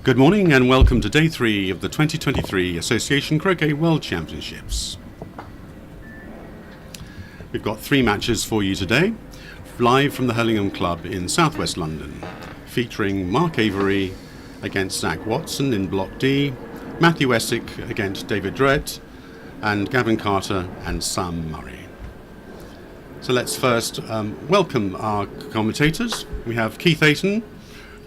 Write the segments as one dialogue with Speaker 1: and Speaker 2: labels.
Speaker 1: Good morning and welcome to Day 3 of the 2023 Association Croquet World Championships. We've got 3 matches for you today, live from the Hurlingham Club in southwest London, featuring Mark Avery against Zach Watson in Block D, Matthew Essick against David Dredd, and Gavin Carter and Sam Murray. So let's first welcome our commentators. We have Keith Ayton,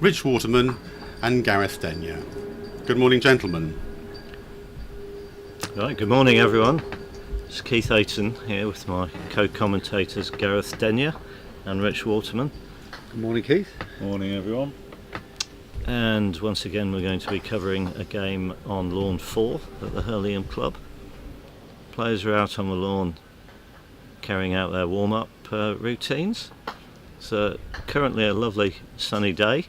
Speaker 1: Rich Waterman and Gareth Denyer. Good morning, gentlemen.
Speaker 2: Right, good morning everyone. It's Keith Ayton here with my co-commentators Gareth Denyer and Rich Waterman.
Speaker 3: Good morning, Keith.
Speaker 4: Morning everyone.
Speaker 2: And once again we're going to be covering a game on lawn 4 at the Hurlingham Club. Players are out on the lawn carrying out their warm-up routines. So currently a lovely sunny day.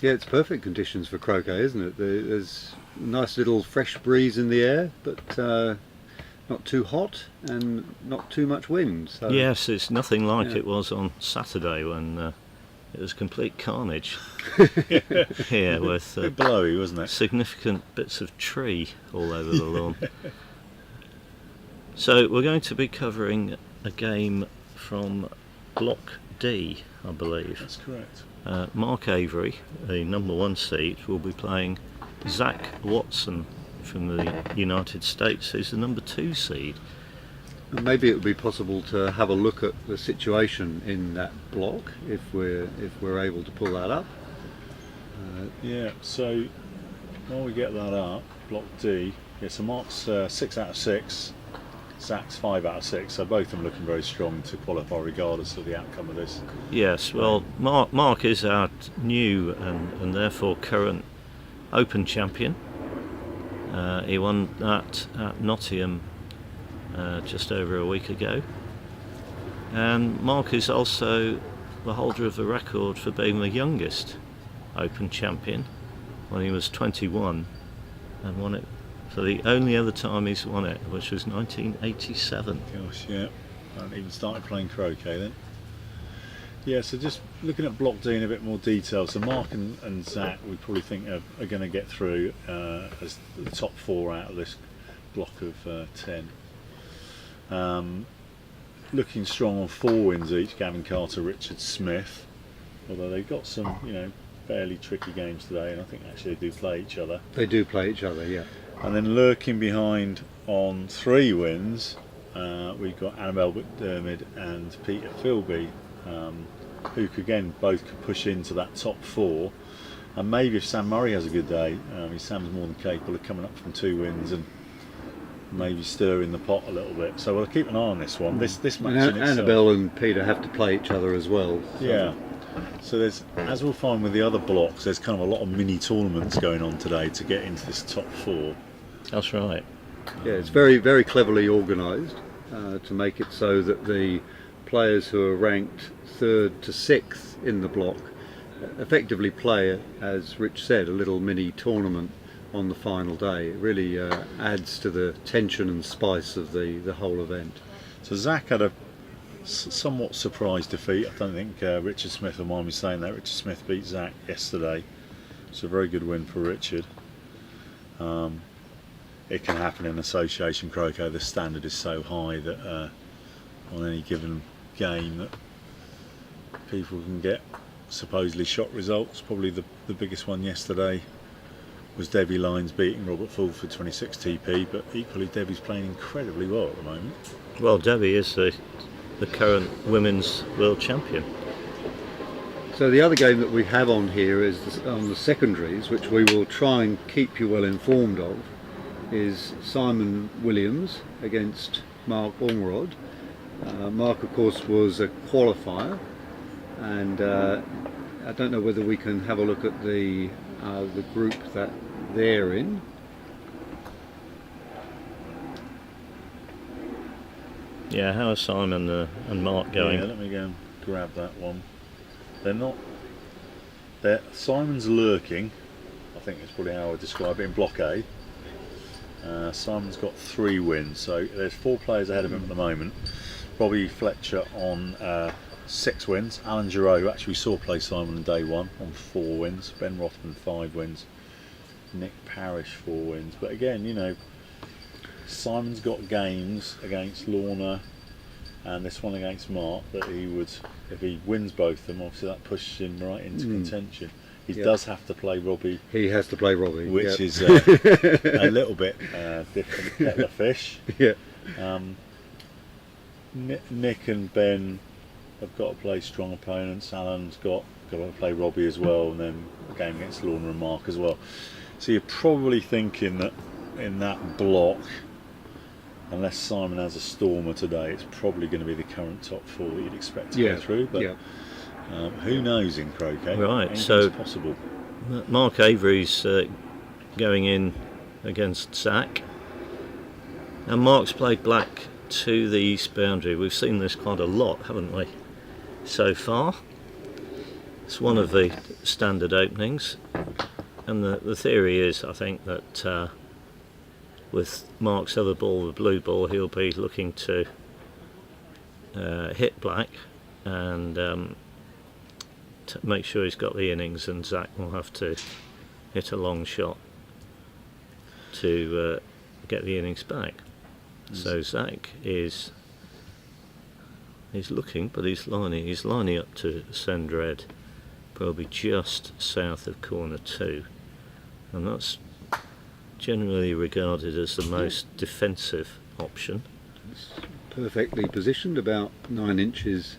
Speaker 3: Yeah, it's perfect conditions for croquet, isn't it? There's a nice little fresh breeze in the air, but not too hot and not too much wind. So,
Speaker 2: yes, it's nothing like it was on Saturday when it was complete carnage here with
Speaker 4: a bit blowy, wasn't it?
Speaker 2: Significant bits of tree all over the lawn. So we're going to be covering a game from Block D, I believe.
Speaker 4: That's correct.
Speaker 2: Mark Avery, the number 1 seed, will be playing Zach Watson from the United States, who's the number 2 seed.
Speaker 3: And maybe it would be possible to have a look at the situation in that block if we're able to pull that up.
Speaker 4: Yeah. So while we get that up, Block D. Yeah. So Mark's 6 out of 6. Zach's 5 out of 6, so both of them looking very strong to qualify regardless of the outcome of this.
Speaker 2: Yes, well, Mark is our new and therefore current Open champion. He won that at Nottingham just over a week ago. And Mark is also the holder of the record for being the youngest Open champion when he was 21 and won it for the only other time he's won it, which was 1987.
Speaker 4: Gosh, yeah. I haven't even started playing croquet then. Yeah, so just looking at Block D in a bit more detail. So Mark and Zach, we probably think are going to get through as the top 4 out of this block of 10. Looking strong on 4 wins each, Gavin Carter, Richard Smith. Although they've got some, fairly tricky games today, and I think actually they do play each other.
Speaker 3: They do play each other, yeah.
Speaker 4: And then lurking behind on 3 wins, we've got Annabelle McDermott and Peter Philby, who again both could push into that top 4. And maybe if Sam Murray has a good day, Sam's more than capable of coming up from 2 wins and maybe stirring the pot a little bit. So we'll keep an eye on this one. This match in itself.
Speaker 3: Annabelle and Peter have to play each other as well. So.
Speaker 4: Yeah. So there's, as we'll find with the other blocks, there's kind of a lot of mini tournaments going on today to get into this top 4.
Speaker 2: That's right.
Speaker 3: Yeah, it's very, very cleverly organised to make it so that the players who are ranked 3rd to 6th in the block effectively play, as Rich said, a little mini tournament on the final day. It really adds to the tension and spice of the whole event.
Speaker 4: So Zach had a somewhat surprise defeat. I don't think Richard Smith will mind me saying that. Richard Smith beat Zach yesterday. It's a very good win for Richard. It can happen in association croquet. The standard is so high that on any given game that people can get supposedly shot results. Probably the biggest one yesterday was Debbie Lyons beating Robert Fulford 26 TP, but equally Debbie's playing incredibly well at the moment.
Speaker 2: Well, Debbie is the current women's world champion.
Speaker 3: So the other game that we have on here is on the secondaries, which we will try and keep you well informed of, is Simon Williams against Mark Ormerod. Mark, of course, was a qualifier, and I don't know whether we can have a look at the group that they're in.
Speaker 2: Yeah, how are Simon and Mark going?
Speaker 4: Yeah, let me go and grab that one. Simon's lurking, I think that's probably how I would describe it, in Block A. Simon's got 3 wins, so there's 4 players ahead of him at the moment. Bobby Fletcher on 6 wins. Alan Giroux, who actually saw play Simon on day 1, on 4 wins. Ben Rothman 5 wins. Nick Parrish 4 wins. But again, you know, Simon's got games against Lorna and this one against Mark that he would, if he wins both of them, obviously that pushes him right into contention. He does have to play Robbie.
Speaker 3: He has to play Robbie,
Speaker 4: which is a little bit different kettle of fish.
Speaker 3: Yeah.
Speaker 4: Nick and Ben have got to play strong opponents. Alan's got to play Robbie as well, and then a game against Lorna and Mark as well. So you're probably thinking that in that block, unless Simon has a stormer today, it's probably going to be the current top 4 that you'd expect to go through. But who knows in croquet?
Speaker 2: Right,
Speaker 4: anything's
Speaker 2: so
Speaker 4: possible.
Speaker 2: Mark Avery's going in against Zach, and Mark's played black to the east boundary. We've seen this quite a lot, haven't we, so far? It's one of the standard openings, and the theory is, I think, that with Mark's other ball, the blue ball, he'll be looking to hit black and to make sure he's got the innings, and Zach will have to hit a long shot to get the innings back. So Zach is looking, but he's lining up to send red, probably just south of corner 2, and that's generally regarded as the most defensive option.
Speaker 3: It's perfectly positioned, about 9 inches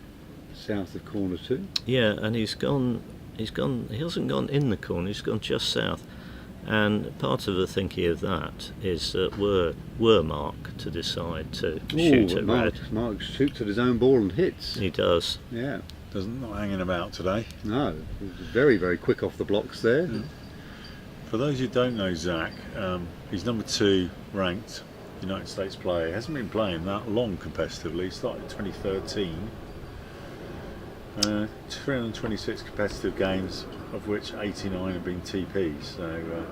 Speaker 3: south of corner 2.
Speaker 2: Yeah, and he hasn't gone in the corner, he's gone just south. And part of the thinking of that is that were Mark to decide to shoot at red.
Speaker 3: Mark shoots at his own ball and hits.
Speaker 2: He does.
Speaker 3: Yeah.
Speaker 4: Not hanging about today.
Speaker 3: No, he was very, very quick off the blocks there.
Speaker 4: For those who don't know Zach, he's number 2 ranked United States player. He hasn't been playing that long competitively. He started in 2013. 326 competitive games, of which 89 have been TPs. So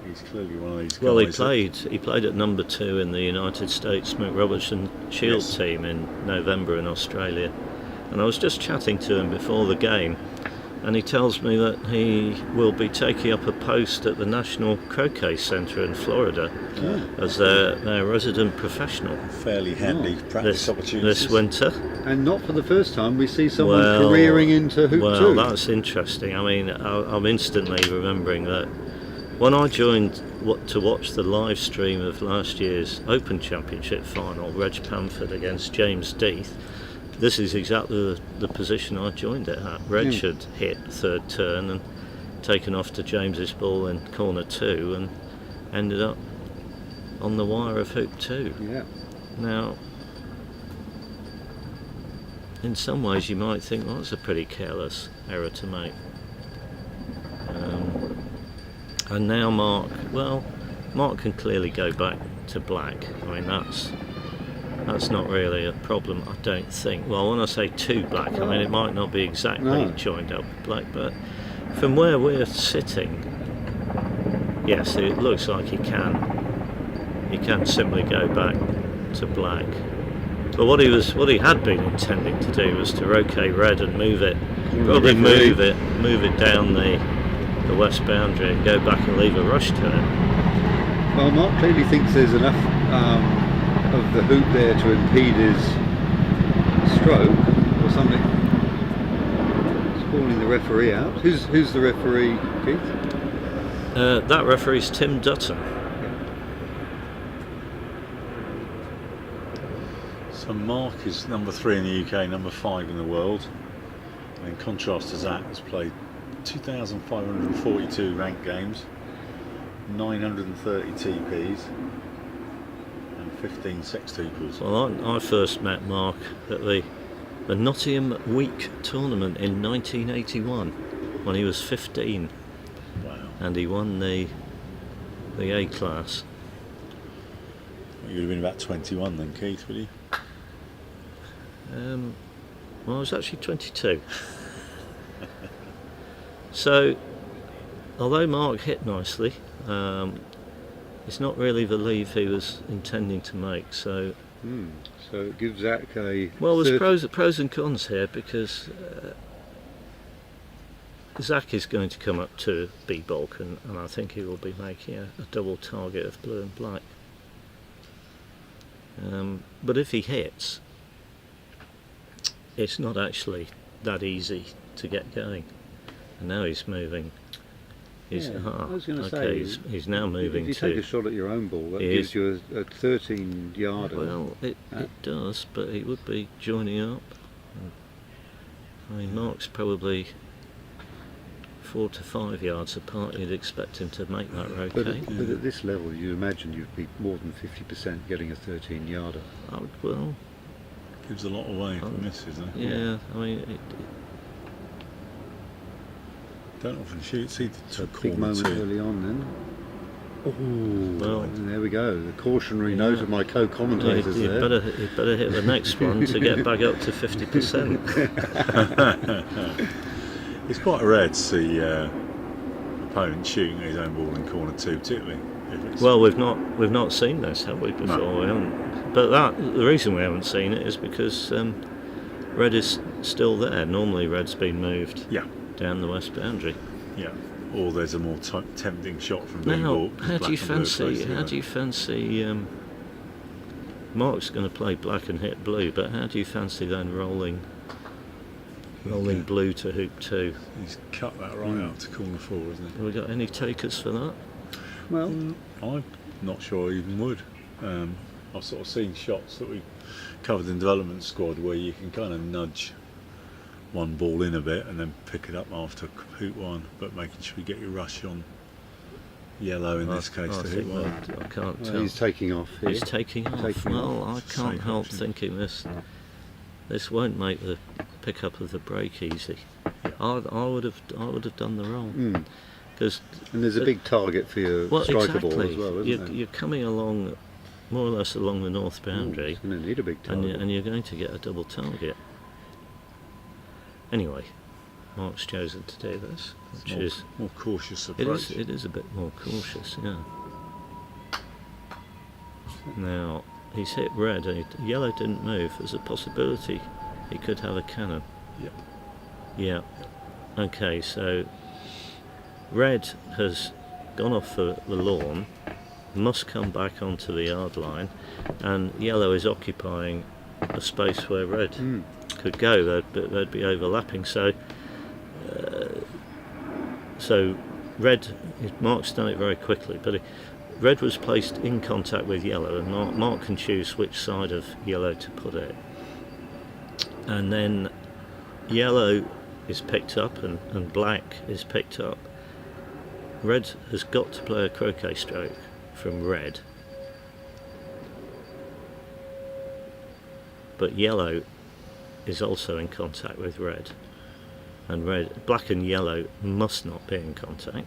Speaker 4: he's clearly one of these guys.
Speaker 2: Well, he played at number 2 in the United States Mick Robertson Shield team in November in Australia. And I was just chatting to him before the game, and he tells me that he will be taking up a post at the National Croquet Centre in Florida as their resident professional.
Speaker 4: Fairly handy practice opportunities.
Speaker 2: This winter.
Speaker 3: And not for the first time we see someone careering into hoop 2.
Speaker 2: Well, that's interesting. I mean, I'm instantly remembering that when I joined to watch the live stream of last year's Open Championship final, Reg Pamford against James Death, this is exactly the position I joined it at. Reg had hit third turn and taken off to James's ball in corner 2 and ended up on the wire of hoop 2.
Speaker 3: Yeah.
Speaker 2: Now, in some ways you might think, well, that's a pretty careless error to make. And now Mark can clearly go back to black. I mean, that's not really a problem, I don't think. Well, when I say 2 black, I mean it might not be exactly joined up with black, but from where we're sitting, yes, it looks like he can simply go back to black. But what he had been intending to do was to roquet red and move it down the west boundary and go back and leave a rush to it.
Speaker 3: Well, Mark clearly thinks there's enough of the hoop there to impede his stroke or something. He's calling the referee out. Who's the referee, Keith?
Speaker 2: That referee's Tim Dutton.
Speaker 4: So Mark is number 3 in the UK, number 5 in the world. And in contrast to Zach, has played 2,542 ranked games, 930 TPs. 15 sextuples.
Speaker 2: Well, I first met Mark at the Nottingham Week tournament in 1981 when he was 15.
Speaker 4: Wow. And
Speaker 2: he won the A class.
Speaker 4: You would have been about 21 then, Keith, would you?
Speaker 2: Well, I was actually 22. So, although Mark hit nicely, it's not really the leave he was intending to make, so
Speaker 3: So it gives Zach a...
Speaker 2: Well, there's pros and cons here, because Zach is going to come up to B bulk, and I think he will be making a double target of blue and black. But if he hits, it's not actually that easy to get going. And now he's moving.
Speaker 3: I was going to say,
Speaker 2: he's now moving
Speaker 3: if you
Speaker 2: to...
Speaker 3: take a shot at your own ball, that gives you a 13 yarder.
Speaker 2: Well, it does, but it would be joining up. I mean, Mark's probably 4 to 5 yards apart. You'd expect him to make that rotate.
Speaker 3: But at this level, you imagine you'd be more than 50% getting a 13 yarder.
Speaker 2: Well,
Speaker 4: gives a lot away if it misses, eh?
Speaker 2: yeah, I mean,
Speaker 4: Don't often shoot. See
Speaker 3: So
Speaker 4: the
Speaker 3: big moment
Speaker 4: corner too.
Speaker 3: early on then. Oh,
Speaker 2: Well,
Speaker 3: and there we go. The cautionary note of my co-commentators
Speaker 2: you'd
Speaker 3: there.
Speaker 2: better hit the next one to get back up to 50%.
Speaker 4: It's quite rare to see opponent shooting his own ball in corner 2, particularly if it's...
Speaker 2: Well, we've not seen this, have we, before?
Speaker 4: No.
Speaker 2: We haven't. But the reason we haven't seen it is because red is still there. Normally, red's been moved
Speaker 4: Yeah,
Speaker 2: down the west boundary.
Speaker 4: yeah. Or there's a more tempting shot from B
Speaker 2: Now,
Speaker 4: ball.
Speaker 2: how do you fancy? Mark's going to play black and hit blue, but how do you fancy then rolling blue to hoop 2?
Speaker 4: He's cut that right out to corner 4, isn't he?
Speaker 2: Have we got any takers for that?
Speaker 3: Well,
Speaker 4: I'm not sure I even would. I've sort of seen shots that we covered in development squad where you can kind of nudge one ball in a bit and then pick it up after hoop 1, but making sure you get your rush on yellow in this case
Speaker 2: I
Speaker 4: to hoop
Speaker 2: think
Speaker 4: 1.
Speaker 2: I can't
Speaker 3: well,
Speaker 2: tell.
Speaker 3: he's taking off here.
Speaker 2: He's taking off.
Speaker 3: Taking
Speaker 2: Well,
Speaker 3: off.
Speaker 2: I can't
Speaker 4: Safe
Speaker 2: help
Speaker 4: option.
Speaker 2: thinking this won't make the pickup of the break easy. I would have done the roll, because
Speaker 3: And there's a big target for your striker ball as well, isn't there?
Speaker 2: you're coming along more or less along the north boundary,
Speaker 3: It's going to need a big
Speaker 2: and
Speaker 3: target.
Speaker 2: you're going to get a double target. Anyway, Mark's chosen to do this, which is
Speaker 4: More cautious
Speaker 2: it
Speaker 4: approach.
Speaker 2: is a bit more cautious, yeah. Now he's hit red, and yellow didn't move. There's a possibility he could have a cannon.
Speaker 4: Yep.
Speaker 2: Yeah. Okay, so red has gone off the lawn, must come back onto the yard line, and yellow is occupying a space where red could go. They'd be overlapping. So red, Mark's done it very quickly, but red was placed in contact with yellow, and Mark can choose which side of yellow to put it. And then yellow is picked up and black is picked up. Red has got to play a croquet stroke from red, but yellow is also in contact with red, and black and yellow must not be in contact.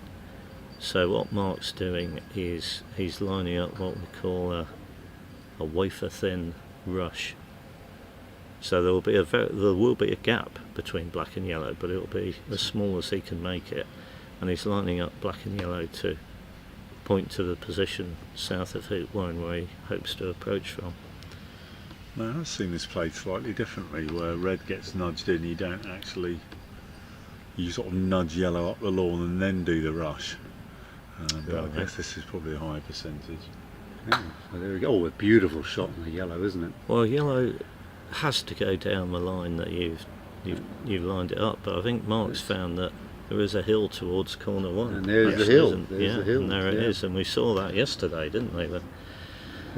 Speaker 2: So what Mark's doing is he's lining up what we call a wafer thin rush. So there will be a gap between black and yellow, but it will be as small as he can make it, and he's lining up black and yellow to point to the position south of hoop 1 where he hopes to approach from.
Speaker 4: Now, I've seen this played slightly differently, where red gets nudged in, you sort of nudge yellow up the lawn and then do the rush. But I guess this is probably a higher percentage.
Speaker 3: Yeah, so there we go. Oh, a beautiful shot on the yellow, isn't it?
Speaker 2: Well, yellow has to go down the line that you've lined it up, but I think Mark's found that there is a hill towards corner 1.
Speaker 3: And there's the
Speaker 2: which
Speaker 3: hill.
Speaker 2: isn't-
Speaker 3: There's
Speaker 2: yeah,
Speaker 3: the hill.
Speaker 2: and there it
Speaker 3: yeah.
Speaker 2: is, and we saw that yesterday, didn't we?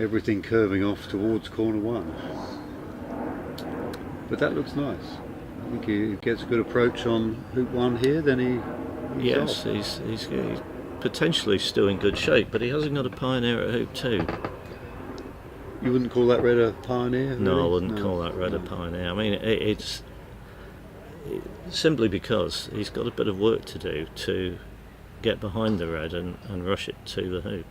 Speaker 3: Everything curving off towards corner 1. But that looks nice. I think he gets a good approach on hoop 1 here, then he's
Speaker 2: Yes,
Speaker 3: off.
Speaker 2: he's potentially still in good shape, but he hasn't got a pioneer at hoop 2.
Speaker 3: You wouldn't call that red a pioneer?
Speaker 2: No, I
Speaker 3: really?
Speaker 2: wouldn't
Speaker 3: No.
Speaker 2: call that red a
Speaker 3: No.
Speaker 2: pioneer. I mean, it's simply because he's got a bit of work to do to get behind the red and rush it to the hoop.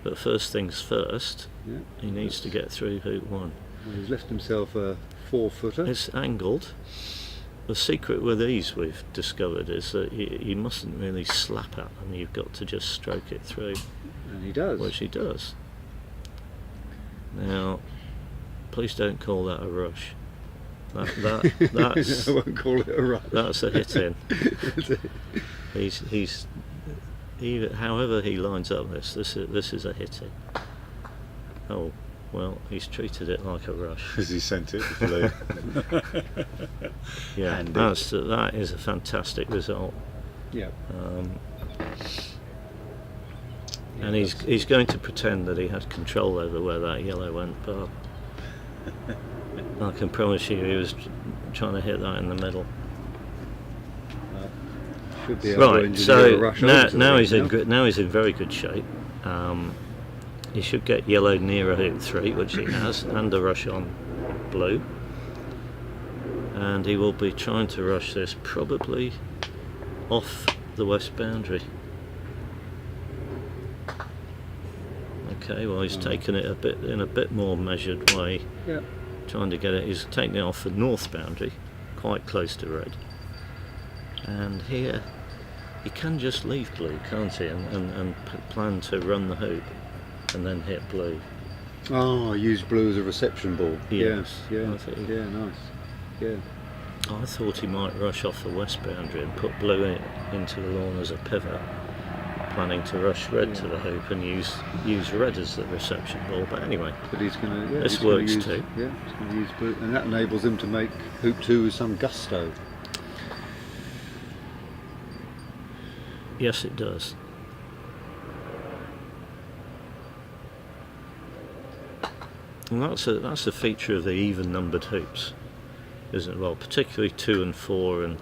Speaker 2: But first things first,
Speaker 3: Yeah.
Speaker 2: he needs to get through hoop 1.
Speaker 3: Well, he's left himself a 4-footer.
Speaker 2: It's angled. The secret with these, we've discovered, is that you mustn't really slap at them. You've got to just stroke it through,
Speaker 3: And he does.
Speaker 2: which he does. Now, please don't call that a rush. That's
Speaker 3: I won't call it a rush.
Speaker 2: that's a hit in. He's even, however he lines up this is a hit in. Oh, well, he's treated it like a rush.
Speaker 4: Because he sent it to blue.
Speaker 2: Yeah,
Speaker 4: Handy.
Speaker 2: that is a fantastic result.
Speaker 3: Yeah.
Speaker 2: And he's going to pretend that he had control over where that yellow went, but I can promise you he was trying to hit that in the middle.
Speaker 3: Should be able to
Speaker 2: Right,
Speaker 3: engineer
Speaker 2: so
Speaker 3: a rush over to
Speaker 2: now
Speaker 3: the
Speaker 2: he's
Speaker 3: ring
Speaker 2: in good, now he's in very good shape. He should get yellow nearer hoop 3, which he has, and a rush on blue. And he will be trying to rush this probably off the west boundary. Okay, well he's taken it in a bit more measured way,
Speaker 3: Yeah.
Speaker 2: trying to get it. He's taking it off the north boundary, quite close to red. And here, he can just leave blue, can't he? And plan to run the hoop and then hit blue.
Speaker 3: Oh, I used blue as a reception ball.
Speaker 2: Yes,
Speaker 3: Yeah.
Speaker 2: I think-
Speaker 3: Yeah. Nice. Yeah.
Speaker 2: I thought he might rush off the west boundary and put blue into the lawn as a pivot, planning to rush red to the hoop and use red as the reception ball. But anyway,
Speaker 3: But he's going to. Yeah,
Speaker 2: This
Speaker 3: he's gonna
Speaker 2: works
Speaker 3: use,
Speaker 2: too.
Speaker 3: Yeah. He's going to use blue, and that enables him to make hoop 2 with some gusto.
Speaker 2: yes, it does. And that's a feature of the even-numbered hoops, isn't it? Well, particularly 2 and 4 and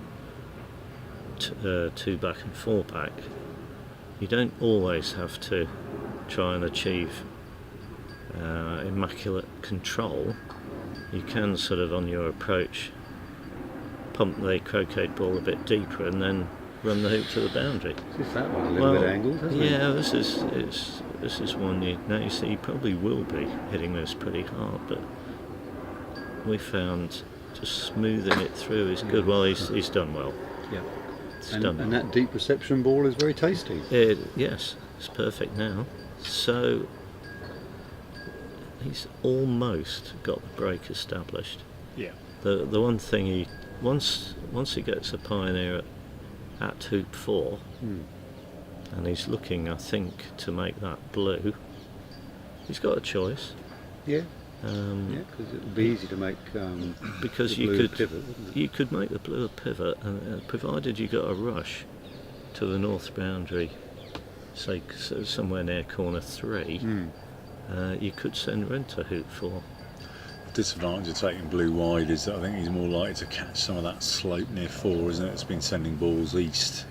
Speaker 2: 2 back and 4 back. You don't always have to try and achieve immaculate control. You can sort of, on your approach, pump the croquet ball a bit deeper and then run the hoop to the boundary.
Speaker 3: Just that one a little bit angled, hasn't it?
Speaker 2: Yeah, this is one you see. He probably will be hitting this pretty hard, but we found just smoothing it through is good. Well, he's done well.
Speaker 3: Yeah.
Speaker 2: He's
Speaker 3: And,
Speaker 2: done well.
Speaker 3: and that deep reception ball is very tasty.
Speaker 2: Yes, it's perfect now. So he's almost got the break established.
Speaker 4: Yeah.
Speaker 2: The one thing once he gets a pioneer at hoop 4, and he's looking, I think, to make that blue. He's got a choice.
Speaker 3: Yeah. Because it would be easy to make
Speaker 2: Because
Speaker 3: the
Speaker 2: you
Speaker 3: blue
Speaker 2: could
Speaker 3: pivot, wouldn't it?
Speaker 2: you could make the blue a pivot, and provided you got a rush to the north boundary, say somewhere near corner 3, you could send red to hoop 4.
Speaker 4: The disadvantage of taking blue wide is that I think he's more likely to catch some of that slope near 4, isn't it? It's been sending balls east.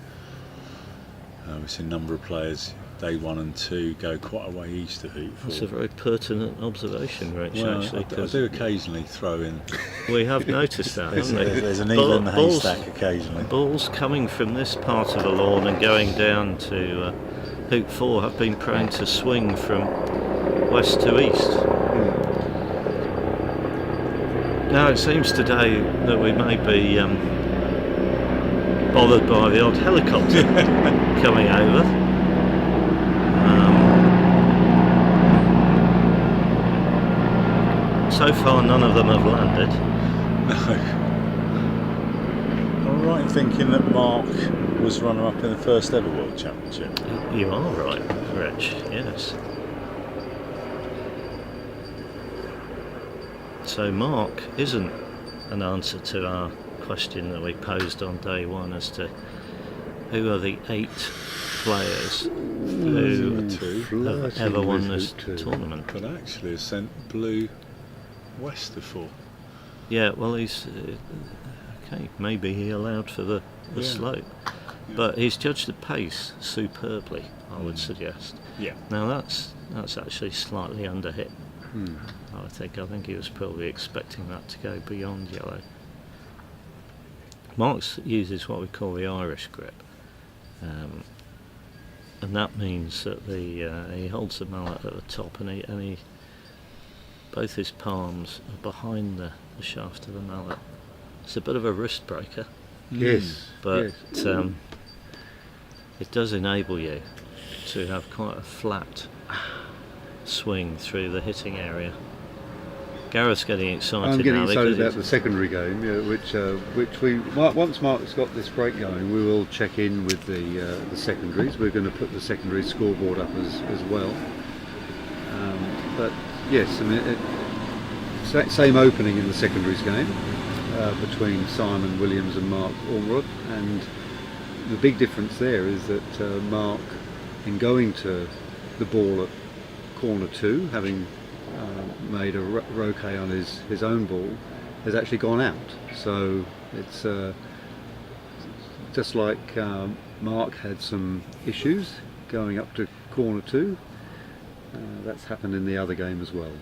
Speaker 4: We've seen a number of players, day 1 and 2, go quite a way east of hoop 4.
Speaker 2: That's a very pertinent observation, Rich,
Speaker 4: Well,
Speaker 2: actually.
Speaker 4: I
Speaker 2: 'cause
Speaker 4: do occasionally throw in.
Speaker 2: we have noticed that, haven't we?
Speaker 4: There's a needle in the
Speaker 2: Balls-
Speaker 4: haystack occasionally.
Speaker 2: Balls coming from this part of the lawn and going down to hoop 4 have been prone to swing from west to east. Now it seems today that we may be bothered by the odd helicopter coming over. So far none of them have landed.
Speaker 4: No. I'm right in thinking that Mark was runner-up in the first ever World Championship.
Speaker 2: You are right, Rich, yes. So Mark isn't an answer to our question that we posed on day 1 as to who are the 8 players who have ever won this tournament.
Speaker 4: But actually has sent blue west of 4.
Speaker 2: Yeah, well he's okay. Maybe he allowed for the
Speaker 4: Yeah.
Speaker 2: slope, but he's judged the pace superbly, I would suggest.
Speaker 4: Yeah.
Speaker 2: Now that's actually slightly underhit. I think he was probably expecting that to go beyond yellow. Marks uses what we call the Irish grip, and that means that he holds the mallet at the top, and he both his palms are behind the shaft of the mallet. It's a bit of a wrist breaker,
Speaker 3: Yes.
Speaker 2: but
Speaker 3: yes.
Speaker 2: it does enable you to have quite a flat swing through the hitting area. Gareth's getting excited
Speaker 3: I'm getting
Speaker 2: now
Speaker 3: excited
Speaker 2: because
Speaker 3: about the secondary game, which we once Mark's got this break going, we will check in with the secondaries. We're going to put the secondary scoreboard up as well. But yes, I mean, same opening in the secondaries game between Simon Williams and Mark Ormerod, and the big difference there is that Mark, in going to the ball at corner 2, having made a roquet on his own ball, has actually gone out. So it's just like Mark had some issues going up to corner 2. That's happened in the other game as well.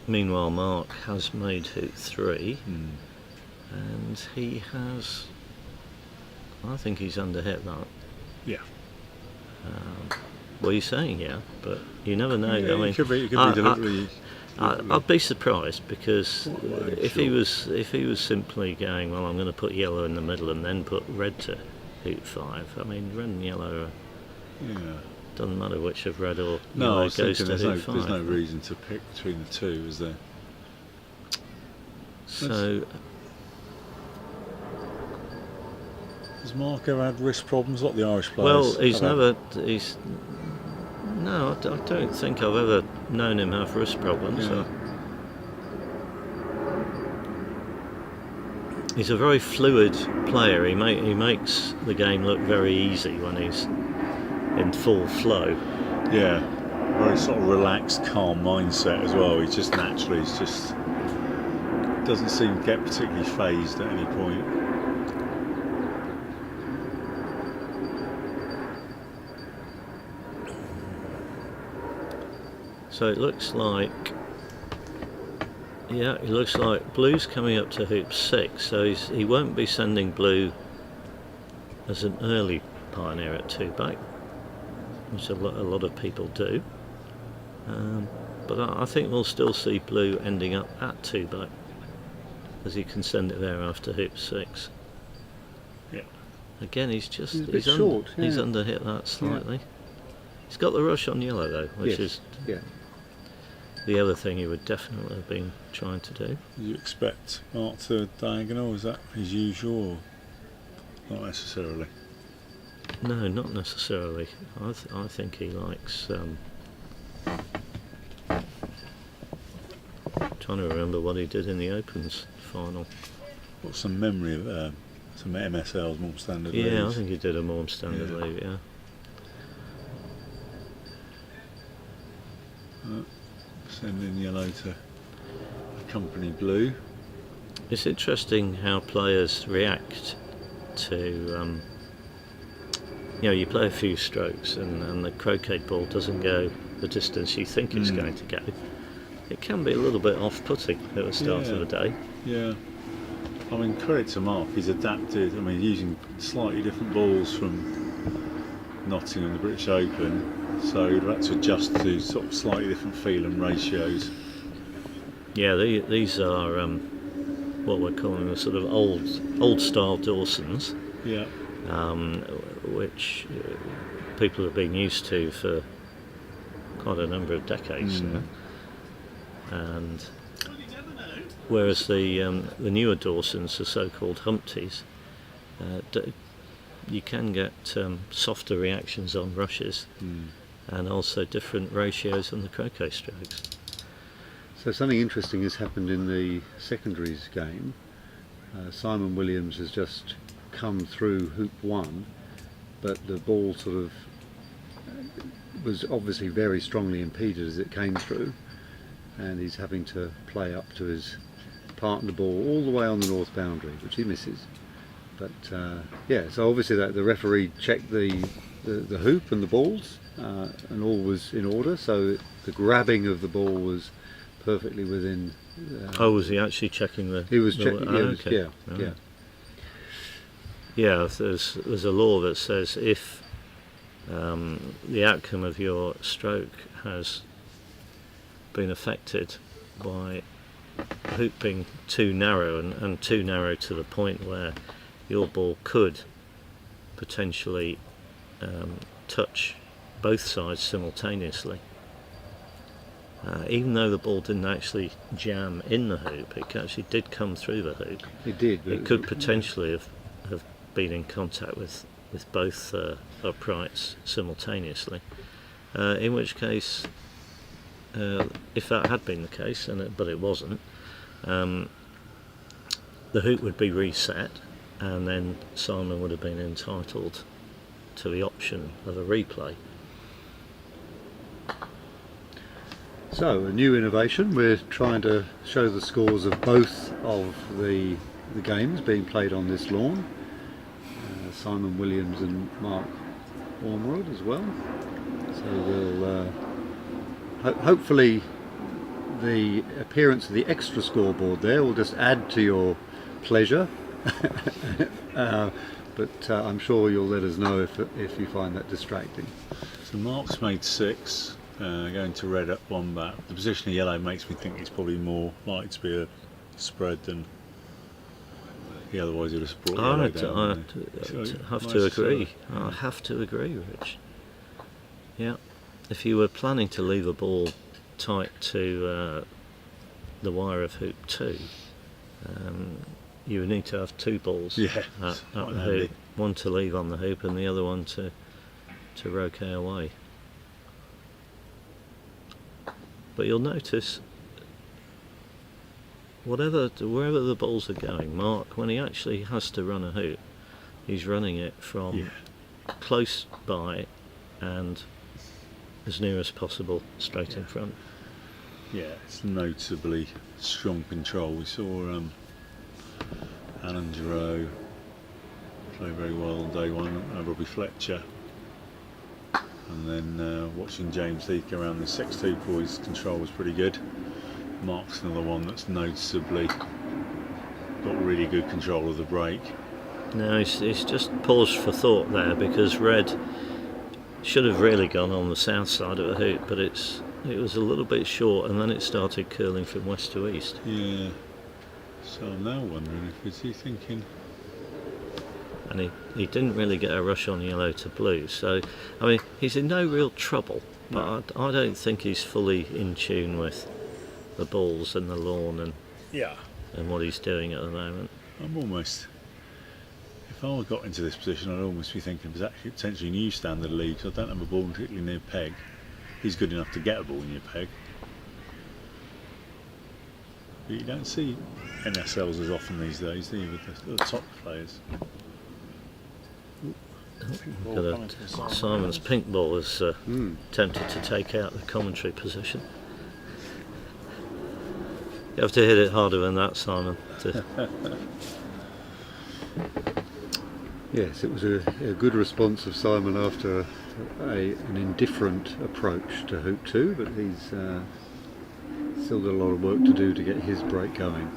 Speaker 2: Meanwhile, Mark has made hoop 3, and he has. I think he's underhit that.
Speaker 4: Yeah.
Speaker 2: Well, you're saying but you never know.
Speaker 4: Yeah,
Speaker 2: I mean,
Speaker 4: it could be deliberately.
Speaker 2: I'd be surprised because if
Speaker 4: sure.
Speaker 2: he was simply going, well, I'm going to put yellow in the middle and then put red to hoop 5. I mean, red and yellow. Doesn't matter which of red or yellow goes to hoop 5.
Speaker 4: There's no reason to pick between the two, is there?
Speaker 2: So.
Speaker 4: Has Mark ever had wrist problems like the Irish players?
Speaker 2: Well, no, I don't think I've ever known him have wrist problems.
Speaker 4: Yeah.
Speaker 2: He's a very fluid player. He makes the game look very easy when he's in full flow.
Speaker 4: Yeah, very sort of relaxed, calm mindset as well. He's just doesn't seem to get particularly phased at any point.
Speaker 2: So it looks like blue's coming up to hoop 6, so he won't be sending blue as an early pioneer at 2 back, which a lot of people do. But I think we'll still see blue ending up at 2 back, as he can send it there after hoop 6.
Speaker 4: Yeah.
Speaker 2: Again, he's
Speaker 3: a bit short.
Speaker 2: He's underhit that slightly. Yeah. He's got the rush on yellow though, which is the other thing he would definitely have been trying to do.
Speaker 4: Do you expect Mark to diagonal? Is that his usual? Or not necessarily.
Speaker 2: No, not necessarily. I think he likes. Trying to remember what he did in the Opens final.
Speaker 4: Got some memory of some MSLs, more standard leagues.
Speaker 2: Yeah, I think he did a more standard league. Yeah.
Speaker 4: Send in yellow to accompany blue.
Speaker 2: It's interesting how players react to. You play a few strokes and the croquet ball doesn't go the distance you think it's going to go. It can be a little bit off-putting at the start of the day. Yeah.
Speaker 4: I mean, credit to Mark, he's adapted. I mean, using slightly different balls from Nottingham and the British Open, so he'd had to adjust to sort of slightly different feel and ratios.
Speaker 2: Yeah, these are what we're calling the sort of old style Dawsons.
Speaker 4: Yeah.
Speaker 2: Which people have been used to for quite a number of decades now. And whereas the newer Dawsons, the so-called Humpties, you can get softer reactions on rushes and also different ratios on the croquet strokes.
Speaker 3: So something interesting has happened in the secondaries game. Simon Williams has just come through hoop 1, but the ball sort of was obviously very strongly impeded as it came through, and he's having to play up to his partner ball all the way on the north boundary, which he misses. But so obviously that the referee checked the hoop and the balls, and all was in order, so the grabbing of the ball was perfectly within.
Speaker 2: Was he actually checking the?
Speaker 3: He was checking.
Speaker 2: Okay. Yeah, there's a law that says if the outcome of your stroke has been affected by hoop being too narrow and too narrow to the point where your ball could potentially touch both sides simultaneously, even though the ball didn't actually jam in the hoop, it actually did come through the hoop.
Speaker 3: It did. But
Speaker 2: It could potentially have been in contact with both uprights simultaneously, in which case, if that had been the case, but it wasn't, the hoop would be reset, and then Simon would have been entitled to the option of a replay.
Speaker 3: So, a new innovation. We're trying to show the scores of both of the games being played on this lawn. Simon Williams and Mark Ormerod as well. So we'll hopefully the appearance of the extra scoreboard there will just add to your pleasure. But I'm sure you'll let us know if you find that distracting.
Speaker 4: So Mark's made 6, going to red up 1 back. The position of yellow makes me think it's probably more likely to be a spread than he otherwise would have brought yellow down.
Speaker 2: I have to agree. I have to agree, Rich. Yeah, if you were planning to leave a ball tight to the wire of hoop 2, you would need to have 2 balls at the hoop, one to leave on the hoop and the other one to roquet away. But you'll notice, wherever the balls are going, Mark, when he actually has to run a hoop, he's running it from close by and as near as possible straight in front.
Speaker 4: Yeah, it's noticeably strong control. We saw Alan Giroux play very well on day 1, Robbie Fletcher, and then watching James Leake around the 6-2 boys, control was pretty good. Mark's another one that's noticeably got really good control of the break.
Speaker 2: No, it's just paused for thought there, because red should have really gone on the south side of the hoop, but it was a little bit short, and then it started curling from west to east.
Speaker 4: Yeah. So I'm now wondering is he thinking.
Speaker 2: And he didn't really get a rush on yellow to blue, so I mean he's in no real trouble, but I don't think he's fully in tune with the balls and the lawn and what he's doing at the moment.
Speaker 4: I'm almost, if I got into this position, I'd almost be thinking there's actually potentially a new standard league, so I don't have a ball particularly near peg. He's good enough to get a ball near peg. But you don't see NSLs as often these days, do you, with the top players?
Speaker 2: Simon's pink ball was tempted to take out the commentary position. You have to hit it harder than that, Simon.
Speaker 3: Yes, it was a good response of Simon after an indifferent approach to hoop 2, but he's still got a lot of work to do to get his break going.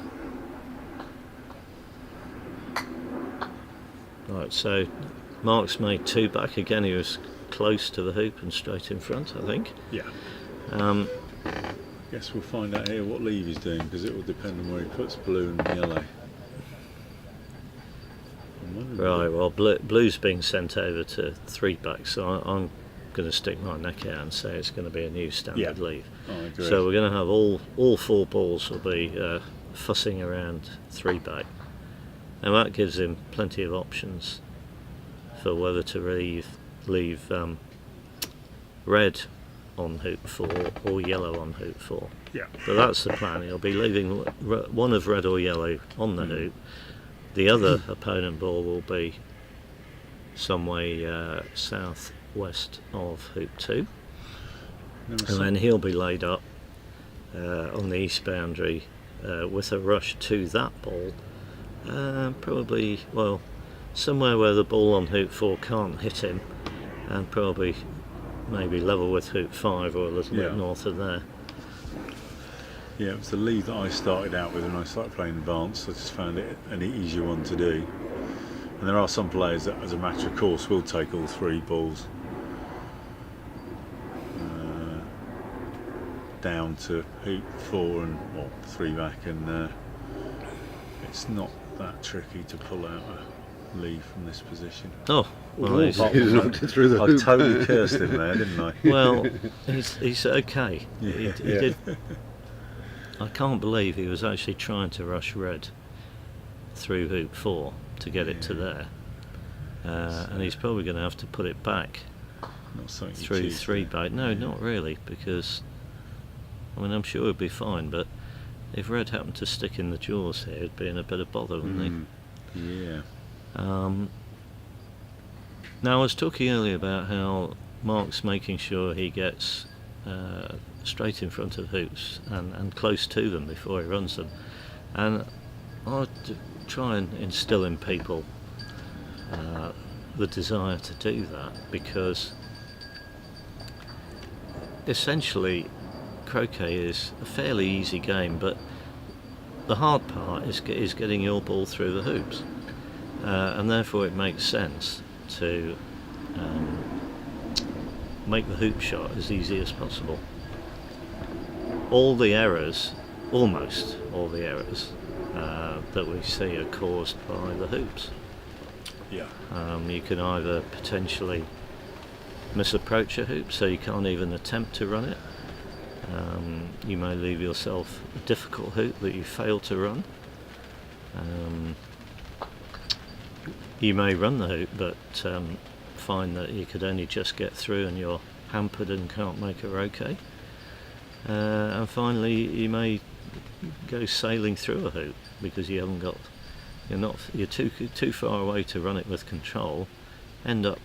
Speaker 2: Right, so Mark's made 2 back again. He was close to the hoop and straight in front, I think.
Speaker 4: Yeah. Guess we'll find out here what leave he's doing, because it will depend on where he puts blue and yellow.
Speaker 2: Right, well, blue's being sent over to 3 back, so I'm going to stick my neck out and say it's going to be a new standard leave.
Speaker 4: I agree.
Speaker 2: So we're going to have all 4 balls will be fussing around 3 back. Now that gives him plenty of options for whether to leave red on hoop 4 or yellow on hoop 4.
Speaker 4: Yeah.
Speaker 2: But that's the plan. He'll be leaving one of red or yellow on the hoop. The other opponent ball will be some way south-west of hoop 2. And then he'll be laid up on the east boundary with a rush to that ball. Probably, well, somewhere where the ball on hoop 4 can't hit him, and probably maybe level with hoop 5 or a little bit north of there.
Speaker 4: Yeah, it was the lead that I started out with when I started playing advanced. I just found it an easier one to do. And there are some players that, as a matter of course, will take all 3 balls down to hoop 4 and 3 back, and it's not that tricky to pull out a lead from this position.
Speaker 2: Oh, Well,
Speaker 3: He's knocked it through the
Speaker 4: I
Speaker 3: hoop.
Speaker 4: totally cursed him there, didn't I?
Speaker 2: well, he's okay. He
Speaker 4: Yeah.
Speaker 2: did. I can't believe he was actually trying to rush red through hoop 4 to get it to there, and he's probably going to have to put it back
Speaker 4: Not something you
Speaker 2: through
Speaker 4: choose
Speaker 2: 3
Speaker 4: there.
Speaker 2: by. No, not really, because I mean I'm sure he'll be fine, but if red happened to stick in the jaws here, it'd be in a bit of bother, wouldn't
Speaker 4: Yeah.
Speaker 2: he? Now I was talking earlier about how Mark's making sure he gets straight in front of hoops and close to them before he runs them, and I'd try and instill in people the desire to do that, because essentially croquet is a fairly easy game, but the hard part is getting your ball through the hoops, and therefore it makes sense to make the hoop shot as easy as possible. All the errors, almost all the errors that we see are caused by the hoops.
Speaker 4: Yeah.
Speaker 2: You can either potentially misapproach a hoop, so you can't even attempt to run it. You may leave yourself a difficult hoop that you fail to run. You may run the hoop, but find that you could only just get through and you're hampered and can't make a roquet. And finally, you may go sailing through a hoop because you haven't got, you're too far away to run it with control. End up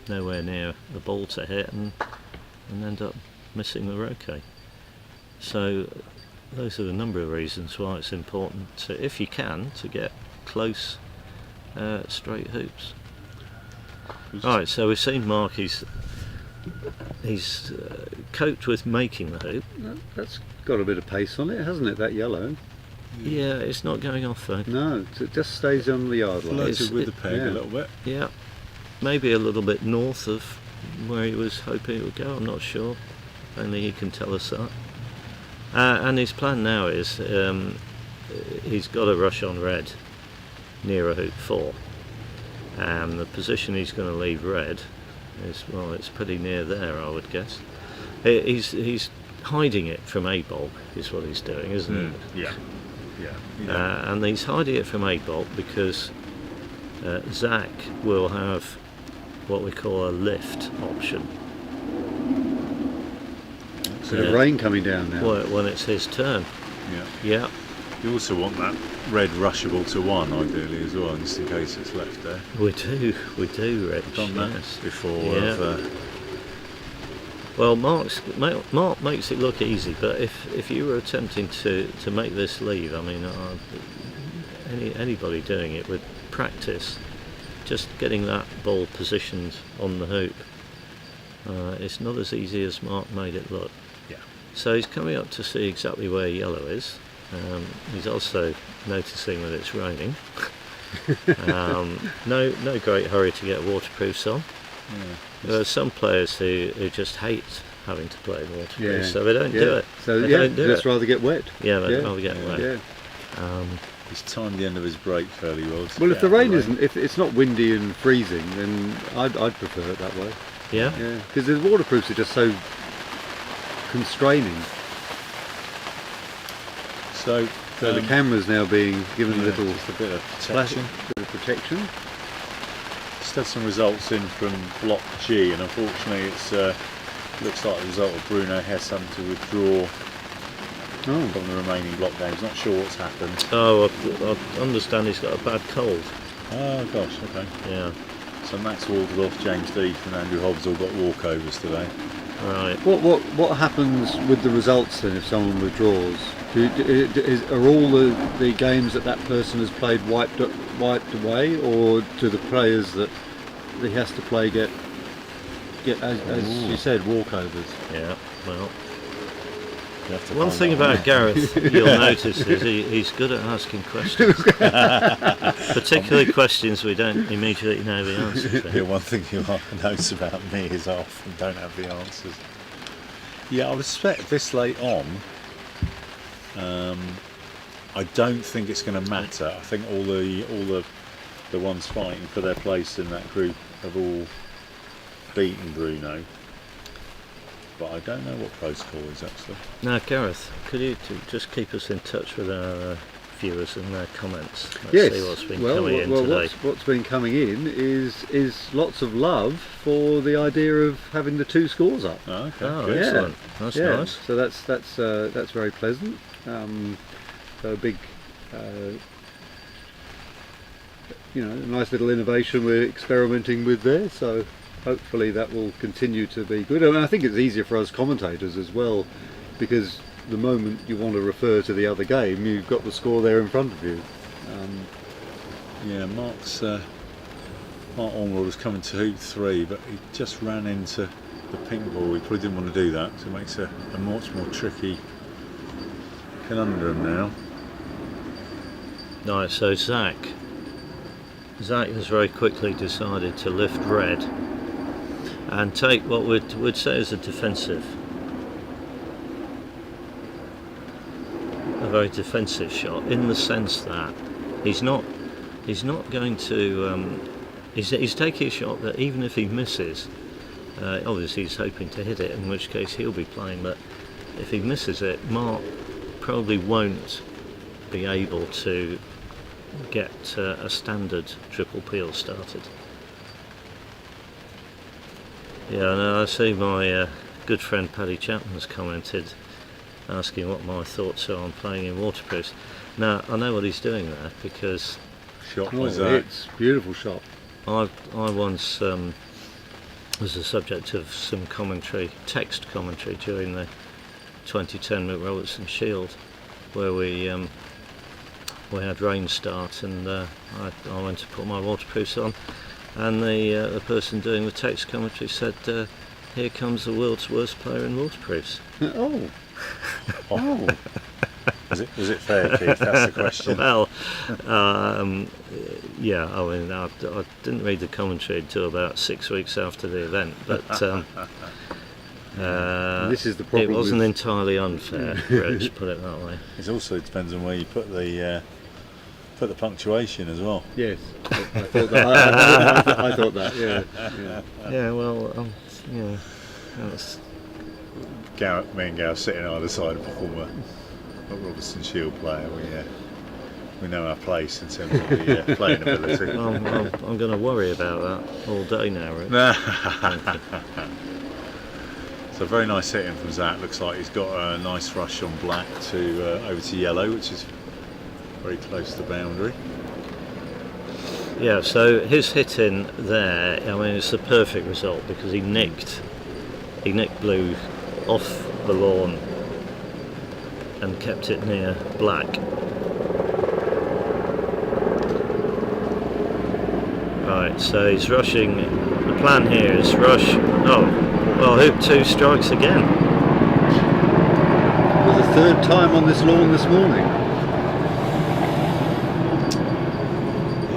Speaker 2: nowhere near the ball to hit, and end up missing the roquet. So those are the number of reasons why it's important to, if you can, to get close straight hoops. Alright, so we've seen Mark, he's coped with making the hoop.
Speaker 3: That's got a bit of pace on it, hasn't it, that yellow?
Speaker 2: Yeah, it's not going off though.
Speaker 3: No, it just stays on the yard line.
Speaker 4: Floated with the peg
Speaker 3: yeah.
Speaker 4: a little bit.
Speaker 2: Yeah, maybe a little bit north of where he was hoping it would go, I'm not sure. Only he can tell us that. And his plan now is he's got to rush on red near a hoop 4. And the position he's going to leave red is, well, it's pretty near there, I would guess. He's hiding it from A-Bulk is what he's doing, isn't it?
Speaker 4: Yeah. Yeah.
Speaker 2: And he's hiding it from A-Bulk because Zach will have what we call a lift option.
Speaker 3: Bit of rain coming down now.
Speaker 2: When it's his turn.
Speaker 4: Yeah.
Speaker 2: Yeah,
Speaker 4: You also want that red rushable to 1 ideally as well, just in case it's left there.
Speaker 2: we do, Rich.
Speaker 4: Done that
Speaker 2: Yes.
Speaker 4: before.
Speaker 2: Yeah. Well, Mark makes it look easy, but if you were attempting to make this leave, I mean, anybody doing it with practice, just getting that ball positioned on the hoop, it's not as easy as Mark made it look.
Speaker 4: Yeah.
Speaker 2: So he's coming up to see exactly where yellow is. He's also noticing that it's raining. No great hurry to get waterproofs on.
Speaker 4: Yeah.
Speaker 2: There are some players who just hate having to play in waterproof,
Speaker 3: Yeah.
Speaker 2: so they don't do it.
Speaker 3: So
Speaker 2: They
Speaker 3: yeah,
Speaker 2: don't do
Speaker 3: just
Speaker 2: it.
Speaker 3: rather get wet.
Speaker 2: Yeah, they'd rather get wet.
Speaker 3: Yeah.
Speaker 4: He's timed the end of his break fairly well. to
Speaker 3: Well,
Speaker 4: get
Speaker 3: if the
Speaker 4: out of
Speaker 3: rain isn't, if it's not windy and freezing, then I'd prefer it that way.
Speaker 2: Yeah?
Speaker 3: Yeah, because the waterproofs are just so constraining.
Speaker 4: So
Speaker 3: So the camera's now being given a little
Speaker 4: just a bit of
Speaker 3: flash,
Speaker 4: protection.
Speaker 3: bit of protection.
Speaker 4: Just had some results in from Block G, and unfortunately it's looks like the result of Bruno Hess having to withdraw from the remaining block games. Not sure what's happened.
Speaker 2: Oh, I understand he's got a bad cold.
Speaker 4: Oh gosh, okay.
Speaker 2: Yeah,
Speaker 4: So Max Waldorf, James Deeth and Andrew Hobbs all got walkovers today.
Speaker 2: right.
Speaker 3: What happens with the results then if someone withdraws? Are all the games that person has played wiped away, or do the players that he has to play get as you said, walkovers?
Speaker 2: Yeah, well.
Speaker 4: You have to
Speaker 2: One
Speaker 4: find
Speaker 2: thing
Speaker 4: that
Speaker 2: about Gareth you'll notice is he's good at asking questions. Particularly questions we don't immediately know the answer to.
Speaker 4: Yeah, one thing you notice about me is I often don't have the answers. Yeah, I would expect this late on, I don't think it's going to matter. I think all the the ones fighting for their place in that group have all beaten Bruno. But I don't know what protocol is actually.
Speaker 2: Now, Gareth, could you just keep us in touch with our viewers and their comments? Let's
Speaker 3: Yes.
Speaker 2: see what's been coming in today.
Speaker 3: What's been coming in is lots of love for the idea of having the 2 scores up.
Speaker 4: Oh, okay.
Speaker 2: Oh,
Speaker 4: good.
Speaker 2: excellent. That's nice.
Speaker 3: So that's very pleasant. So a big, a nice little innovation we're experimenting with there. So hopefully that will continue to be good. And I think it's easier for us commentators as well, because the moment you want to refer to the other game, you've got the score there in front of you.
Speaker 4: Yeah, Mark Ormerod was coming to hoop 3, but he just ran into the pink ball. He probably didn't want to do that, so it makes a much more tricky conundrum now.
Speaker 2: Right, so Zach has very quickly decided to lift red and take what we'd say is a very defensive shot, in the sense that he's not going to he's taking a shot that even if he misses, obviously he's hoping to hit it, in which case he'll be playing, but if he misses it, Mark probably won't be able to get a standard triple peel started. Yeah, no, I see my good friend Paddy Chapman has commented, asking what my thoughts are on playing in waterproofs. Now, I know what he's doing there, because
Speaker 4: Shot was that.
Speaker 3: It's a beautiful shot.
Speaker 2: I once was the subject of some text commentary during the 2010 McRobertson Shield, where we had rain start, and I went to put my waterproofs on, and the person doing the text commentary said, "Here comes the world's worst player in waterproofs."
Speaker 3: Oh.
Speaker 4: Was it fair, Keith? That's the question.
Speaker 2: Well, yeah, I mean, I didn't read the commentary until about 6 weeks after the event, but
Speaker 3: This is the problem.
Speaker 2: it wasn't entirely unfair, let's put it that way.
Speaker 4: It also depends on where you put the punctuation as well.
Speaker 3: Yes, I thought that. I thought that. Yeah.
Speaker 2: Yeah, well, yeah, that's...
Speaker 4: Me and Gareth sitting either side of a former Robertson Shield player. We know our place in terms of the playing ability.
Speaker 2: I'm going to worry about that all day now, Rick.
Speaker 4: So very nice hitting from Zach. Looks like he's got a nice rush on black to over to yellow, which is very close to the boundary.
Speaker 2: Yeah, so his hitting there, I mean, it's the perfect result, because he nicked blue off the lawn and kept it near black. Right, so he's rushing. The plan here is rush. Oh, well, hoop 2 strikes again.
Speaker 3: For the 3rd time on this lawn this morning.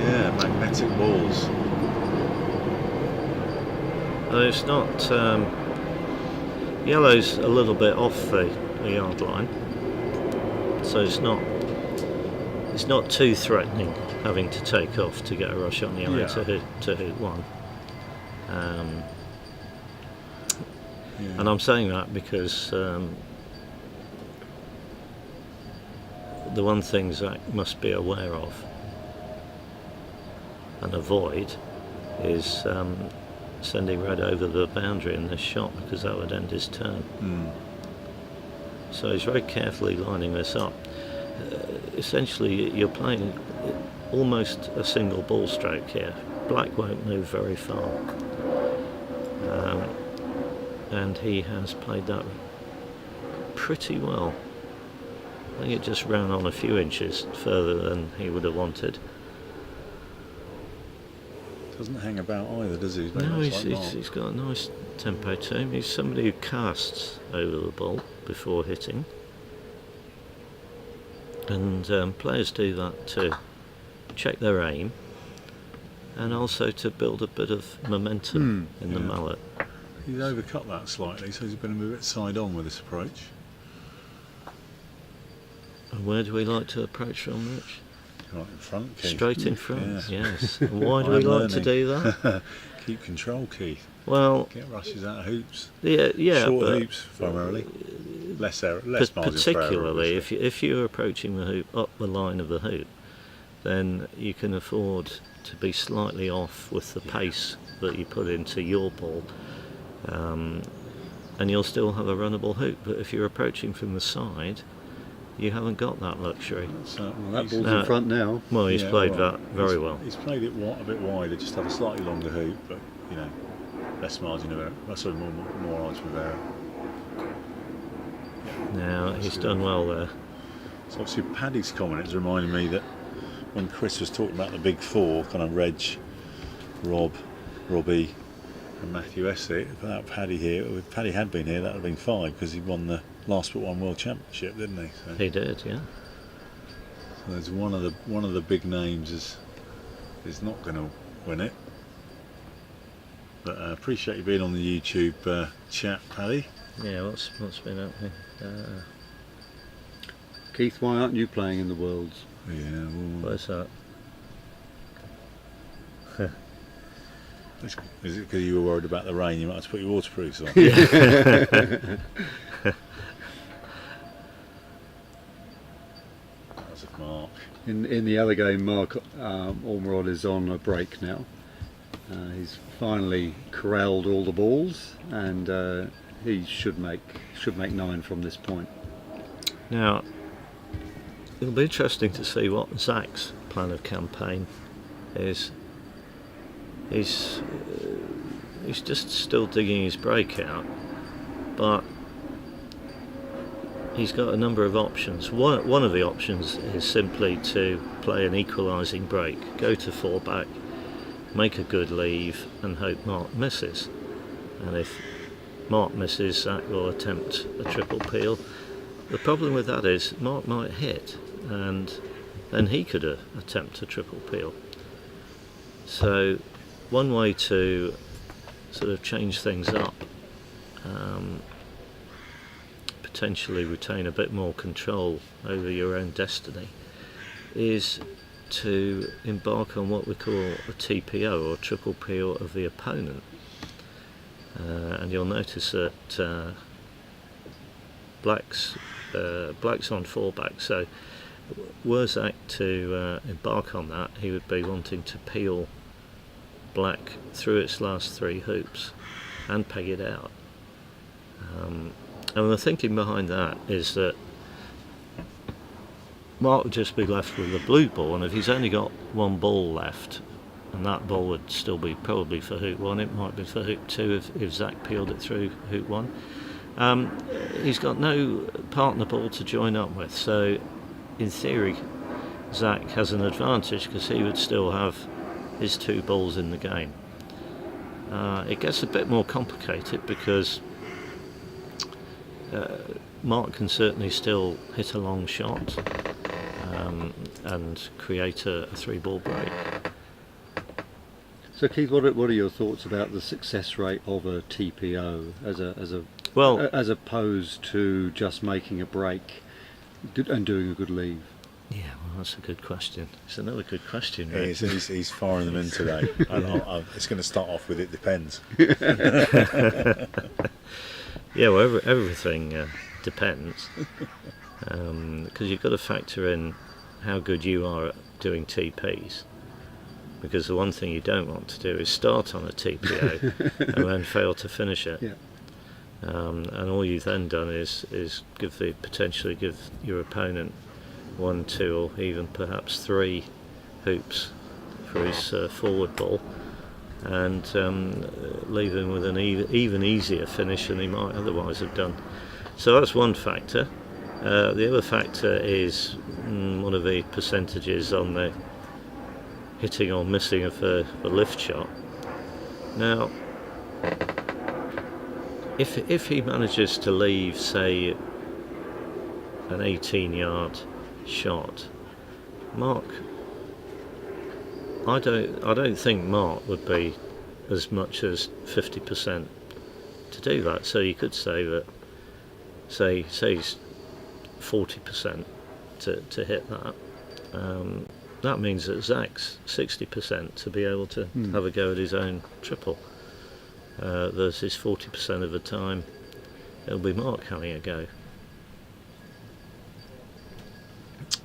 Speaker 4: Yeah, magnetic balls.
Speaker 2: It's not. Yellow's a little bit off the yard line, so it's not too threatening having to take off to get a rush on yellow to hit 1. And I'm saying that because the one thing Zach must be aware of and avoid is sending red over the boundary in this shot, because that would end his turn. So he's very carefully lining this up. Essentially, you're playing almost a single ball stroke here. Black won't move very far, and he has played that pretty well. I think it just ran on a few inches further than he would have wanted.
Speaker 4: Doesn't hang about either, does he?
Speaker 2: No, he's got a nice tempo to him. He's somebody who casts over the ball before hitting. And players do that to check their aim, and also to build a bit of momentum in the mallet.
Speaker 4: He's overcut that slightly, so he's been a bit side on with this approach.
Speaker 2: And where do we like to approach from, Rich?
Speaker 4: Right in front, Keith.
Speaker 2: Straight in front,
Speaker 4: Yeah.
Speaker 2: yes. And why do we like to do that?
Speaker 4: Keep control, Keith.
Speaker 2: Well,
Speaker 4: Get rushes out of hoops.
Speaker 2: yeah,
Speaker 4: Short
Speaker 2: but
Speaker 4: hoops primarily. Less error, less margin for error,
Speaker 2: particularly
Speaker 4: obviously.
Speaker 2: if you're approaching the hoop up the line of the hoop, then you can afford to be slightly off with the pace that you put into your ball, and you'll still have a runnable hoop. But if you're approaching from the side, you haven't got that luxury.
Speaker 3: Well, that ball's in front now.
Speaker 2: Well, he's
Speaker 4: Yeah,
Speaker 2: played
Speaker 4: well,
Speaker 2: that very well.
Speaker 4: He's played it a bit wider, just have a slightly longer hoop, but less margin of error. Sorry, more margin of error.
Speaker 2: Now he's done well there.
Speaker 4: So obviously Paddy's comment has reminded me that when Chris was talking about the big four, kind of Reg, Robbie and Matthew Essex, without Paddy here, if Paddy had been here, that would have been 5 because he won the last but one World Championship, didn't he? So,
Speaker 2: He did, yeah.
Speaker 4: so there's one of the big names is not going to win it. But I appreciate you being on the YouTube chat, Paddy.
Speaker 2: Yeah, what's been happening?
Speaker 3: Keith, why aren't you playing in the Worlds?
Speaker 4: Yeah, well,
Speaker 2: Where's that?
Speaker 4: is it because you were worried about the rain? You might have to put your waterproofs on. That's a mark.
Speaker 3: In the other game, Mark Ormerod is on a break now. He's finally corralled all the balls, and he should make 9 from this point.
Speaker 2: Now, it'll be interesting to see what Zach's plan of campaign is. He's just still digging his break out, but he's got a number of options. One of the options is simply to play an equalising break, go to 4 back, make a good leave and hope Mark misses. And if Mark misses, Zach will attempt a triple peel. The problem with that is Mark might hit and then he could attempt a triple peel. So one way to sort of change things up, potentially retain a bit more control over your own destiny, is to embark on what we call a TPO, or triple peel of the opponent. And you'll notice that black's on 4 back, so were Zach to embark on that, he would be wanting to peel black through its last 3 hoops and peg it out. And the thinking behind that is that Mark would just be left with a blue ball, and if he's only got 1 ball left, and that ball would still be probably for hoop 1, it might be for hoop 2 if Zach peeled it through hoop 1. He's got no partner ball to join up with, so in theory Zach has an advantage because he would still have his 2 balls in the game. It gets a bit more complicated because Mark can certainly still hit a long shot and create a 3-ball break.
Speaker 3: So Keith, what are your thoughts about the success rate of a TPO as opposed to just making a break and doing a good leave?
Speaker 2: Yeah, well, that's a good question. It's another good question,
Speaker 4: Yeah,
Speaker 2: right?
Speaker 4: he's firing them in today. It's going to start off with it depends.
Speaker 2: Yeah, well, everything depends, because you've got to factor in how good you are at doing TPs, because the one thing you don't want to do is start on a TPO and then fail to finish it.
Speaker 3: Yeah.
Speaker 2: And all you've then done is potentially give your opponent 1, 2 or even perhaps 3 hoops for his forward ball, and leave him with an even easier finish than he might otherwise have done. So that's one factor. The other factor is what are the percentages on the hitting or missing of a lift shot. Now, if he manages to leave, say, an 18-yard shot, Mark, I don't think Mark would be as much as 50% to do that. So you could say that, say 40% to hit that. that means that Zach's 60% to be able to have a go at his own triple. Versus 40% of the time it'll be Mark having a go.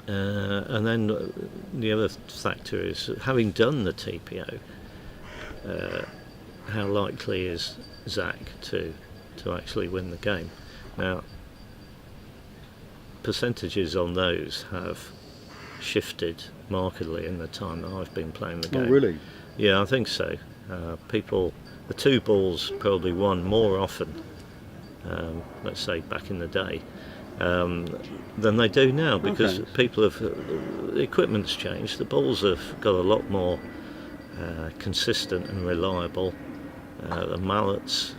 Speaker 2: And then the other factor is, having done the TPO, how likely is Zach to actually win the game? Now, percentages on those have shifted markedly in the time that I've been playing the game.
Speaker 3: Oh, really?
Speaker 2: Yeah, I think so. The two balls probably won more often, let's say back in the day, than they do now, because people have, the equipment's changed, the balls have got a lot more consistent and reliable, the mallets.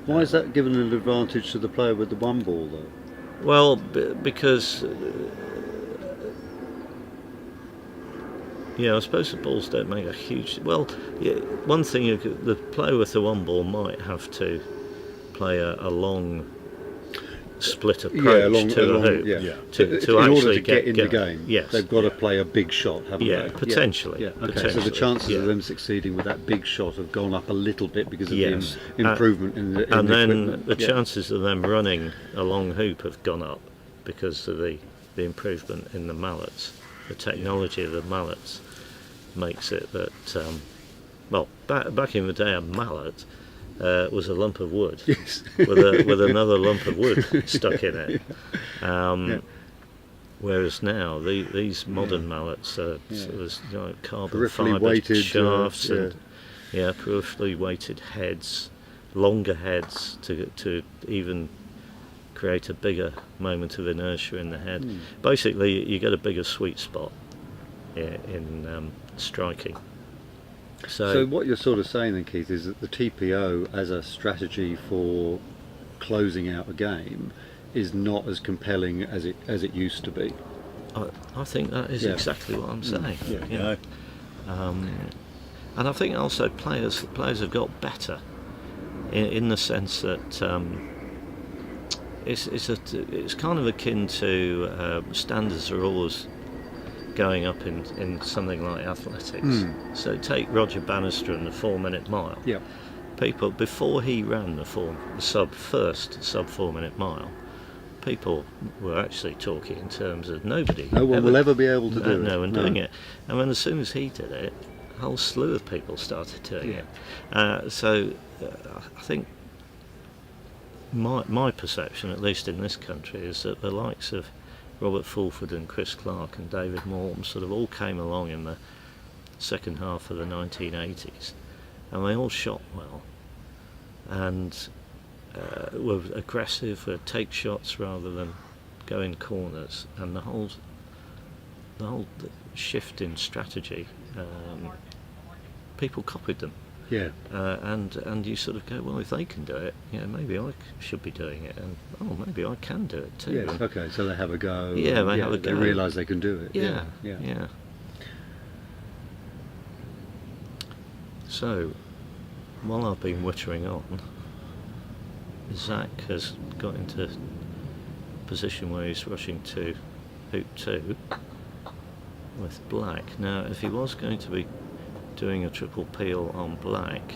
Speaker 3: Why is that given an advantage to the player with the one ball, though?
Speaker 2: Well, because I suppose the balls don't make a huge... Well, one thing, the player with the one ball might have to play a long split approach to the hoop to
Speaker 3: in
Speaker 2: actually
Speaker 3: order to get in the game.
Speaker 2: Yes,
Speaker 3: they've got to play a big shot, haven't they?
Speaker 2: Potentially.
Speaker 3: Yeah. Okay.
Speaker 2: Potentially.
Speaker 3: So the chances of them succeeding with that big shot have gone up a little bit because of the improvement in the equipment.
Speaker 2: The chances of them running a long hoop have gone up because of the improvement in the mallets. The technology of the mallets makes it that, back in the day, a mallet was a lump of wood with another lump of wood stuck in it. Whereas now these modern mallets are carbon fibre shafts and peripherally weighted heads, longer heads to even create a bigger moment of inertia in the head. Basically, you get a bigger sweet spot in striking. So
Speaker 3: what you're sort of saying then, Keith, is that the TPO as a strategy for closing out a game is not as compelling as it used to be.
Speaker 2: I think that is exactly what I'm saying. And I think also players have got better in the sense that it's kind of akin to standards are always going up in something like athletics. So take Roger Bannister and the 4-minute mile.
Speaker 3: Yeah.
Speaker 2: People, before he ran the first sub 4-minute mile, people were actually talking in terms of no one
Speaker 3: will ever be able to do it.
Speaker 2: No one doing it. And then as soon as he did it, a whole slew of people started doing it. So I think my perception, at least in this country, is that the likes of Robert Fulford and Chris Clark and David Morton sort of all came along in the second half of the 1980s, and they all shot well and were aggressive, would take shots rather than go in corners, and the whole shift in strategy, people copied them. And you sort of go, well, if they can do it, maybe I should be doing it, and maybe I can do it too.
Speaker 3: Yes, okay, so they have a go.
Speaker 2: Yeah, they have a go.
Speaker 3: They realise they can do it.
Speaker 2: Yeah. So, while I've been wittering on, Zach has got into a position where he's rushing to hoop 2 with black. Now, if he was going to be doing a triple peel on black,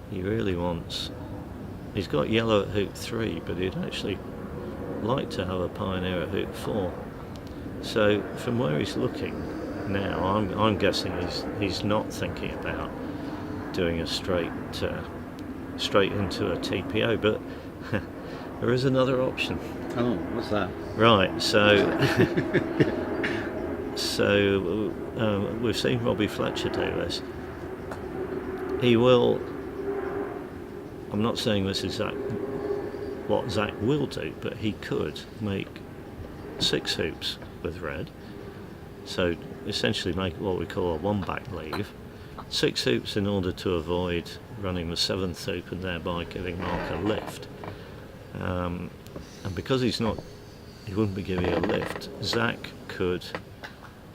Speaker 2: he really wants... He's got yellow at hoop 3, but he'd actually like to have a pioneer at hoop 4. So from where he's looking now, I'm guessing he's not thinking about doing a straight into a TPO, but there is another option.
Speaker 3: Oh, what's that?
Speaker 2: Right, so we've seen Robbie Fletcher do this. He will... I'm not saying this is what Zach will do, but he could make 6 hoops with red. So essentially make what we call a one-back leave. 6 hoops in order to avoid running the 7th hoop and thereby giving Mark a lift. And because he wouldn't be giving a lift, Zach could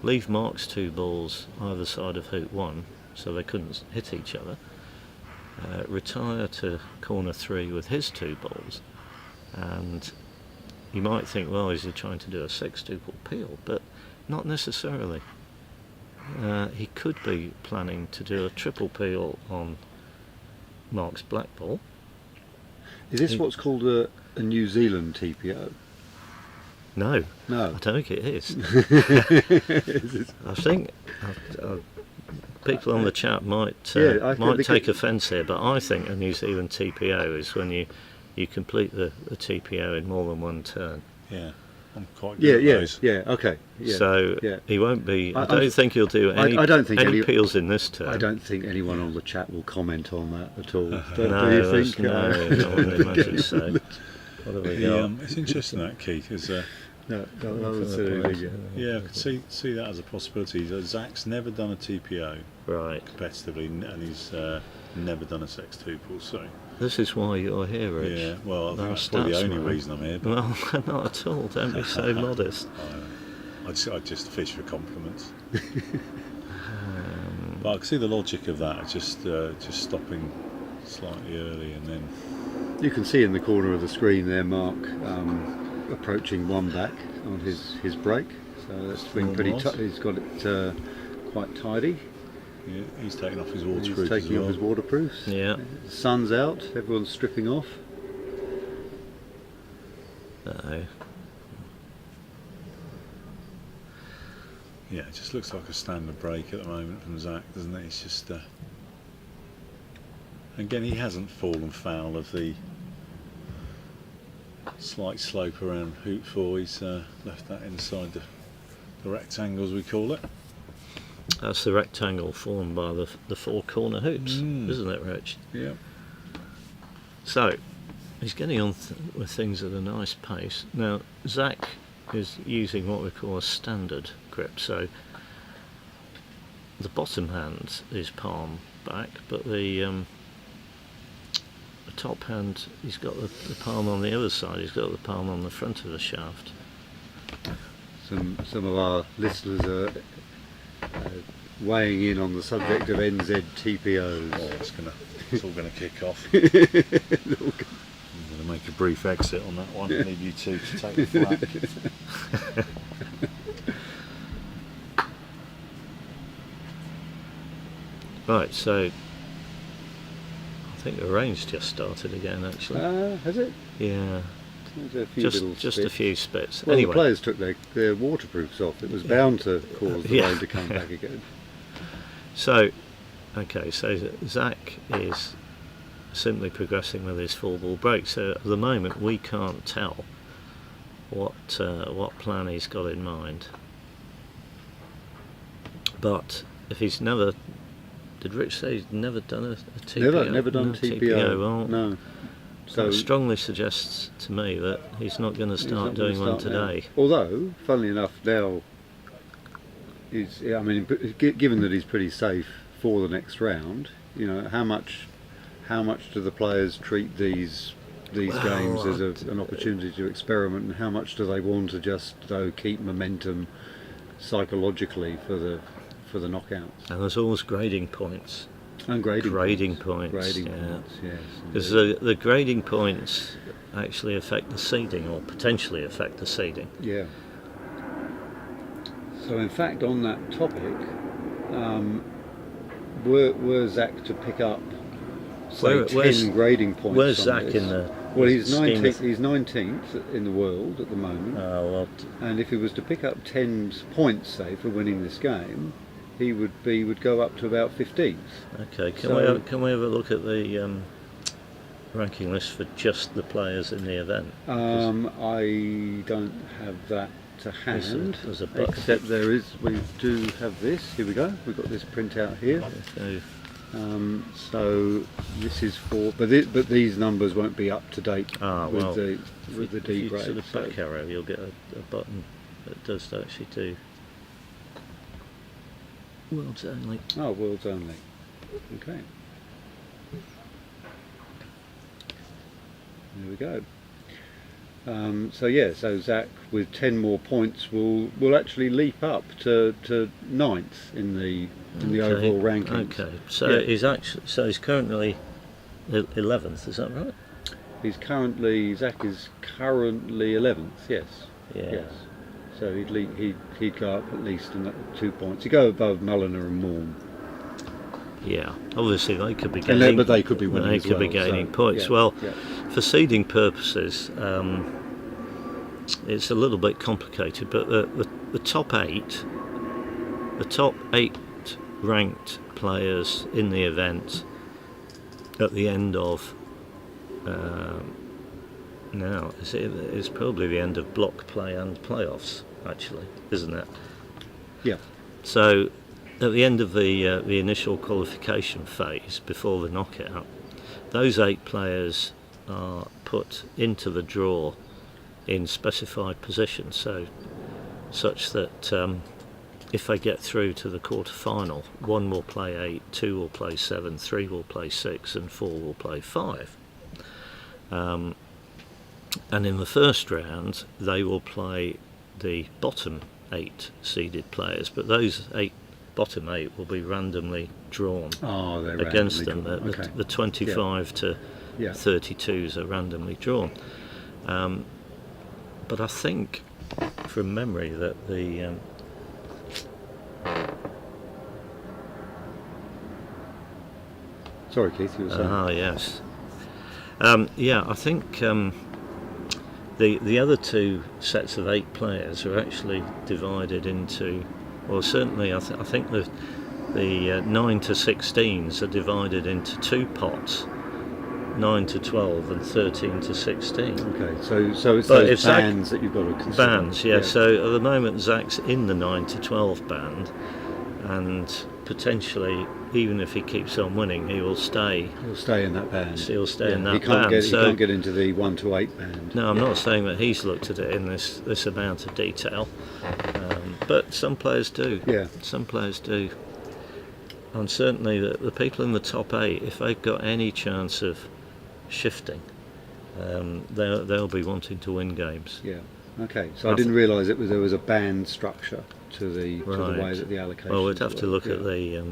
Speaker 2: leave Mark's 2 balls either side of hoop 1 so they couldn't hit each other, retire to corner 3 with his 2 balls, and you might think, well, is he trying to do a sextuple peel? But not necessarily. he could be planning to do a triple peel on Mark's black ball.
Speaker 3: Is this what's called a New Zealand TPO?
Speaker 2: No,
Speaker 3: No.
Speaker 2: I don't think it is. I think people on the chat might take offence here, but I think a New Zealand TPO is when you complete the TPO in more than one turn.
Speaker 4: Yeah, I'm quite good at those.
Speaker 3: Yeah, okay. Yeah,
Speaker 2: so he won't be. I don't think he'll do any.
Speaker 3: I don't think
Speaker 2: any peels in this turn.
Speaker 3: I don't think anyone on the chat will comment on that at all.
Speaker 2: No,
Speaker 3: do you think?
Speaker 2: No, I wouldn't imagine so. What have we got?
Speaker 4: It's interesting that, Keith, because
Speaker 3: no, absolutely.
Speaker 4: yeah, I could see that as a possibility. Zach's never done a TPO competitively, and he's never done a Sex2 pool. So
Speaker 2: this is why you're here, Rich.
Speaker 4: Yeah, well, I think that's probably the only reason I'm here.
Speaker 2: Well, not at all. Don't be so modest.
Speaker 4: I just fish for compliments. But I can see the logic of that. Just stopping slightly early, and then
Speaker 3: you can see in the corner of the screen there, Mark. Approaching one back on his break, so that's been pretty. He's got it quite tidy.
Speaker 4: Yeah, he's taking off his waterproofs.
Speaker 3: He's taking off his waterproofs.
Speaker 2: Yeah.
Speaker 3: The sun's out. Everyone's stripping off.
Speaker 4: Yeah, it just looks like a standard break at the moment from Zach, doesn't it? It's just again, he hasn't fallen foul of the slight slope around hoop 4. He's left that inside the rectangles, we call it.
Speaker 2: That's the rectangle formed by the four corner hoops, isn't it, Rich?
Speaker 4: Yeah.
Speaker 2: So he's getting on with things at a nice pace. Now Zach is using what we call a standard grip, so the bottom hand is palm back, but the top hand, he's got the palm on the other side, he's got the palm on the front of the shaft. Some
Speaker 3: of our listeners are weighing in on the subject of NZ TPOs.
Speaker 4: Oh, it's all going to kick off. I'm going to make a brief exit on that one, leave you two to take the flak.
Speaker 2: Right, so I think the rain's just started again, actually.
Speaker 3: Has it?
Speaker 2: Yeah.
Speaker 3: A few
Speaker 2: just a few spits.
Speaker 3: Well,
Speaker 2: anyway,
Speaker 3: the players took their waterproofs off. It was bound to cause the rain to come back again.
Speaker 2: So, okay, so Zach is simply progressing with his full ball break. So at the moment we can't tell what plan he's got in mind. But if he's never, did Rich say he's never done a TPO?
Speaker 3: Never done TPO.
Speaker 2: Well,
Speaker 3: no.
Speaker 2: So it strongly suggests to me that he's not going to start doing one today.
Speaker 3: Now. Although, funnily enough, now given that he's pretty safe for the next round, you know, how much do the players treat these games as an opportunity to experiment, and how much do they want to just keep momentum psychologically for the knockouts?
Speaker 2: And there's always grading points.
Speaker 3: And grading points,
Speaker 2: yes. Because the grading points actually affect the seeding, or potentially affect the seeding.
Speaker 3: Yeah. So in fact, on that topic, were Zach to pick up, say, 10 grading points?
Speaker 2: Where's Zach in the?
Speaker 3: Well, he's 19th. He's 19th in the world at the moment.
Speaker 2: Oh, well.
Speaker 3: And if he was to pick up 10 points, say, for winning this game, he would go up to about 15th.
Speaker 2: Okay, can we have a look at the ranking list for just the players in the event?
Speaker 3: I don't have that to hand.
Speaker 2: There's a
Speaker 3: except we do have this. Here we go. We've got this printout here.
Speaker 2: Okay.
Speaker 3: So this is for, but these numbers won't be up to date with the D grade.
Speaker 2: If you sort of back arrow, you'll get a button that does actually do. Worlds only.
Speaker 3: Oh, worlds only. Okay. There we go. So Zach with 10 more points will actually leap up to 9th in the overall rankings.
Speaker 2: Okay. So he's currently 11th. Is that right?
Speaker 3: Zach is currently 11th. Yes.
Speaker 2: Yeah.
Speaker 3: Yes. So he'd go up at least 2 points. He'd go above Mulliner and Morn.
Speaker 2: Yeah, obviously they could be gaining.
Speaker 3: But they could be winning.
Speaker 2: They
Speaker 3: as
Speaker 2: could be
Speaker 3: well,
Speaker 2: gaining
Speaker 3: so,
Speaker 2: points.
Speaker 3: yeah,
Speaker 2: Well,
Speaker 3: yeah.
Speaker 2: for seeding purposes, it's a little bit complicated. But the top 8, the top 8 ranked players in the event at the end of now it's probably the end of block play and playoffs, actually, isn't it?
Speaker 3: Yeah.
Speaker 2: So at the end of the initial qualification phase before the knockout, those 8 players are put into the draw in specified positions, so such that if they get through to the quarter-final, 1 will play 8, 2 will play 7, 3 will play 6 and 4 will play 5. And in the first round they will play the bottom 8 seeded players, but those bottom 8 will be randomly drawn against them. The 25 to 32s are randomly drawn. But I think from memory that the
Speaker 3: Sorry, Keith, you were saying.
Speaker 2: Yes. I think the other 2 sets of 8 players are actually divided into, well, certainly I think the 9 to 16s are divided into 2 pots, 9 to 12 and 13 to 16.
Speaker 3: Okay, so it's those bands that you've got to consider.
Speaker 2: Bands, yeah. So at the moment Zach's in the 9 to 12 band, and potentially, even if he keeps on winning, he will stay.
Speaker 3: He'll stay in that band.
Speaker 2: He'll stay in that
Speaker 3: he can't
Speaker 2: band.
Speaker 3: He can't get into the 1 to 8 band.
Speaker 2: No, I'm not saying that he's looked at it in this amount of detail, but some players do.
Speaker 3: Yeah.
Speaker 2: Some players do. And certainly the people in the top 8, if they've got any chance of shifting, they'll be wanting to win games.
Speaker 3: Yeah. Okay. So I didn't realise there was a band structure to the way that the allocation.
Speaker 2: Well, we'd have to look at the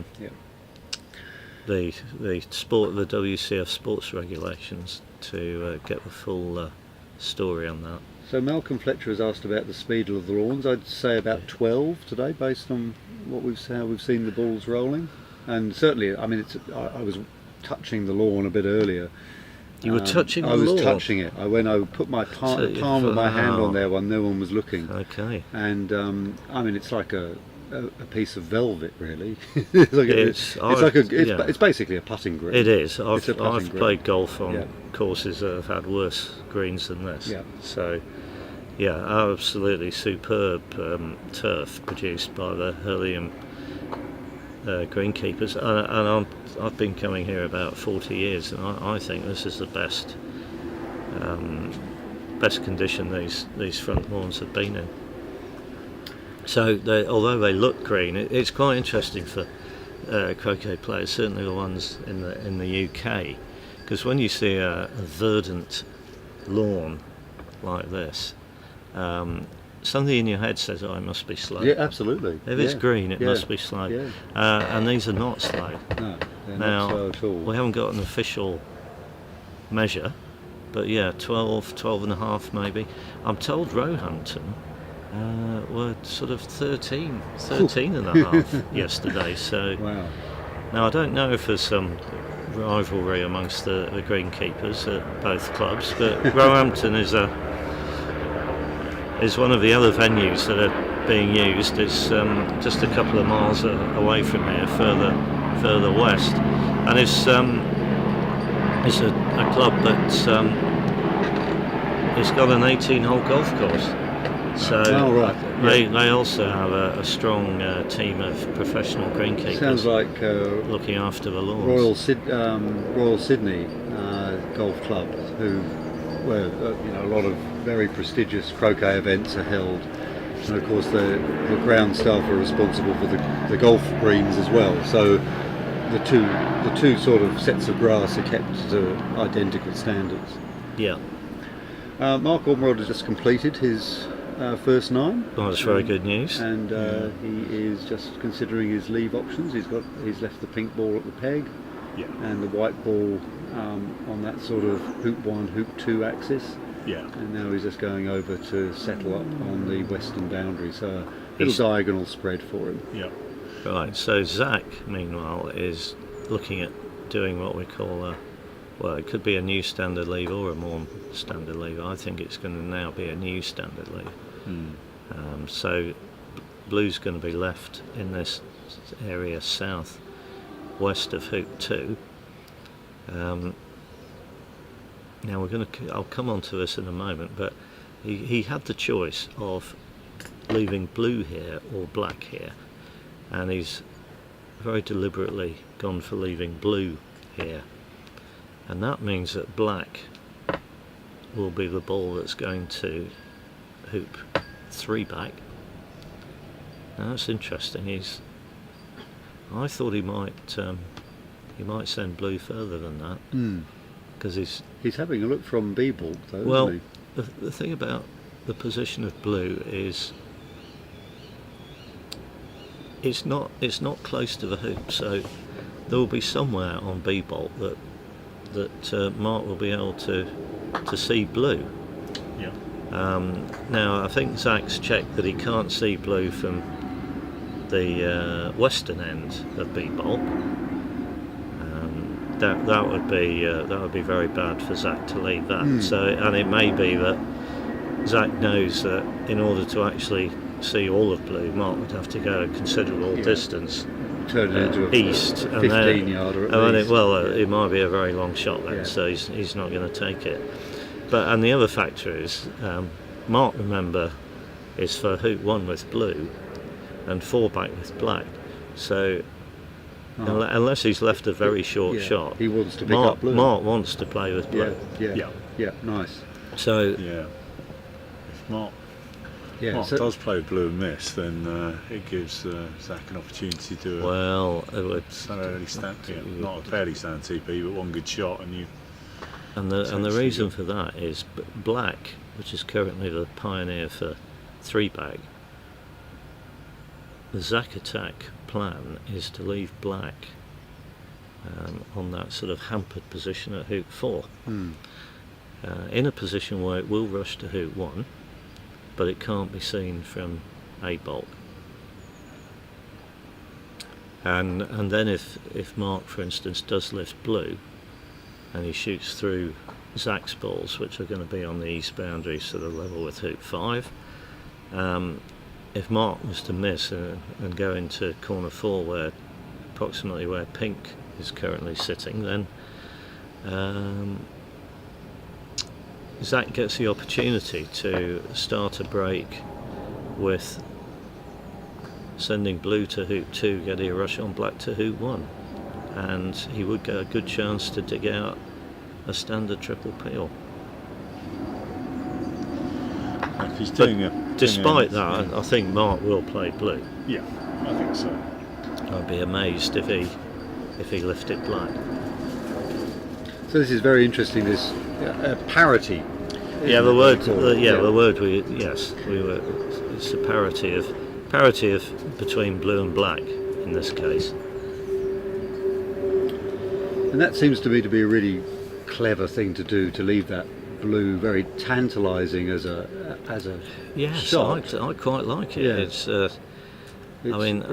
Speaker 2: WCF sports regulations to get the full story on that.
Speaker 3: So Malcolm Fletcher has asked about the speed of the lawns. I'd say about 12 today, based on how we've seen the balls rolling, and certainly, I mean, I was touching the lawn a bit earlier.
Speaker 2: You were touching the
Speaker 3: lawn? I was
Speaker 2: lawn?
Speaker 3: touching it. I put my palm of my hand on there when no one was looking.
Speaker 2: Okay.
Speaker 3: And I mean, it's like a piece of velvet, really. It's basically a putting green.
Speaker 2: It is. I've
Speaker 3: green.
Speaker 2: played golf on courses that have had worse greens than this.
Speaker 3: Yeah.
Speaker 2: So, absolutely superb turf produced by the Hurlingham greenkeepers, and I've been coming here about 40 years, and I think this is the best condition these front lawns have been in. So although they look green, it's quite interesting for croquet players, certainly the ones in the UK, because when you see a verdant lawn like this, something in your head says, "Oh, it must be slow."
Speaker 3: Yeah, absolutely.
Speaker 2: If it's green, it must be slow.
Speaker 3: Yeah.
Speaker 2: And these are not slow.
Speaker 3: No, they're
Speaker 2: Now,
Speaker 3: not slow at all.
Speaker 2: we haven't got an official measure, but 12 and a half maybe. I'm told Roehampton were sort of 13 and a half yesterday. So
Speaker 3: wow.
Speaker 2: Now I don't know if there's some rivalry amongst the greenkeepers at both clubs, but Roehampton is one of the other venues that are being used. It's just a couple of miles away from here, further west, and it's a club that's it's got an 18-hole golf course. So they also have a strong team of professional greenkeepers.
Speaker 3: Sounds like
Speaker 2: looking after the lawns.
Speaker 3: Royal Sydney Golf Club, where a lot of very prestigious croquet events are held, and of course the ground staff are responsible for the golf greens as well. So the two sort of sets of grass are kept to identical standards.
Speaker 2: Yeah.
Speaker 3: Mark Ormerod has just completed his first 9.
Speaker 2: Oh, that's very good news.
Speaker 3: And he is just considering his leave options. He's left the pink ball at the peg, and the white ball on that sort of hoop 1, hoop 2 axis.
Speaker 4: Yeah.
Speaker 3: and now he's just going over to settle up on the western boundary. So a little
Speaker 2: He's-
Speaker 3: diagonal spread for him.
Speaker 4: Yeah.
Speaker 2: Right, so Zach, meanwhile, is looking at doing what we call it could be a new standard leave or a more standard leave. I think it's going to now be a new standard leave. So blue's going to be left in this area south west of hoop 2. Now I'll come on to this in a moment, but he had the choice of leaving blue here or black here, and he's very deliberately gone for leaving blue here, and that means that black will be the ball that's going to hoop 3 back. Now that's interesting. I thought he might send blue further than that, because
Speaker 3: He's having a look from B-ball, though,
Speaker 2: well,
Speaker 3: isn't
Speaker 2: the thing about the position of blue is it's not close to the hoop, so there will be somewhere on B-bolt that Mark will be able to see blue.
Speaker 4: Yeah.
Speaker 2: Now I think Zach's checked that he can't see blue from the western end of B-bolt. That would be very bad for Zach to leave that. So, and it may be that Zach knows that in order to actually see all of blue, Mark would have to go a considerable distance
Speaker 3: he? Turn it into a
Speaker 2: east,
Speaker 3: 15-yarder at least.
Speaker 2: It might be a very long shot then,
Speaker 3: Yeah.
Speaker 2: so he's not going to take it. And the other factor is, Mark, remember, is for hoop 1 with blue and 4 back with black. So unless he's left a very short shot,
Speaker 3: he wants to pick up blue.
Speaker 2: Mark wants to play with blue.
Speaker 3: Yeah, nice.
Speaker 2: So
Speaker 4: Yeah. If Mark
Speaker 3: So
Speaker 4: does play with blue and miss, then it gives Zach an opportunity to do a
Speaker 2: well, it would,
Speaker 4: not a fairly standard TP, but one good shot, and you.
Speaker 2: and the reason for that is black, which is currently the pioneer for 3 back. The Zach attack plan is to leave black on that sort of hampered position at hoop 4, in a position where it will rush to hoop 1, but it can't be seen from A bolt. And then if Mark, for instance, does lift blue and he shoots through Zach's balls, which are going to be on the east boundary, sort of level with hoop 5, if Mark was to miss and go into corner 4, approximately where pink is currently sitting, then Zach gets the opportunity to start a break with sending blue to hoop 2, getting a rush on black to hoop 1, and he would get a good chance to dig out a standard triple peel.
Speaker 4: If he's
Speaker 2: Despite that, I think Mark will play blue.
Speaker 4: Yeah, I think so.
Speaker 2: I'd be amazed if he lifted black.
Speaker 3: So this is very interesting. This parity.
Speaker 2: Yeah,
Speaker 3: isn't
Speaker 2: the
Speaker 3: it,
Speaker 2: word.
Speaker 3: they call it?
Speaker 2: The word. We were. It's a parity of between blue and black in this case.
Speaker 3: And that seems to me to be a really clever thing to do, to leave that blue very tantalising as a
Speaker 2: Yes,
Speaker 3: shot.
Speaker 2: I quite like it.
Speaker 3: Yeah.
Speaker 2: I mean,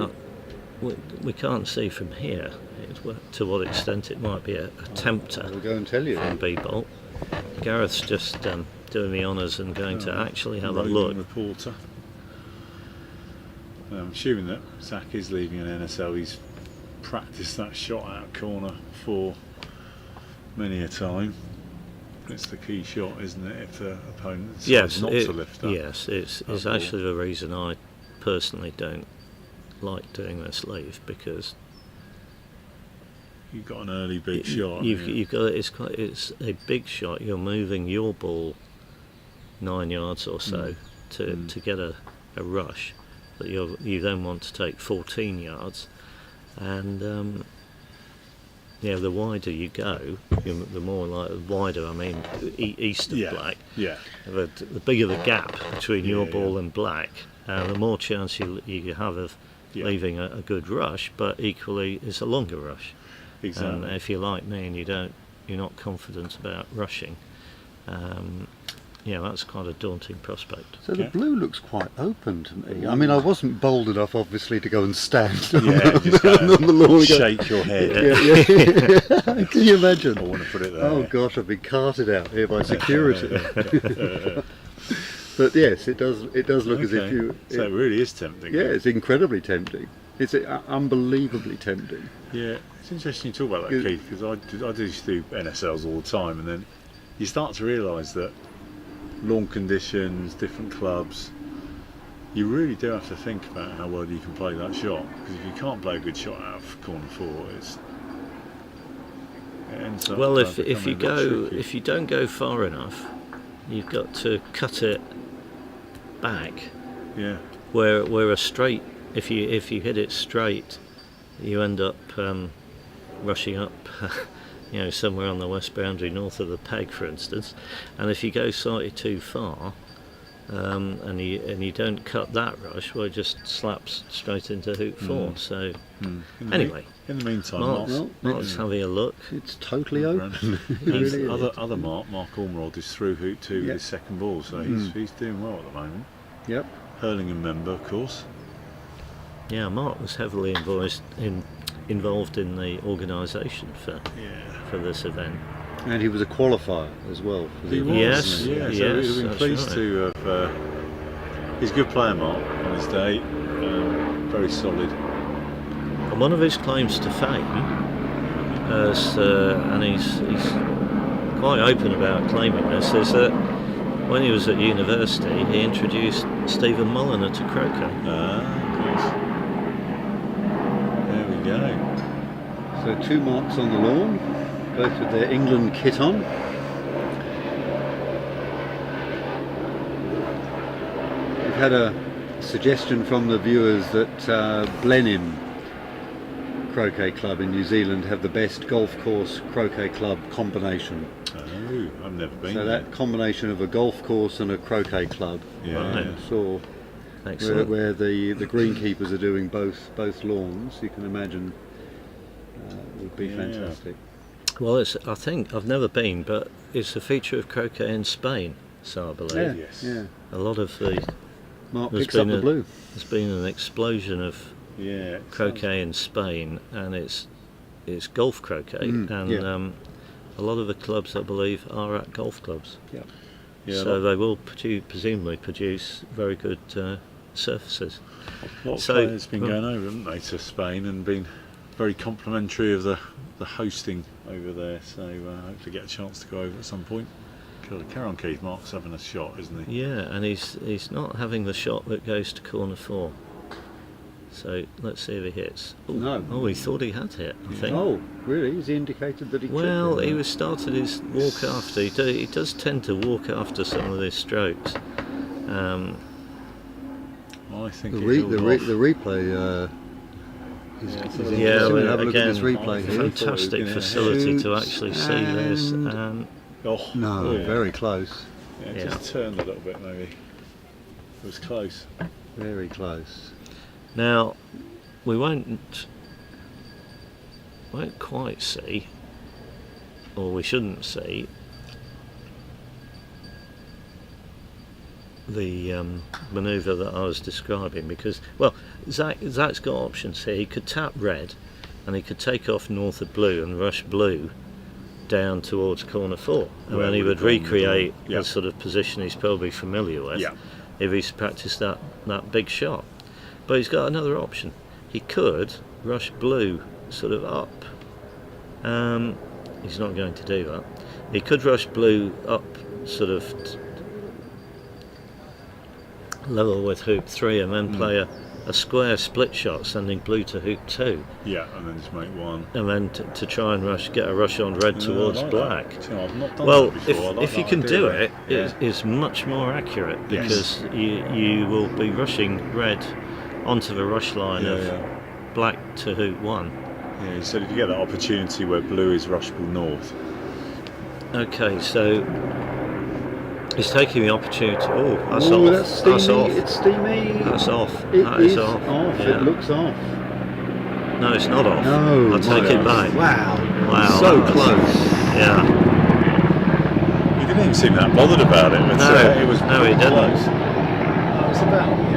Speaker 2: we can't see from here to what extent it might be a tempter
Speaker 3: I'll go and tell you.
Speaker 2: from B-bolt. Gareth's just doing the honours and going to actually have a
Speaker 4: Roving
Speaker 2: look.
Speaker 4: reporter. I'm assuming that Zach is leaving an NSL. He's practiced that shot out corner for many a time. It's the key shot, isn't it? If the opponent decides not to lift up.
Speaker 2: Yes, it's actually the reason I personally don't like doing this leave, because
Speaker 4: You've got an early big shot.
Speaker 2: You've got it's a big shot. You're moving your ball 9 yards or so to get a rush that you then want to take 14 yards, and the wider you go, the more wider. I mean, east of black.
Speaker 4: Yeah.
Speaker 2: The bigger the gap between your ball and black, the more chance you have of leaving a good rush. But equally, it's a longer rush.
Speaker 4: Exactly.
Speaker 2: And if you're like me and you're not confident about rushing, yeah, that's quite a daunting prospect.
Speaker 3: So the
Speaker 4: Yeah.
Speaker 3: blue looks quite open to me. I mean, I wasn't bold enough, obviously, to go and stand
Speaker 4: Yeah, just
Speaker 3: on the lawn and go,
Speaker 4: shake your head.
Speaker 3: yeah. Can you imagine?
Speaker 4: I want to put it there.
Speaker 3: Oh gosh, I'd be carted out here by security. But yes, it does look as if
Speaker 4: Okay.
Speaker 3: you.
Speaker 4: So it really is tempting.
Speaker 3: Yeah, it's incredibly tempting. It's unbelievably tempting.
Speaker 4: Yeah, it's interesting you talk about that,
Speaker 3: Yeah.
Speaker 4: Keith, because I used to do NSLs all the time, and then you start to realise that lawn conditions, different clubs, you really do have to think about how well you can play that shot. Because if you can't play a good shot out of corner 4, it ends up
Speaker 2: Well, if
Speaker 4: becoming
Speaker 2: you
Speaker 4: a bit
Speaker 2: go,
Speaker 4: tricky.
Speaker 2: if you don't go far enough, you've got to cut it back
Speaker 4: Yeah,
Speaker 2: where a straight. If you hit it straight, you end up rushing up, somewhere on the west boundary, north of the peg, for instance. And if you go slightly too far, and you don't cut that rush, well, it just slaps straight into hoop 4. So anyway,
Speaker 4: in the meantime,
Speaker 2: Mark's having a look.
Speaker 3: It's totally open. It really is.
Speaker 4: other Mark Ormerod is through hoop 2 with
Speaker 3: Yeah.
Speaker 4: his second ball, so he's doing well at the moment.
Speaker 3: Yep.
Speaker 4: Hurlingham member, of course.
Speaker 2: Yeah, Mark was heavily involved in the organisation for this event.
Speaker 3: And he was a qualifier as well. For the
Speaker 4: He was,
Speaker 3: event,
Speaker 2: Yes,
Speaker 3: wasn't he?
Speaker 4: yeah.
Speaker 2: yes,
Speaker 4: So we've been
Speaker 2: that's
Speaker 4: pleased
Speaker 2: right.
Speaker 4: to have. He's a good player, Mark, on his day. Very solid.
Speaker 2: And one of his claims to fame, and he's quite open about claiming this, is that when he was at university, he introduced Stephen Mulliner to croquet.
Speaker 4: There we go.
Speaker 3: So 2 marks on the lawn, both with their England kit on. We've had a suggestion from the viewers that Blenheim Croquet Club in New Zealand have the best golf course croquet club combination.
Speaker 4: Oh, I've never been
Speaker 3: So
Speaker 4: there.
Speaker 3: that combination of a golf course and a croquet club,
Speaker 4: Yeah.
Speaker 2: Right.
Speaker 3: saw
Speaker 2: Excellent.
Speaker 3: where the greenkeepers are doing both lawns. You can imagine would be
Speaker 4: Yeah.
Speaker 3: fantastic.
Speaker 2: Well, I think I've never been, but it's a feature of croquet in Spain, so I believe.
Speaker 3: Yeah,
Speaker 4: Yes.
Speaker 3: yeah.
Speaker 2: A lot of the
Speaker 3: Mark
Speaker 2: There's
Speaker 3: picks up
Speaker 2: been
Speaker 3: the
Speaker 2: a-
Speaker 3: blue.
Speaker 2: there's been an explosion of
Speaker 4: Yeah.
Speaker 2: croquet in Spain, and it's golf croquet, and
Speaker 3: yeah.
Speaker 2: a lot of the clubs, I believe, are at golf clubs.
Speaker 3: Yeah.
Speaker 4: Yeah,
Speaker 2: So they will presumably produce very good surfaces.
Speaker 4: a lot of
Speaker 2: so-
Speaker 4: players been going over, haven't they, to Spain and been very complimentary of the hosting over there. So hopefully get a chance to go over at some point. Carry on, Keith. Mark's having a shot, isn't he?
Speaker 2: Yeah, and he's not having the shot that goes to corner 4. So let's see if he hits. Ooh.
Speaker 3: No.
Speaker 2: Oh, he thought he had hit, I think.
Speaker 3: Oh, really? Has he indicated that he could?
Speaker 2: Well,
Speaker 3: do
Speaker 2: he
Speaker 3: that?
Speaker 2: was started his walk after. He does tend to walk after some of his strokes.
Speaker 4: I think
Speaker 3: The,
Speaker 4: he's
Speaker 3: re-
Speaker 4: all
Speaker 3: the,
Speaker 4: off.
Speaker 3: re- the replay. Is
Speaker 4: Yeah,
Speaker 3: interesting.
Speaker 2: Yeah,
Speaker 3: Have
Speaker 2: well,
Speaker 3: a look at this
Speaker 2: again,
Speaker 3: replay here.
Speaker 2: fantastic
Speaker 4: Yeah.
Speaker 2: facility to
Speaker 3: Shoots
Speaker 2: actually see this.
Speaker 3: and-
Speaker 4: Oh,
Speaker 3: No,
Speaker 4: yeah.
Speaker 3: very close.
Speaker 4: Yeah,
Speaker 2: Yeah.
Speaker 4: just turned a little bit, maybe. It was close.
Speaker 3: Very close.
Speaker 2: Now, we won't quite see, or we shouldn't see, the manoeuvre that I was describing, because, well, Zach's got options here. He could tap red, and he could take off north of blue and rush blue down towards corner 4, and
Speaker 4: Where
Speaker 2: then he
Speaker 4: would
Speaker 2: would
Speaker 4: have gone with
Speaker 2: recreate
Speaker 4: the- yeah.
Speaker 2: the sort of position he's probably familiar with
Speaker 4: Yeah.
Speaker 2: if he's practiced that big shot. But he's got another option. He could rush blue sort of up. He's not going to do that. He could rush blue up sort of level with hoop 3 and then play a square split shot sending blue to hoop 2,
Speaker 4: Yeah, and then just make one.
Speaker 2: and then to try and get a rush on red towards
Speaker 4: I like
Speaker 2: black.
Speaker 4: that. You know, I've not done
Speaker 2: Well,
Speaker 4: that before. I like
Speaker 2: if you
Speaker 4: that
Speaker 2: can
Speaker 4: idea
Speaker 2: do
Speaker 4: there.
Speaker 2: it,
Speaker 4: Yeah.
Speaker 2: it's much more accurate,
Speaker 4: Yes.
Speaker 2: because you will be rushing red onto the rush line
Speaker 4: Yeah,
Speaker 2: of
Speaker 4: yeah.
Speaker 2: black to hoop 1.
Speaker 4: Yeah, he said if you get that opportunity where blue is rushable north.
Speaker 2: Okay, so he's taking the opportunity. Oh, that's
Speaker 3: Ooh,
Speaker 2: off.
Speaker 3: that's steamy.
Speaker 2: That's off.
Speaker 3: It's steamy.
Speaker 2: That's off.
Speaker 3: It
Speaker 2: That is
Speaker 3: is
Speaker 2: off.
Speaker 3: off.
Speaker 2: Yeah.
Speaker 3: It looks off.
Speaker 2: No, it's not off.
Speaker 3: No.
Speaker 2: I'll take
Speaker 3: my
Speaker 2: it
Speaker 3: God.
Speaker 2: back.
Speaker 3: Wow.
Speaker 2: Wow,
Speaker 3: So
Speaker 2: that was-
Speaker 3: close.
Speaker 2: Yeah.
Speaker 4: He didn't even seem that bothered about it. But,
Speaker 2: No,
Speaker 4: it was
Speaker 2: no, he
Speaker 4: pretty
Speaker 2: didn't.
Speaker 4: close. It was about,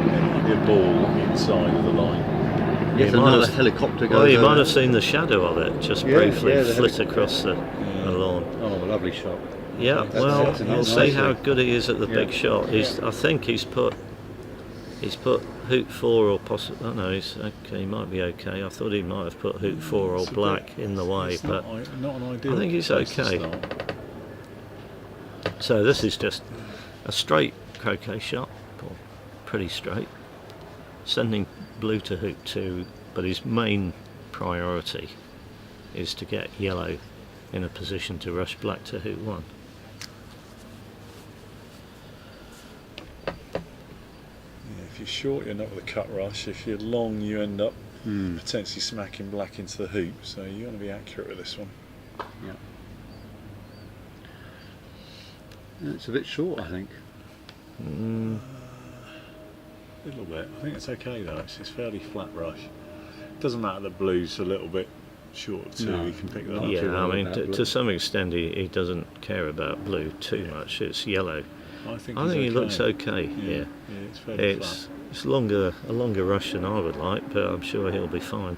Speaker 4: there might be a ball inside of the line.
Speaker 3: Yes,
Speaker 2: You might
Speaker 3: another
Speaker 2: have-
Speaker 3: helicopter goes
Speaker 2: Well, you
Speaker 3: over.
Speaker 2: might have seen the shadow of it just
Speaker 3: Yeah,
Speaker 2: briefly
Speaker 3: yeah, the
Speaker 2: flit across the lawn.
Speaker 3: Oh, lovely shot.
Speaker 2: Yeah,
Speaker 3: That's
Speaker 2: well,
Speaker 3: it.
Speaker 2: we'll see how good he is at the big
Speaker 3: Yeah.
Speaker 2: shot. I think he's put hoop 4 or possibly. Oh no, he might be okay. I thought he might have put hoop 4 or
Speaker 4: It's a
Speaker 2: black
Speaker 4: bit-
Speaker 2: in the way,
Speaker 4: it's
Speaker 2: but
Speaker 4: not an ideal
Speaker 2: I think he's
Speaker 4: place to
Speaker 2: okay.
Speaker 4: start.
Speaker 2: so this is just a straight croquet shot, or pretty straight, sending blue to hoop 2, but his main priority is to get yellow in a position to rush black to hoop 1.
Speaker 4: If you're short, you end up with a cut rush. If you're long, you end up potentially smacking black into the hoop. So you want to be accurate with this one.
Speaker 3: Yeah. It's a bit short, I think.
Speaker 4: A little bit. I think it's okay though. It's fairly flat rush. Doesn't matter that blue's a little bit short too.
Speaker 3: No,
Speaker 4: You can pick that
Speaker 3: not
Speaker 4: up.
Speaker 3: too
Speaker 2: Yeah, I
Speaker 3: worried
Speaker 2: mean,
Speaker 3: about
Speaker 2: to
Speaker 3: blue.
Speaker 2: some extent, he doesn't care about blue too much. It's yellow.
Speaker 4: I think
Speaker 2: He looks okay. Yeah,
Speaker 4: it's fairly
Speaker 2: it's a longer rush than I would like, but I'm sure he'll be fine.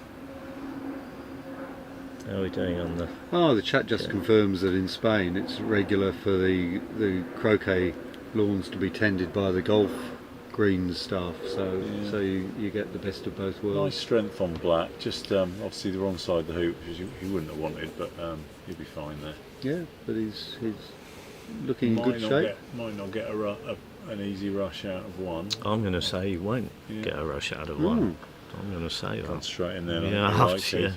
Speaker 2: How are we doing on the?
Speaker 3: Oh, the chat just confirms that in Spain it's regular for the croquet lawns to be tended by the golf greens staff, so
Speaker 4: Yeah.
Speaker 3: so you get the best of both
Speaker 4: flat. Nice
Speaker 3: worlds.
Speaker 4: strength on black. Just obviously the wrong side of the hoop, which he wouldn't have wanted, but he'll be fine there.
Speaker 3: Yeah, but he's looking in good shape.
Speaker 4: Might not get an easy rush out of 1.
Speaker 2: I'm going to say he won't get a rush out of 1. I'm going to say that.
Speaker 4: Concentrate in there.
Speaker 2: Yeah, yeah.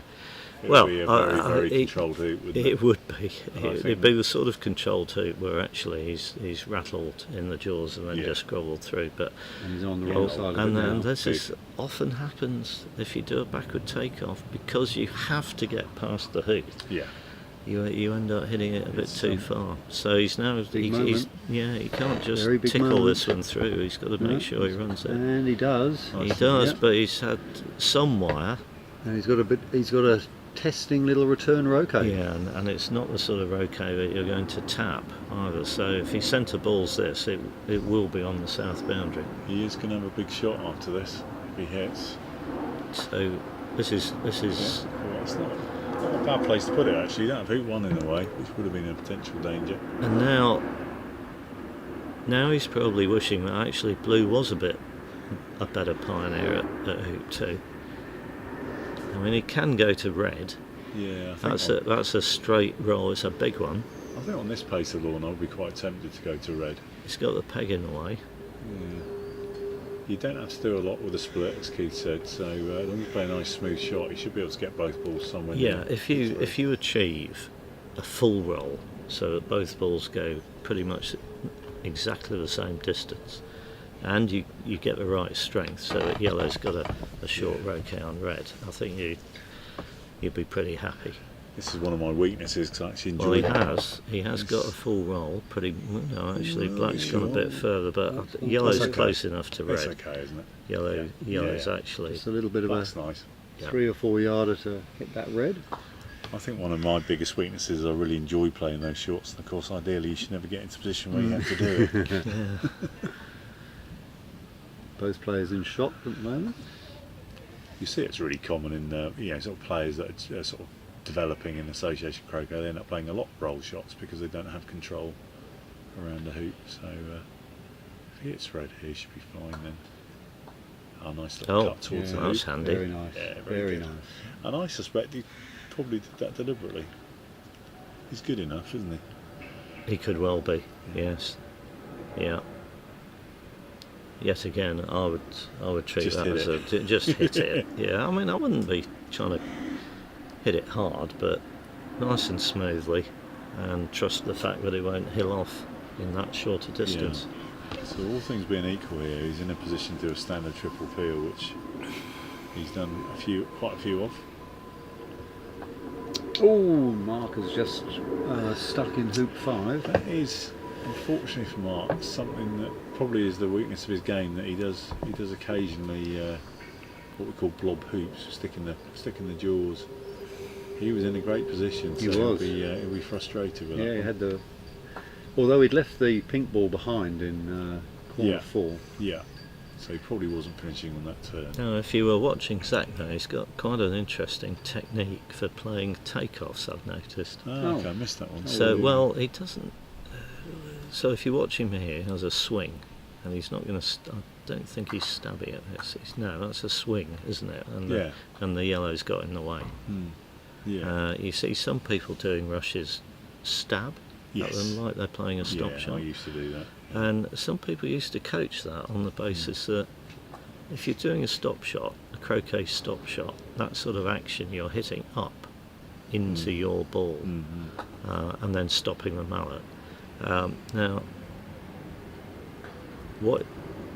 Speaker 4: It
Speaker 2: Well,
Speaker 4: would be a very, very
Speaker 2: it-
Speaker 4: controlled hoop, wouldn't
Speaker 2: It would be.
Speaker 4: think-
Speaker 2: It'd be the sort of controlled hoop where actually he's rattled in the jaws and then
Speaker 4: Yeah.
Speaker 2: just grovelled through. But
Speaker 3: And he's on the wrong side of
Speaker 2: and
Speaker 3: it
Speaker 2: then
Speaker 3: now.
Speaker 2: this often happens if you do a backward takeoff because you have to get past the hoop.
Speaker 4: Yeah.
Speaker 2: You end up hitting it a bit
Speaker 4: It's,
Speaker 2: too far. So he's now
Speaker 3: big
Speaker 2: he's
Speaker 3: moment.
Speaker 2: he can't just
Speaker 3: Very big
Speaker 2: tickle
Speaker 3: moment.
Speaker 2: this one through. He's got to
Speaker 3: No.
Speaker 2: make sure he runs it.
Speaker 3: And he does.
Speaker 2: He does,
Speaker 3: Yeah.
Speaker 2: but he's had some wire.
Speaker 3: And he's got a testing little return roquet.
Speaker 2: Yeah, and it's not the sort of roquet that you're going to tap either. So if he centre balls this, it will be on the south boundary.
Speaker 4: He is going to have a big shot after this if he hits.
Speaker 2: So this is
Speaker 4: Well, it's not a bad place to put it actually. You don't have hoop 1 in the way, which would have been a potential danger.
Speaker 2: and now he's probably wishing that actually blue was a better pioneer at hoop 2. I mean, he can go to red.
Speaker 4: Yeah, I think
Speaker 2: That's a straight roll. It's a big one.
Speaker 4: I think on this pace of lawn, I would be quite tempted to go to red.
Speaker 2: It's got the peg in the way.
Speaker 4: Yeah. You don't have to do a lot with a split, as Keith said. So as long as you play a nice smooth shot, you should be able to get both balls somewhere.
Speaker 2: Yeah,
Speaker 4: near.
Speaker 2: if you achieve a full roll, so that both balls go pretty much exactly the same distance, and you get the right strength, so that yellow's got a short roquet on red, I think you'd be pretty happy.
Speaker 4: This is one of my weaknesses because I actually enjoy.
Speaker 2: Well, he has got a full roll. Actually, black's gone a bit further, but yellow's
Speaker 4: okay.
Speaker 2: close enough to
Speaker 4: It's
Speaker 2: red.
Speaker 4: okay, isn't it?
Speaker 2: Yellow's
Speaker 4: Yeah.
Speaker 2: actually.
Speaker 3: It's a little bit of
Speaker 4: That's
Speaker 3: a
Speaker 4: nice.
Speaker 3: 3 or 4 yarder to hit that red.
Speaker 4: I think one of my biggest weaknesses is I really enjoy playing those shots. And of course, ideally, you should never get into a position where you have to do it.
Speaker 2: Yeah.
Speaker 3: Both players in shot at the moment.
Speaker 4: You see, it's really common in sort of players that are sort of developing in association croquet. They end up playing a lot of roll shots because they don't have control around the hoop. So if he hits red here, he should be fine then. A nice little cut towards the hoop.
Speaker 2: that's handy.
Speaker 3: Very nice.
Speaker 4: Yeah,
Speaker 3: very
Speaker 4: good.
Speaker 3: nice.
Speaker 4: And I suspect he probably did that deliberately. He's good enough, isn't he?
Speaker 2: He could well be. Yes. Yeah. Yet again, I would treat
Speaker 4: Just
Speaker 2: that
Speaker 4: hit
Speaker 2: as
Speaker 4: it.
Speaker 2: just hit it. Yeah. I mean, I wouldn't be trying to hit it hard, but nice and smoothly, and trust the fact that it won't hill off in that shorter distance.
Speaker 4: So all things being equal here, he's in a position to do a standard triple peel, which he's done quite a few of.
Speaker 3: Oh, Mark has just stuck in hoop 5.
Speaker 4: That is, unfortunately for Mark, something that probably is the weakness of his game. That he does occasionally what we call blob hoops, stick in the jaws. he was in a great position.
Speaker 3: He
Speaker 4: So
Speaker 3: was.
Speaker 4: He'll be frustrated with that.
Speaker 3: Yeah, he
Speaker 4: one.
Speaker 3: had the. Although he'd left the pink ball behind in corner
Speaker 4: Yeah.
Speaker 3: 4.
Speaker 4: Yeah. So he probably wasn't finishing on that turn.
Speaker 2: Now, if you were watching Zach though, he's got quite an interesting technique for playing takeoffs, I've noticed.
Speaker 4: Oh, okay, I missed that one.
Speaker 2: So, well, he doesn't. So, if you watch him here, he has a swing, and he's not going to. I don't think he's stabby at this. No, that's a swing, isn't it? And
Speaker 4: Yeah.
Speaker 2: and the yellow's got in the way.
Speaker 4: Yeah.
Speaker 2: You see some people doing rushes stab at
Speaker 4: Yes.
Speaker 2: them like they're playing a stop
Speaker 4: I
Speaker 2: shot,
Speaker 4: used to do that.
Speaker 2: and some people used to coach that on the basis that if you're doing a stop shot, a croquet stop shot, that sort of action, you're hitting up into your ball and then stopping the mallet. Now, what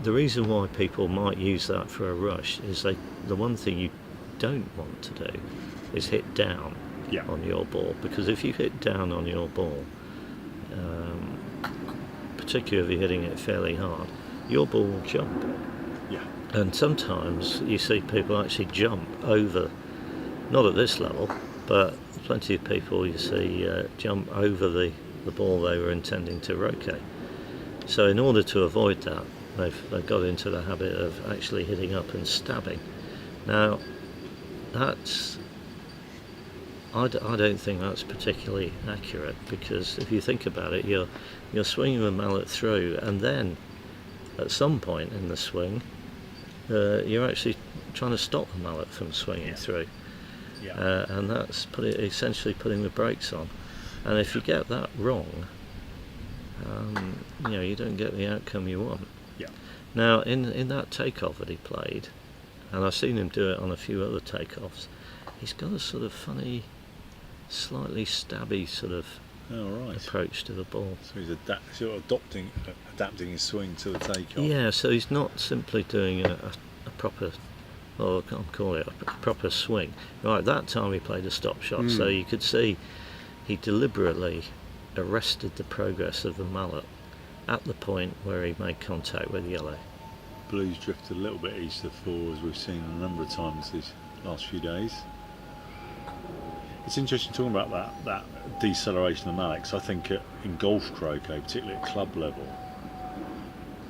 Speaker 2: the reason why people might use that for a rush is the one thing you don't want to do is hit down
Speaker 4: Yeah.
Speaker 2: on your ball, because if you hit down on your ball, particularly if you're hitting it fairly hard, your ball will jump.
Speaker 4: Yeah.
Speaker 2: And sometimes you see people actually jump over, not at this level, but plenty of people you see jump over the ball they were intending to rotate. So in order to avoid that, they've got into the habit of actually hitting up and stabbing. Now, that's I don't think that's particularly accurate, because if you think about it, you're swinging the mallet through, and then at some point in the swing, you're actually trying to stop the mallet from swinging through, and that's essentially putting the brakes on. And if you get that wrong, you don't get the outcome you want.
Speaker 4: Yeah.
Speaker 2: Now, in that takeoff that he played, and I've seen him do it on a few other takeoffs, he's got a sort of funny, slightly stabby sort of
Speaker 4: Oh, right.
Speaker 2: approach to the ball.
Speaker 4: So he's sort of adapting his swing to the takeoff.
Speaker 2: Yeah, so he's not simply doing a proper, well, I can't call it a proper swing. Right, that time he played a stop shot, so you could see he deliberately arrested the progress of the mallet at the point where he made contact with yellow.
Speaker 4: Blues drifted a little bit east of 4, as we've seen a number of times these last few days. It's interesting talking about that deceleration of the mallet, 'cause I think in golf croquet, particularly at club level,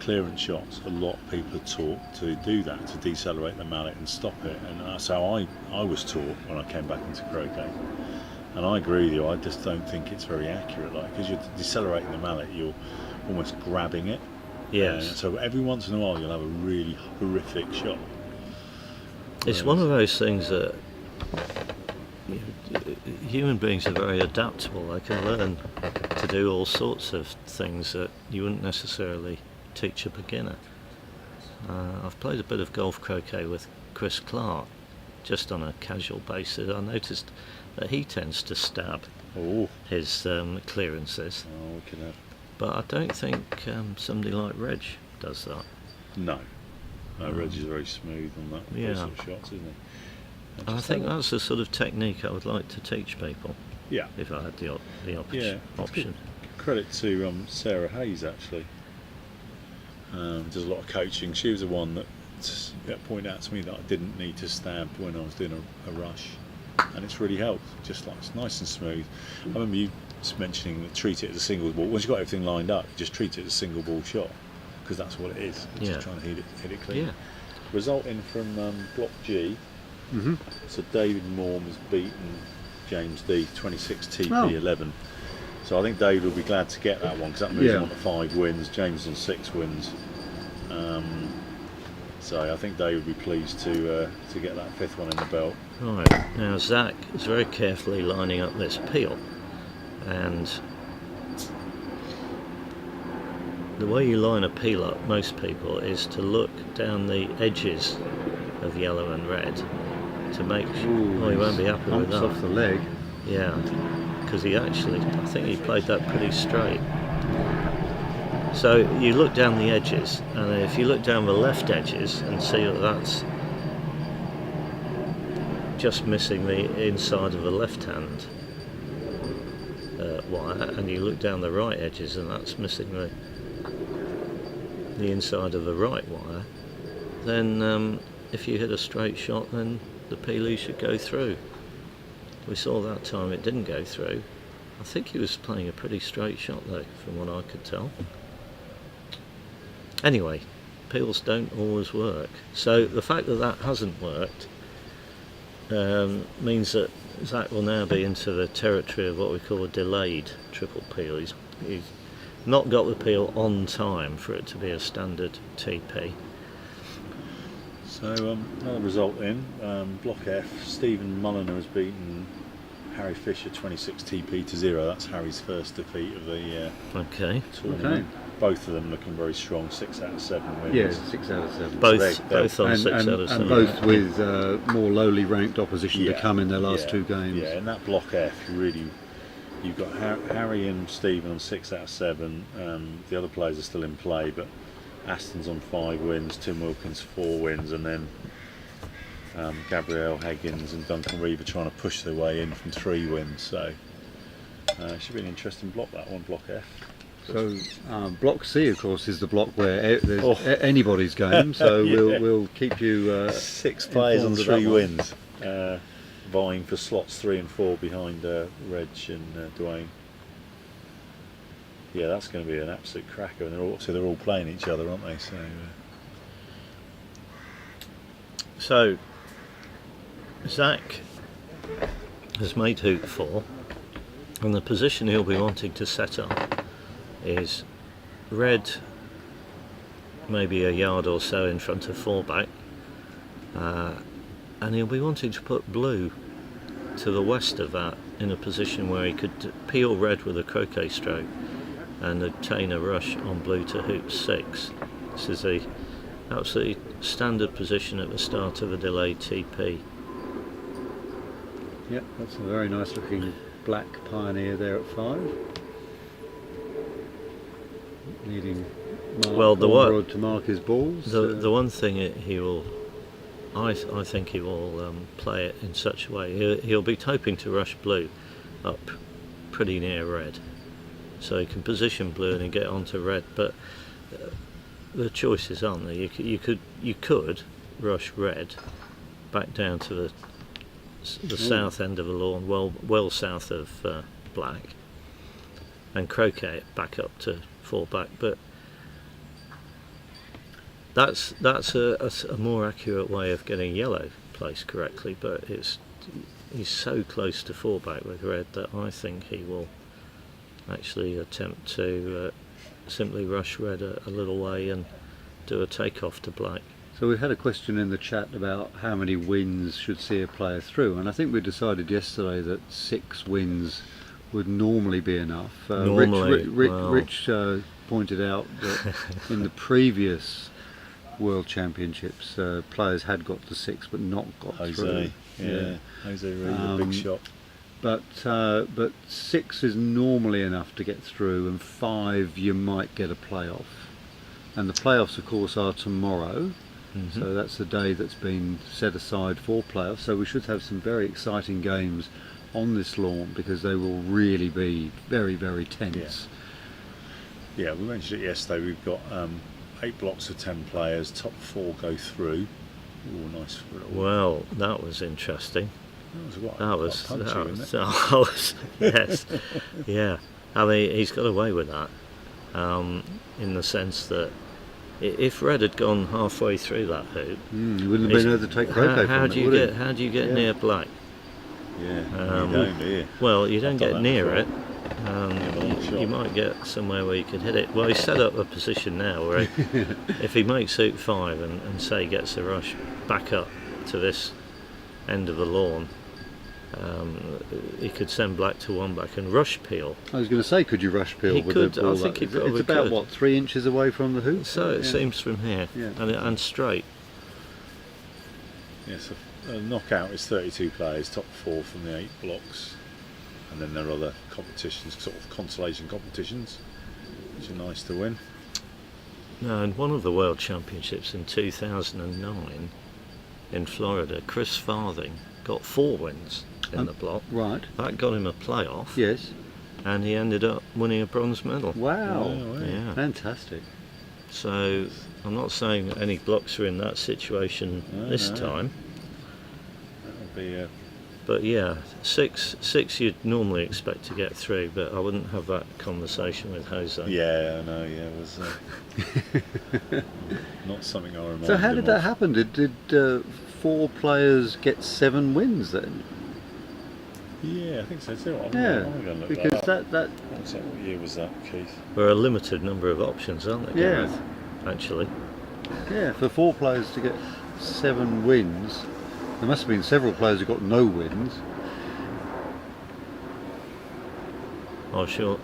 Speaker 4: clearance shots, a lot of people are taught to do that, to decelerate the mallet and stop it, and that's how I was taught when I came back into croquet. And I agree with you, I just don't think it's very accurate, because you're decelerating the mallet, you're almost grabbing it.
Speaker 2: Yes.
Speaker 4: So every once in a while you'll have a really horrific shot.
Speaker 2: It's one of those things that human beings are very adaptable. They can learn to do all sorts of things that you wouldn't necessarily teach a beginner. I've played a bit of golf croquet with Chris Clark, just on a casual basis. I noticed that he tends to stab his clearances,
Speaker 4: we can have.
Speaker 2: but I don't think somebody like Reg does that.
Speaker 4: No, Reg is very smooth on that.
Speaker 2: Yeah.
Speaker 4: Those sort of shots, isn't he?
Speaker 2: And I think that's the sort of technique I would like to teach people
Speaker 4: Yeah.
Speaker 2: if I had the
Speaker 4: Yeah.
Speaker 2: option.
Speaker 4: Credit to Sarah Hayes, actually. Does a lot of coaching. She was the one that pointed out to me that I didn't need to stab when I was doing a rush, and it's really helped. Just like it's nice and smooth. I remember you mentioning that treat it as a single ball. Once you've got everything lined up, just treat it as a single ball shot, because that's what it is. It's just trying to hit it clean.
Speaker 2: Yeah.
Speaker 4: Resulting from Block G. So David Morm has beaten James D 26 TP11. So I think David will be glad to get that one, because that moves him on to 5 wins. James on 6 wins. So I think David will be pleased to get that 5th one in the belt.
Speaker 2: Right, now Zach is very carefully lining up this peel, and the way you line a peel up, most people, is to look down the edges of yellow and red to make sure. He won't be happy with that.
Speaker 3: Off the leg.
Speaker 2: Yeah, because I think he played that pretty straight. So you look down the edges, and if you look down the left edges and see that that's just missing the inside of the left hand wire, and you look down the right edges and that's missing the inside of the right wire, then if you hit a straight shot, then the peelie should go through. We saw that time it didn't go through. I think he was playing a pretty straight shot though, from what I could tell. Anyway, peels don't always work. So the fact that that hasn't worked means that Zach will now be into the territory of what we call a delayed triple peel. He's not got the peel on time for it to be a standard TP.
Speaker 4: So another result in Block F. Stephen Mulliner has beaten Harry Fisher 26 TP to 0. That's Harry's first defeat of the tournament.
Speaker 3: Okay.
Speaker 4: Both of them looking very strong. 6 out of 7 wins.
Speaker 3: Yeah, 6 out of 7.
Speaker 2: Both on 6 out of 7.
Speaker 3: And both with more lowly ranked opposition to come in their last 2 games.
Speaker 4: Yeah, in that Block F, you've got Harry and Stephen on 6 out of 7. The other players are still in play, but Aston's on 5 wins, Tim Wilkins 4 wins, and then Gabrielle Higgins and Duncan Reeve trying to push their way in from 3 wins. So it should be an interesting block, that one, Block F.
Speaker 3: So Block C, of course, is the block where there's anybody's game. So we'll keep you
Speaker 4: 6 players on 3
Speaker 3: one.
Speaker 4: wins, vying for slots 3 and 4 behind Reg and Dwayne. Yeah, that's going to be an absolute cracker, and they're all playing each other, aren't they?
Speaker 2: So Zach has made hoop 4, and the position he'll be wanting to set up is red maybe a yard or so in front of 4-back, and he'll be wanting to put blue to the west of that in a position where he could peel red with a croquet stroke and obtain a rush on blue to hoop 6. This is a absolutely standard position at the start of a delayed TP.
Speaker 3: Yep, that's a very nice looking black pioneer there at 5. Needing Mark Ormerod to mark his balls.
Speaker 2: The one thing he will, I think he will play it in such a way. He'll be hoping to rush blue up pretty near red, so he can position blue and get onto red. But the choices aren't there. You could rush red back down to the south end of the lawn, well south of black, and croquet it back up to 4-back, but that's a more accurate way of getting yellow placed correctly. But he's so close to 4-back with red that I think he will actually attempt to simply rush red a little way and do a takeoff to black.
Speaker 3: So we had a question in the chat about how many wins should see a player through, and I think we decided yesterday that 6 wins would normally be enough. Rich pointed out that in the previous World Championships, players had got to 6 but not got through.
Speaker 4: Jose Reed, a big shot.
Speaker 3: But 6 is normally enough to get through, and 5 you might get a playoff. And the playoffs, of course, are tomorrow.
Speaker 2: Mm-hmm.
Speaker 3: So that's the day that's been set aside for playoffs. So we should have some very exciting games on this lawn, because they will really be very, very tense.
Speaker 4: Yeah, we mentioned it yesterday. We've got 8 blocks of 10 players. Top 4 go through. Ooh, nice.
Speaker 2: Well, that was interesting.
Speaker 4: That was
Speaker 2: yes, yeah. I mean, he's got away with that, in the sense that if red had gone halfway through that hoop,
Speaker 3: you wouldn't have been able to take croquet
Speaker 2: how do you get near black?
Speaker 4: Yeah, you don't, do you?
Speaker 2: Well, you don't get near it. You
Speaker 4: might
Speaker 2: might get somewhere where you could hit it. Well, he's set up a position now where if he makes hoop 5 and say gets a rush back up to this end of the lawn, he could send black to 1-back and rush peel.
Speaker 3: I was going to say, could you rush peel with
Speaker 2: could,
Speaker 3: the ball?
Speaker 2: I think he probably
Speaker 3: it's about
Speaker 2: could.
Speaker 3: what, 3 inches away from the hoop?
Speaker 2: So it seems from here, and straight.
Speaker 4: Yes, a knockout is 32 players, top 4 from the 8 blocks, and then there are other competitions, sort of consolation competitions, which are nice to win.
Speaker 2: No, and one of the World Championships in 2009 in Florida, Chris Farthing got 4 wins in the block.
Speaker 3: Right.
Speaker 2: That got him a playoff.
Speaker 3: Yes.
Speaker 2: And he ended up winning a bronze medal.
Speaker 3: Wow.
Speaker 2: Yeah.
Speaker 3: Fantastic.
Speaker 2: So I'm not saying that any blocks are in that situation this time.
Speaker 4: That'll be
Speaker 2: But yeah, six you'd normally expect to get through, but I wouldn't have that conversation with Jose.
Speaker 4: Yeah, I know. Yeah, it was not something I remember.
Speaker 3: So how did that happen? Did 4 players get 7 wins then?
Speaker 4: Yeah, I think so too. I'm
Speaker 3: Yeah,
Speaker 4: going to look
Speaker 3: because
Speaker 4: that
Speaker 3: that
Speaker 4: What year was that, Keith?
Speaker 2: There are a limited number of options, aren't there,
Speaker 3: Yeah.
Speaker 2: Gareth? Actually.
Speaker 3: yeah, for 4 players to get 7 wins, there must have been several players who got no wins.
Speaker 2: Oh, sure.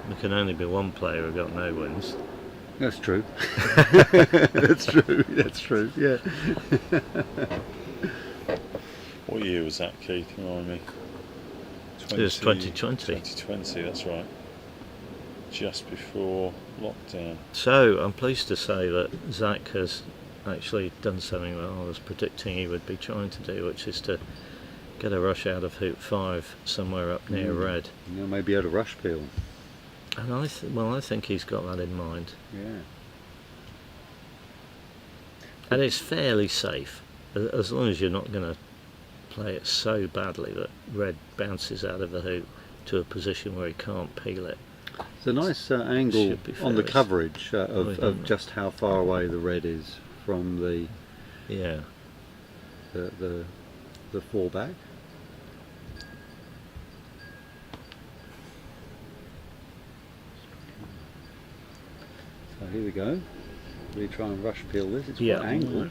Speaker 2: There can only be one player who got no wins.
Speaker 3: That's true. That's true. That's true. Yeah.
Speaker 4: What year was that, Keith? Remind me.
Speaker 2: It was 2020.
Speaker 4: 2020, that's right. Just before lockdown.
Speaker 2: So I'm pleased to say that Zach has actually done something that I was predicting he would be trying to do, which is to get a rush out of hoop 5 somewhere up near red.
Speaker 3: You know, maybe out of rush peel.
Speaker 2: And I think he's got that in mind.
Speaker 3: Yeah.
Speaker 2: And it's fairly safe, as long as you're not going to play it so badly that red bounces out of the hoop to a position where he can't peel it.
Speaker 3: It's a nice angle
Speaker 2: Should be
Speaker 3: on the
Speaker 2: fair.
Speaker 3: coverage of
Speaker 2: don't
Speaker 3: just how far away the red is from the
Speaker 2: Yeah.
Speaker 3: the 4 back. So here we go. We try and rush peel this. It's
Speaker 2: Yeah.
Speaker 3: quite angled.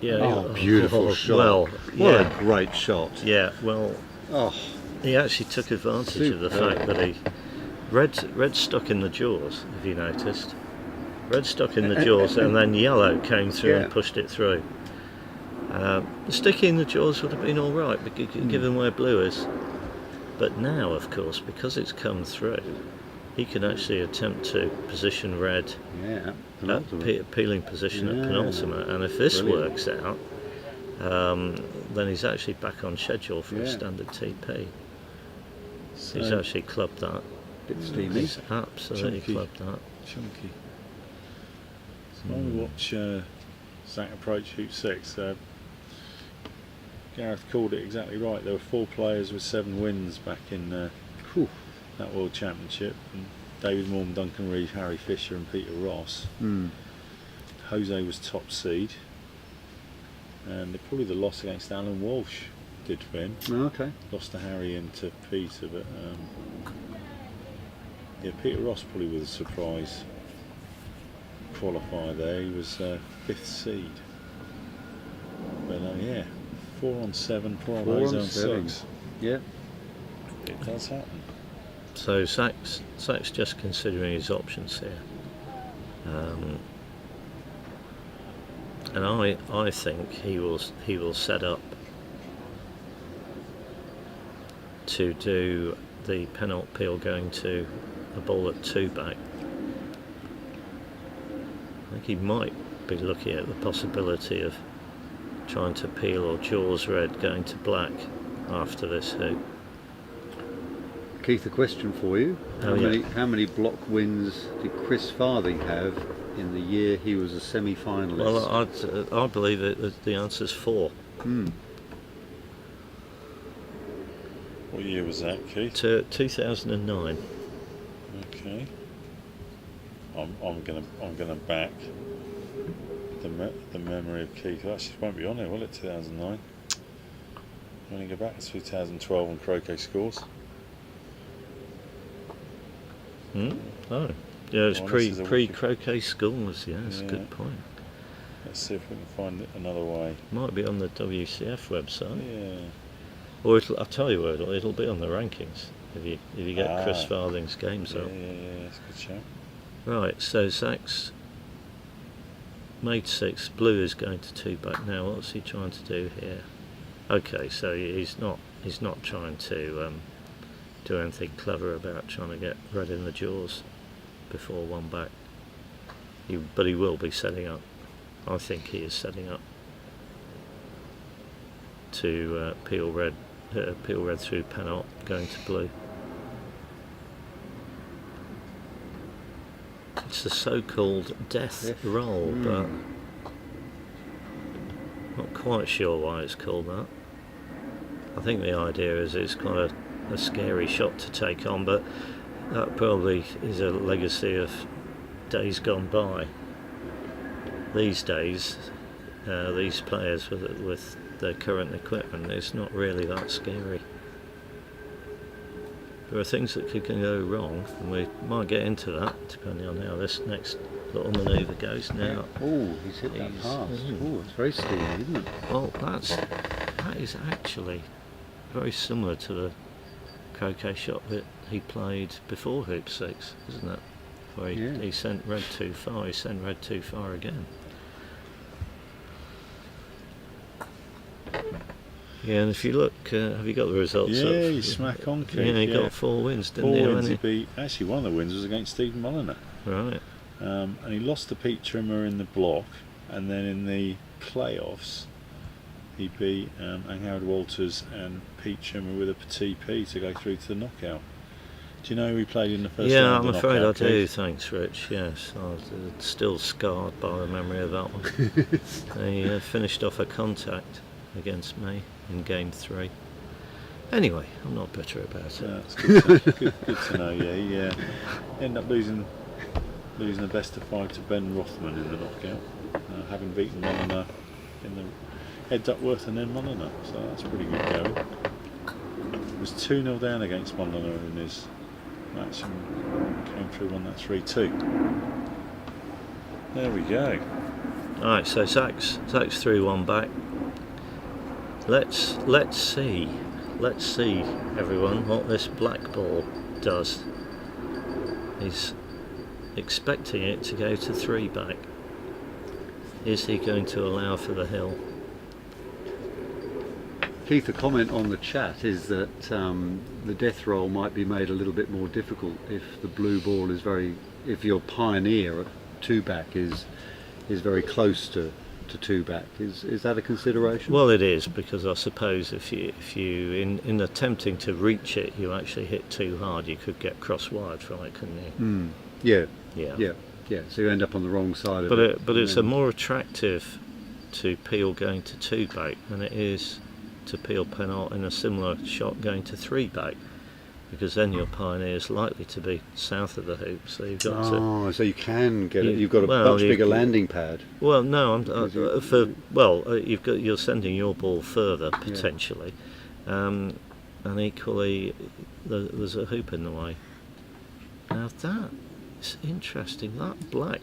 Speaker 2: Yeah.
Speaker 3: Oh, beautiful
Speaker 2: well,
Speaker 3: shot.
Speaker 2: Well,
Speaker 3: What
Speaker 2: yeah.
Speaker 3: a great shot.
Speaker 2: Yeah, well,
Speaker 3: Oh,
Speaker 2: he actually took advantage of the
Speaker 3: Superb.
Speaker 2: fact that red stuck in the jaws, if you noticed. Red stuck in the jaws and then yellow came through
Speaker 3: Yeah.
Speaker 2: and pushed it through. Sticky in the jaws would have been all right, given where blue is. But now, of course, because it's come through, he can actually attempt to position red
Speaker 3: yeah.
Speaker 2: at
Speaker 3: Penultimate.
Speaker 2: peeling position
Speaker 3: Yeah.
Speaker 2: at penultimate. And if this
Speaker 3: Brilliant.
Speaker 2: works out, then he's actually back on schedule for a
Speaker 3: Yeah.
Speaker 2: standard TP.
Speaker 4: So,
Speaker 2: He's actually clubbed that.
Speaker 3: Bit steamy.
Speaker 2: He's absolutely
Speaker 4: Chunky.
Speaker 2: clubbed that.
Speaker 4: chunky. So while we watch Zach approach hoop 6, Gareth called it exactly right. There were 4 players with 7 wins back in
Speaker 3: Whew.
Speaker 4: that World Championship. And David Morgan, Duncan Reed, Harry Fisher and Peter Ross.
Speaker 3: Mm.
Speaker 4: Jose was top seed. And probably the loss against Alan Walsh did for him.
Speaker 3: Oh, okay.
Speaker 4: Lost to Harry and to Peter, but yeah, Peter Ross probably was a surprise qualifier there. He was 5th seed. But yeah, 4 on 7, 4 on
Speaker 3: 4
Speaker 4: Jose
Speaker 3: on
Speaker 4: on
Speaker 3: 7.
Speaker 4: 6.
Speaker 3: Yeah.
Speaker 4: It does happen.
Speaker 2: So Zach's just considering his options here. And I think he will set up to do the penalty peel going to a ball at 2 back. I think he might be looking at the possibility of trying to peel or jaws red going to black after this hoop.
Speaker 3: Keith, a question for you.
Speaker 2: Oh, yeah.
Speaker 3: How many block wins did Chris Farthing have in the year he was a semi-finalist?
Speaker 2: Well, I believe that the answer's 4.
Speaker 3: Hmm.
Speaker 4: What year was that, Keith?
Speaker 2: To 2009.
Speaker 4: Okay. I'm gonna back the memory of Keith. That actually won't be on there, will it? 2009. I'm gonna go back to 2012 on Croquet scores.
Speaker 2: Oh, yeah, it's
Speaker 4: Well, this is a
Speaker 2: pre
Speaker 4: wicked-
Speaker 2: croquet scores. Yeah, that's a
Speaker 4: Yeah.
Speaker 2: good point.
Speaker 4: Let's see if we can find it another way.
Speaker 2: Might be on the WCF website,
Speaker 4: Yeah.
Speaker 2: or I'll tell you where it'll be on the rankings if you get Chris
Speaker 4: Ah.
Speaker 2: Farthing's games
Speaker 4: Yeah,
Speaker 2: up.
Speaker 4: that's a good shout.
Speaker 2: Right, so Zach's made 6. Blue is going to 2 back now. What's he trying to do here? Okay, so he's not trying to do anything clever about trying to get red in the jaws before 1 back. But he will be setting up. I think he is setting up to peel red through penalt going to blue. It's the so-called death roll, but not quite sure why it's called that. I think the idea is it's quite a scary shot to take on, but that probably is a legacy of days gone by. These days, these players with their current equipment, it's not really that scary. There are things that could go wrong, and we might get into that depending on how this next little manoeuvre goes now.
Speaker 3: Oh, he's hit that pass. Oh, it's very steamy, isn't it?
Speaker 2: Well, that is actually very similar to the croquet shot that he played before hoop 6, isn't it? Where he sent red too far, he sent red too far again. Yeah, and if you look, have you got the results up?
Speaker 4: Yeah, he's smack on, Keith.
Speaker 2: Yeah, he got 4 wins, didn't
Speaker 4: 4
Speaker 2: he?
Speaker 4: wins. He beat, actually, one of the wins was against Stephen Mulliner.
Speaker 2: Right.
Speaker 4: And he lost to Pete Trimmer in the block, and then in the playoffs, he beat Howard Walters and Pete Trimmer with a petit P to go through to the knockout. Do you know who he played in the first round?
Speaker 2: Yeah, I'm
Speaker 4: of the
Speaker 2: afraid I
Speaker 4: knockout,
Speaker 2: do,
Speaker 4: Keith?
Speaker 2: thanks Rich, yes. I was still scarred by the memory of that one. He finished off a contact against me in game 3. Anyway, I'm not bitter about it.
Speaker 4: That's good to know, yeah. He ended up losing the best of 5 to Ben Rothman in the knockout, having beaten Mulliner in the head Duckworth and then Mulliner, so that's pretty good going. He was 2-0 down against Mulliner in his match and came through, won that 3-2. There we go.
Speaker 2: Alright, so Zach's 3-1 back. Let's see everyone what this black ball does. He's expecting it to go to 3 back. Is he going to allow for the hill?
Speaker 3: Keith, a comment on the chat is that the death roll might be made a little bit more difficult if the blue ball is if your pioneer 2 back is very close to 2 back. Is that a consideration?
Speaker 2: Well, it is, because I suppose if you in attempting to reach it, you actually hit too hard, you could get cross-wired from it, couldn't you?
Speaker 3: Yeah. So you end up on the wrong side of it.
Speaker 2: But it's a more attractive to peel going to 2 back than it is to peel penalt in a similar shot going to 3 back, because then your pioneer is likely to be south of the hoop, so you've got to.
Speaker 3: So you can get it. You've got a much bigger landing pad.
Speaker 2: Well, no, you're sending your ball further potentially, and equally there's a hoop in the way. Now that's interesting. That black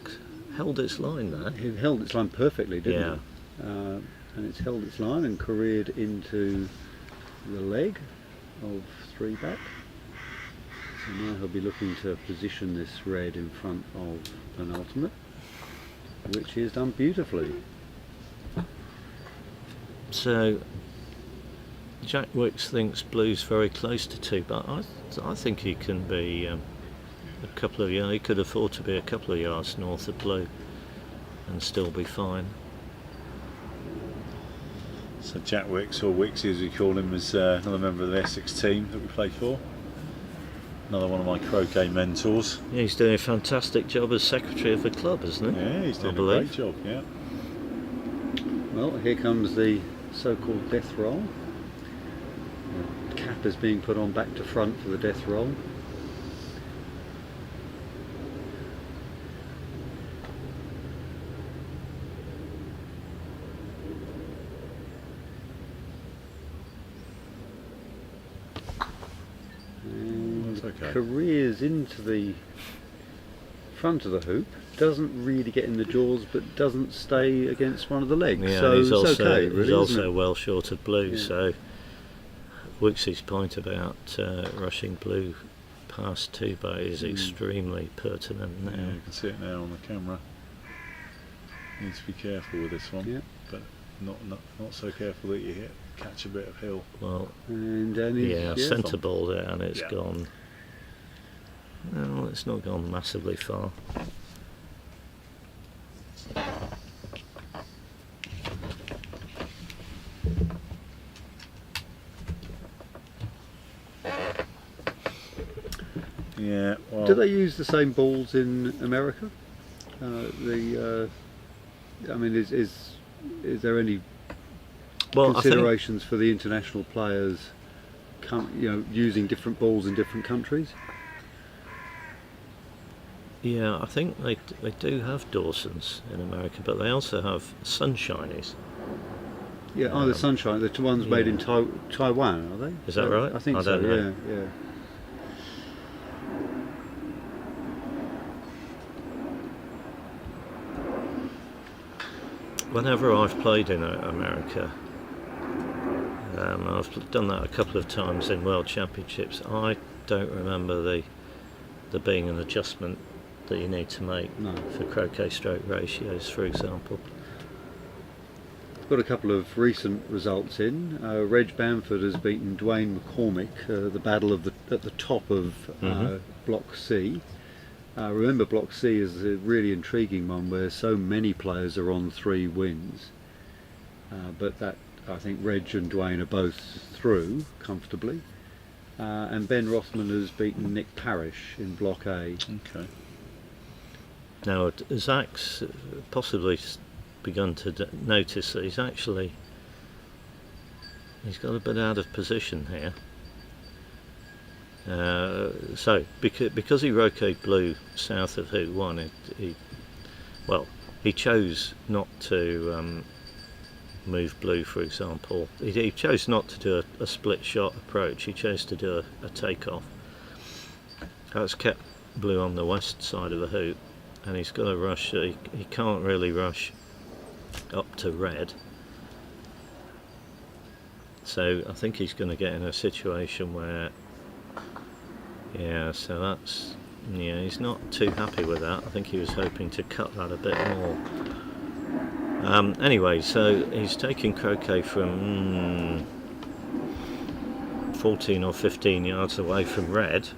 Speaker 2: held its line there.
Speaker 3: It held its line perfectly, didn't it? And it's held its line and careered into the leg of 3 back. So now he'll be looking to position this red in front of penultimate, which he has done beautifully.
Speaker 2: So Jack Wicks thinks blue's very close to 2, but I think he can be a couple of yards. He could afford to be a couple of yards north of blue and still be fine.
Speaker 4: So Jack Wicks, or Wixie as we call him, is another member of the Essex team that we play for. Another one of my croquet mentors.
Speaker 2: Yeah, he's doing a fantastic job as secretary of the club, isn't he?
Speaker 4: Yeah, he's doing a great job, yeah.
Speaker 3: Well, here comes the so-called death roll. The cap is being put on back to front for the death roll. Careers into the front of the hoop, doesn't really get in the jaws, but doesn't stay against one of the legs.
Speaker 2: Yeah,
Speaker 3: so
Speaker 2: he's also,
Speaker 3: okay, really,
Speaker 2: he's
Speaker 3: isn't
Speaker 2: also
Speaker 3: it?
Speaker 2: well short of blue.
Speaker 3: Yeah.
Speaker 2: So Wixie's point about rushing blue past 2 back is extremely pertinent now.
Speaker 4: Yeah, you can see it now on the camera. Need to be careful with this one, but not so careful that you catch a bit of hill.
Speaker 2: Well,
Speaker 3: and
Speaker 2: centre ball down, it's gone. No, it's not gone massively far.
Speaker 4: Yeah. Well,
Speaker 3: do they use the same balls in America? I mean, is there any
Speaker 2: Well, I think,
Speaker 3: considerations for the international players, using different balls in different countries?
Speaker 2: yeah, I think they do have Dawsons in America, but they also have Sunshinies.
Speaker 3: Yeah, the Sunshine, the ones made in Taiwan, are they?
Speaker 2: Is that right?
Speaker 3: I think
Speaker 2: I
Speaker 3: so.
Speaker 2: don't know.
Speaker 3: Yeah.
Speaker 2: Whenever I've played in America, I've done that a couple of times in World Championships. I don't remember there being an adjustment that you need to make for croquet stroke ratios, for example.
Speaker 3: Got a couple of recent results in. Reg Bamford has beaten Dwayne McCormick, the battle at the top of Block C. Remember, Block C is a really intriguing one where so many players are on 3 wins. But that, I think Reg and Dwayne are both through comfortably. And Ben Rothman has beaten Nick Parrish in Block A.
Speaker 4: Okay.
Speaker 2: Now, Zach's possibly begun to notice that he's got a bit out of position here. So because he roquet blue south of hoop 1, he chose not to move blue, for example. He chose not to do a split shot approach. He chose to do a takeoff. That's kept blue on the west side of the hoop, and he's got a rush. He can't really rush up to red, so I think he's going to get in a situation where he's not too happy with that. I think he was hoping to cut that a bit more. Anyway, so he's taking croquet from 14 or 15 yards away from red,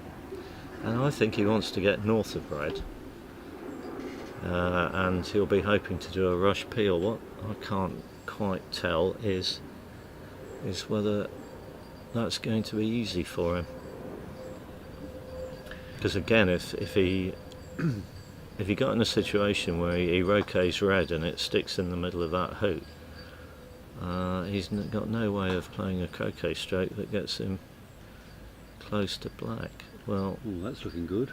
Speaker 2: and I think he wants to get north of red. And he'll be hoping to do a rush peel. What I can't quite tell is whether that's going to be easy for him. Because again, if he got in a situation where he roquets red and it sticks in the middle of that hoop, he's got no way of playing a croquet stroke that gets him close to black. Well,
Speaker 3: that's looking good.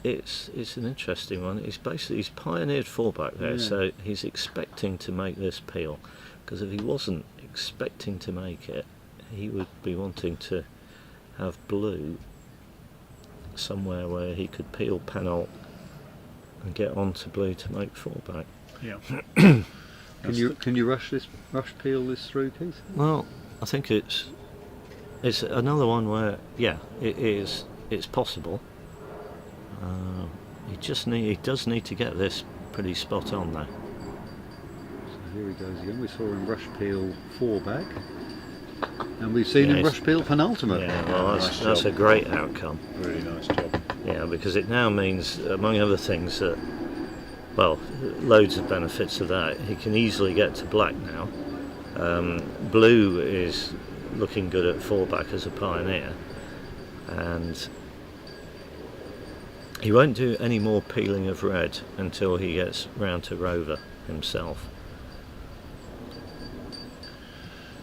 Speaker 2: It's an interesting one. He's pioneered 4-back there, so he's expecting to make this peel. Because if he wasn't expecting to make it, he would be wanting to have blue somewhere where he could peel penalt and get onto blue to make 4-back.
Speaker 4: Yeah.
Speaker 3: Can you rush peel this through, Keith?
Speaker 2: Well, I think it's another one where it's possible. He does need to get this pretty spot on though.
Speaker 3: So here he goes again. We saw him rush peel 4-back, and we've seen him rush peel penultimate.
Speaker 2: Yeah, well, that's a great outcome.
Speaker 4: Really nice job.
Speaker 2: Yeah, because it now means, among other things, that loads of benefits of that. He can easily get to black now. Blue is looking good at 4-back as a pioneer, and he won't do any more peeling of red until he gets round to Rover himself.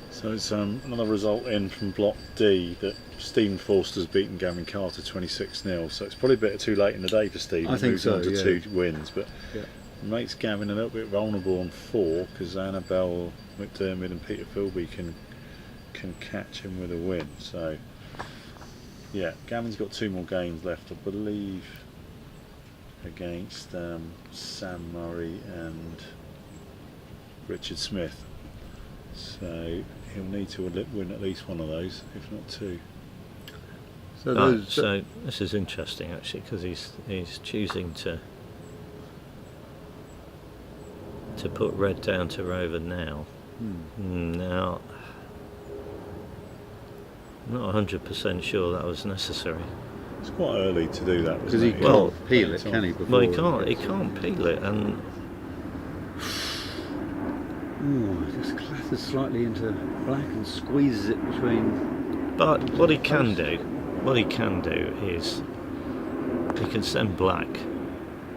Speaker 4: So it's another result in from Block D that Stephen Forster's beaten Gavin Carter 26-0. So it's probably a bit too late in the day for Stephen.
Speaker 3: I think so,
Speaker 4: on to
Speaker 3: yeah.
Speaker 4: 2 wins, but it makes Gavin a little bit vulnerable on 4 because Annabelle McDermott and Peter Philby can catch him with a win. So yeah, Gavin's got 2 more games left, I believe, against Sam Murray and Richard Smith. So he'll need to win at least one of those, if not 2.
Speaker 2: So this is interesting actually, because he's choosing to put red down to Rover now. Now, I'm not 100% sure that was necessary.
Speaker 4: It's quite early to do that
Speaker 3: because he can't peel it, can he?
Speaker 2: Well, he can't peel it, and
Speaker 3: just clatters slightly into black and squeezes it between.
Speaker 2: But what he can do is he can send black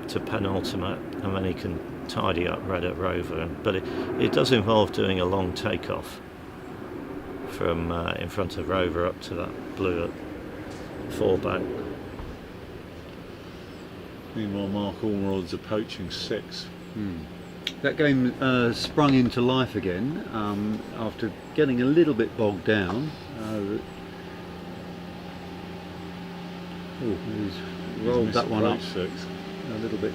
Speaker 2: to penultimate, and then he can tidy up red at Rover. But it does involve doing a long takeoff, from in front of Rover up to that blue at 4 back.
Speaker 4: Meanwhile, Mark Ormerod's approaching 6.
Speaker 3: That game sprung into life again after getting a little bit bogged down. He's rolled that one up
Speaker 4: 6.
Speaker 3: a little bit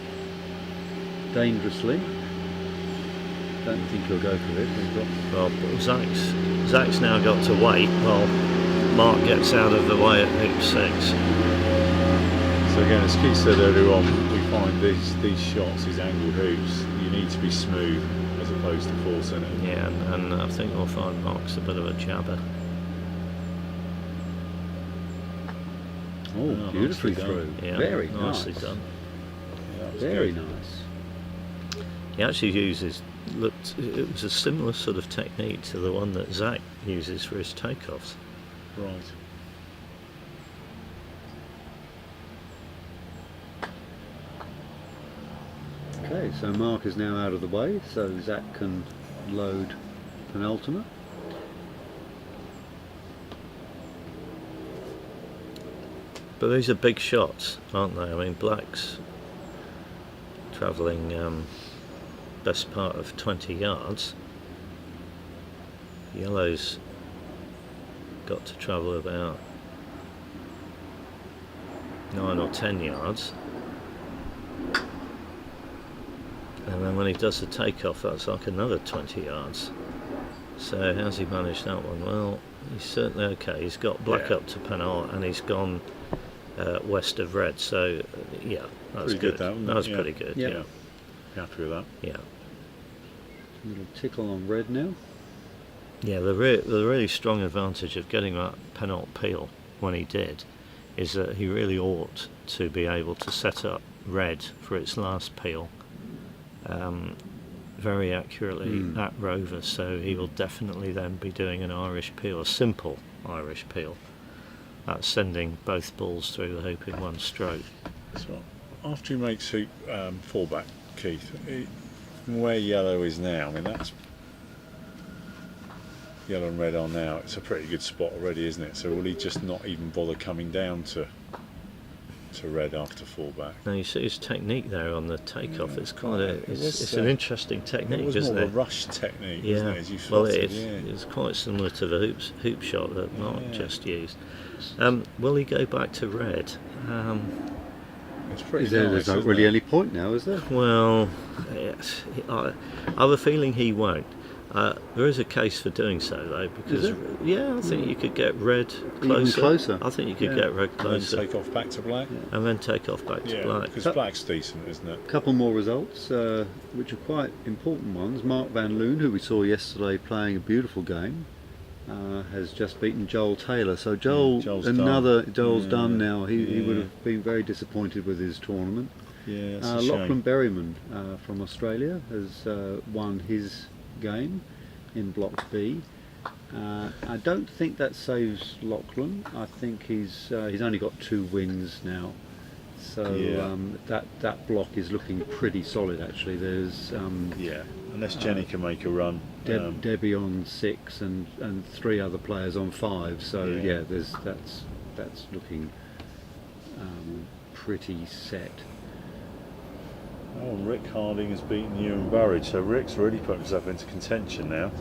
Speaker 3: dangerously. Don't think he'll go for it.
Speaker 2: Well, Zach's now got to wait while Mark gets out of the way at hoop 6.
Speaker 4: So again, as Keith said earlier on, we find these shots, these angled hoops, you need to be smooth as opposed to full-centered.
Speaker 2: Yeah, and I think we'll find Mark's a bit of a jabber.
Speaker 3: Oh, beautifully
Speaker 4: nicely
Speaker 3: through.
Speaker 4: done.
Speaker 2: Yeah,
Speaker 3: Very
Speaker 2: nicely
Speaker 3: nice.
Speaker 2: done.
Speaker 4: Yeah, that was
Speaker 3: Very
Speaker 4: good.
Speaker 3: nice.
Speaker 2: He actually uses, it was a similar sort of technique to the one that Zach uses for his takeoffs.
Speaker 4: Right.
Speaker 3: Okay, so Mark is now out of the way, so Zach can load penultimate.
Speaker 2: But these are big shots, aren't they? I mean, Black's travelling best part of 20 yards. Yellow's got to travel about 9 or 10 yards. And then when he does the takeoff, that's like another 20 yards. So how's he managed that one? Well, he's certainly okay. He's got Black
Speaker 4: Yeah.
Speaker 2: up to Penal and he's gone west of Red. So yeah, that's
Speaker 4: Pretty good, that one.
Speaker 2: That was
Speaker 4: Yeah.
Speaker 2: pretty good.
Speaker 3: Yeah.
Speaker 2: Yeah,
Speaker 4: Happy with that.
Speaker 2: yeah.
Speaker 3: A little tickle on Red now.
Speaker 2: Yeah, the really strong advantage of getting that Penal peel when he did is that he really ought to be able to set up Red for its last peel very accurately at Rover, so he will definitely then be doing an Irish peel, a simple Irish peel. That's sending both balls through the hoop in one stroke.
Speaker 4: So after he makes hoop 4 back, Keith, from where Yellow is now, I mean that's Yellow and Red are now, it's a pretty good spot already, isn't it? So will he just not even bother coming down to Red after 4 back?
Speaker 2: Now you see his technique there on the takeoff. It's quite
Speaker 4: It was,
Speaker 2: it's an interesting technique,
Speaker 4: It was
Speaker 2: isn't
Speaker 4: more
Speaker 2: it?
Speaker 4: of a rush technique,
Speaker 2: Yeah.
Speaker 4: wasn't it? As you
Speaker 2: Well,
Speaker 4: spotted,
Speaker 2: it's quite similar to the hoop shot that Mark
Speaker 4: Yeah.
Speaker 2: just used. Will he go back to Red?
Speaker 4: It's pretty
Speaker 3: There's
Speaker 4: nice,
Speaker 3: not
Speaker 4: isn't
Speaker 3: really
Speaker 4: it?
Speaker 3: any point now, is there?
Speaker 2: Well, yes, I have a feeling he won't. There is a case for doing so though, because
Speaker 3: Is
Speaker 2: yeah, I think you could get Red closer.
Speaker 3: Even closer.
Speaker 2: I think you could
Speaker 3: Yeah.
Speaker 2: get Red
Speaker 4: And
Speaker 2: closer
Speaker 4: then take off back to Black.
Speaker 2: and then take off back to
Speaker 4: Yeah,
Speaker 2: Black.
Speaker 4: because Black's decent, isn't it?
Speaker 3: A couple more results, which are quite important ones. Mark Van Loon, who we saw yesterday playing a beautiful game, has just beaten Joel Taylor. So Joel's done now. He would have been very disappointed with his tournament.
Speaker 4: Yeah, it's a shame.
Speaker 3: Lachlan Berryman from Australia has won his game in Block B. I don't think that saves Lachlan. I think he's only got 2 wins now. So
Speaker 4: Yeah.
Speaker 3: that block is looking pretty solid actually. There's
Speaker 4: Yeah, unless Jenny can make a run.
Speaker 3: Debbie on 6 and 3 other players on 5. So
Speaker 4: Yeah.
Speaker 3: that's looking pretty set.
Speaker 4: Oh, and Rick Harding has beaten Ewan Burridge, so Rick's really put himself into contention now.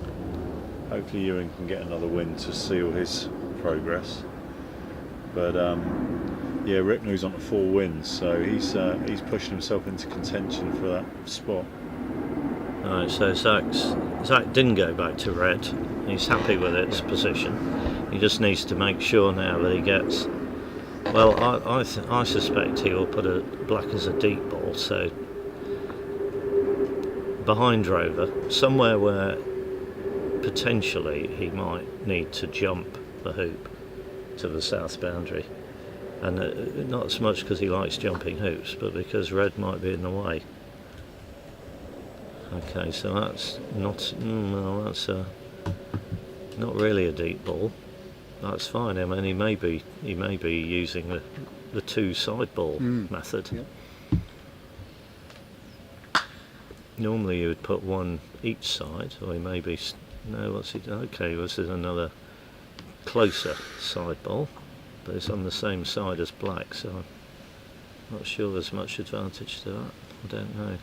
Speaker 4: Hopefully Ewan can get another win to seal his progress. But yeah, Rick moves on to 4 wins, so he's pushing himself into contention for that spot.
Speaker 2: Right, so Zach didn't go back to Red. He's happy with its position. He just needs to make sure now that he gets. Well, I suspect he will put a Black as a deep ball, so behind Rover, somewhere where potentially he might need to jump the hoop to the south boundary, and not so much because he likes jumping hoops, but because Red might be in the way. Okay, so that's not not really a deep ball. That's fine. I mean, he may be using the 2 side ball method.
Speaker 3: Yep.
Speaker 2: Normally you would put one each side, or he may be. No, what's he? Okay, this is another closer side ball, but it's on the same side as black, so I'm not sure there's much advantage to that. I don't know.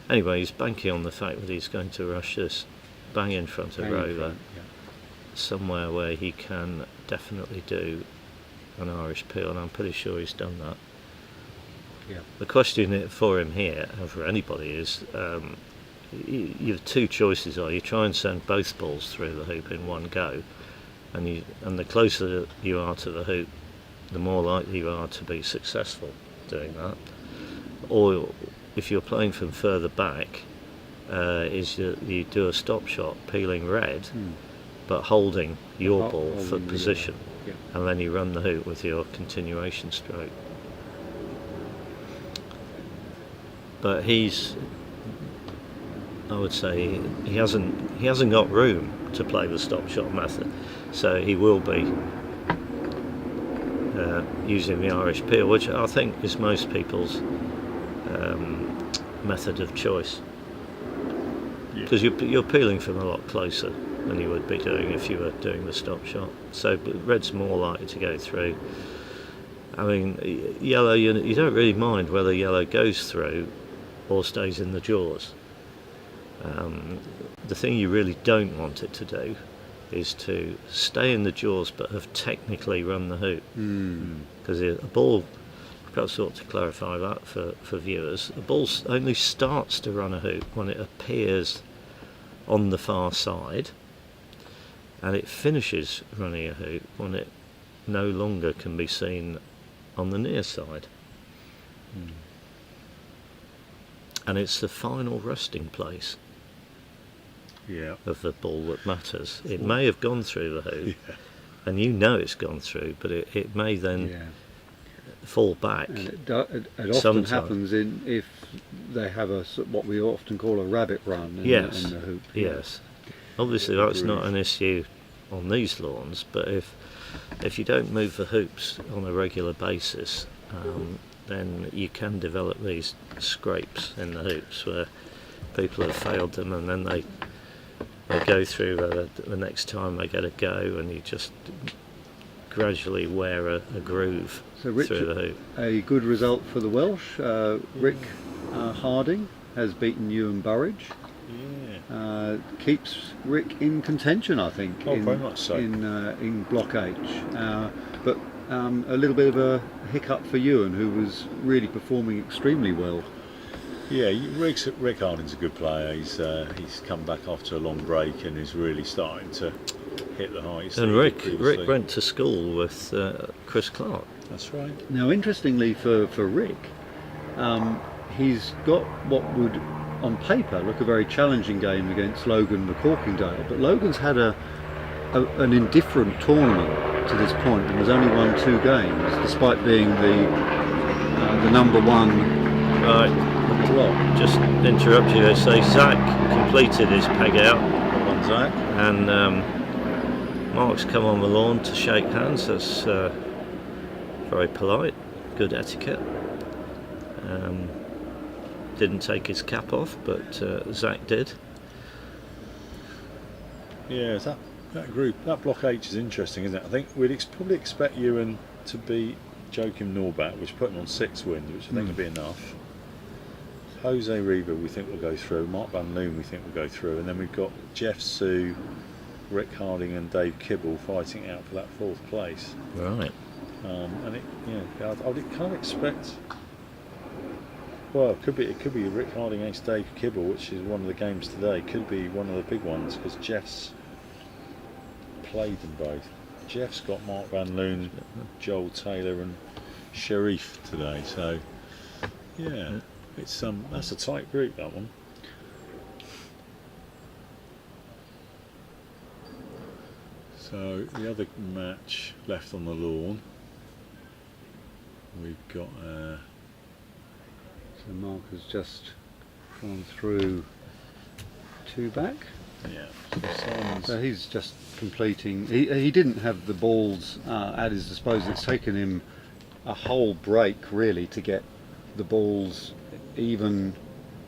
Speaker 2: Anyway, he's banking on the fact that he's going to rush this bang in front of Rover, somewhere where he can definitely do an Irish peel, and I'm pretty sure he's done that.
Speaker 3: Yeah.
Speaker 2: The question for him here, and for anybody, is your two choices are: you try and send both balls through the hoop in one go, and the closer you are to the hoop, the more likely you are to be successful doing that. Or if you're playing from further back, you do a stop shot, peeling red, but holding your ball for position, and then you run the hoop with your continuation stroke. But I would say he hasn't got room to play the stop shot method, so he will be using the Irish peel, which I think is most people's method of choice, because you're peeling from a lot closer than you would be doing if you were doing the stop shot. So red's more likely to go through. I mean, yellow, you don't really mind whether yellow goes through or stays in the jaws. The thing you really don't want it to do is to stay in the jaws but have technically run the hoop. Because a ball, I've got sort to clarify that for viewers, a ball only starts to run a hoop when it appears on the far side, and it finishes running a hoop when it no longer can be seen on the near side. And it's the final resting place of the ball that matters. It may have gone through the hoop, and you know it's gone through, but it may then fall back.
Speaker 3: And it often happens if they have what we often call a rabbit run in the hoop.
Speaker 2: Yes. Obviously that's not an issue on these lawns, but if you don't move the hoops on a regular basis, then you can develop these scrapes in the hoops where people have failed them, and then they go through the next time they get a go, and you just gradually wear a groove
Speaker 3: through
Speaker 2: the hoop.
Speaker 3: A good result for the Welsh. Rick Harding has beaten Ewan Burridge. Keeps Rick in contention, I think.
Speaker 4: Very much so.
Speaker 3: In Block H, but a little bit of a hiccup for Ewan, who was really performing extremely well.
Speaker 4: Yeah, Rick Harding's a good player. He's come back after a long break and is really starting to hit the heights.
Speaker 2: And Rick went to school with Chris Clark.
Speaker 4: That's right.
Speaker 3: Now, interestingly for Rick, he's got what would, on paper, look a very challenging game against Logan McCorkingdale. But Logan's had an indifferent tournament to this point, and has only won 2 games, despite being the number one.
Speaker 2: Right. Just interrupt you to say Zach completed his peg out.
Speaker 4: Well done, Zach.
Speaker 2: And Mark's come on the lawn to shake hands. That's very polite, good etiquette. Didn't take his cap off, but Zach did.
Speaker 4: Yeah, that group, that Block H is interesting, isn't it? I think we'd probably expect Ewan to beat Joachim Norbat, which put him on 6 wins, which I think would be enough. Jose Reva we think will go through, Mark Van Loon we think will go through, and then we've got Jeff Sue, Rick Harding and Dave Kibble fighting out for that 4th place.
Speaker 2: Right.
Speaker 4: And I can't expect. Well, it could be Rick Harding against Dave Kibble, which is one of the games today. Could be one of the big ones because Jeff's played them both. Jeff's got Mark Van Loon, Joel Taylor, and Sharif today. So yeah, it's that's a tight group, that one. So the other match left on the lawn, we've got.
Speaker 3: So Mark has just gone through 2 back.
Speaker 4: Yeah.
Speaker 3: So he's just completing. He didn't have the balls at his disposal. It's taken him a whole break really to get the balls even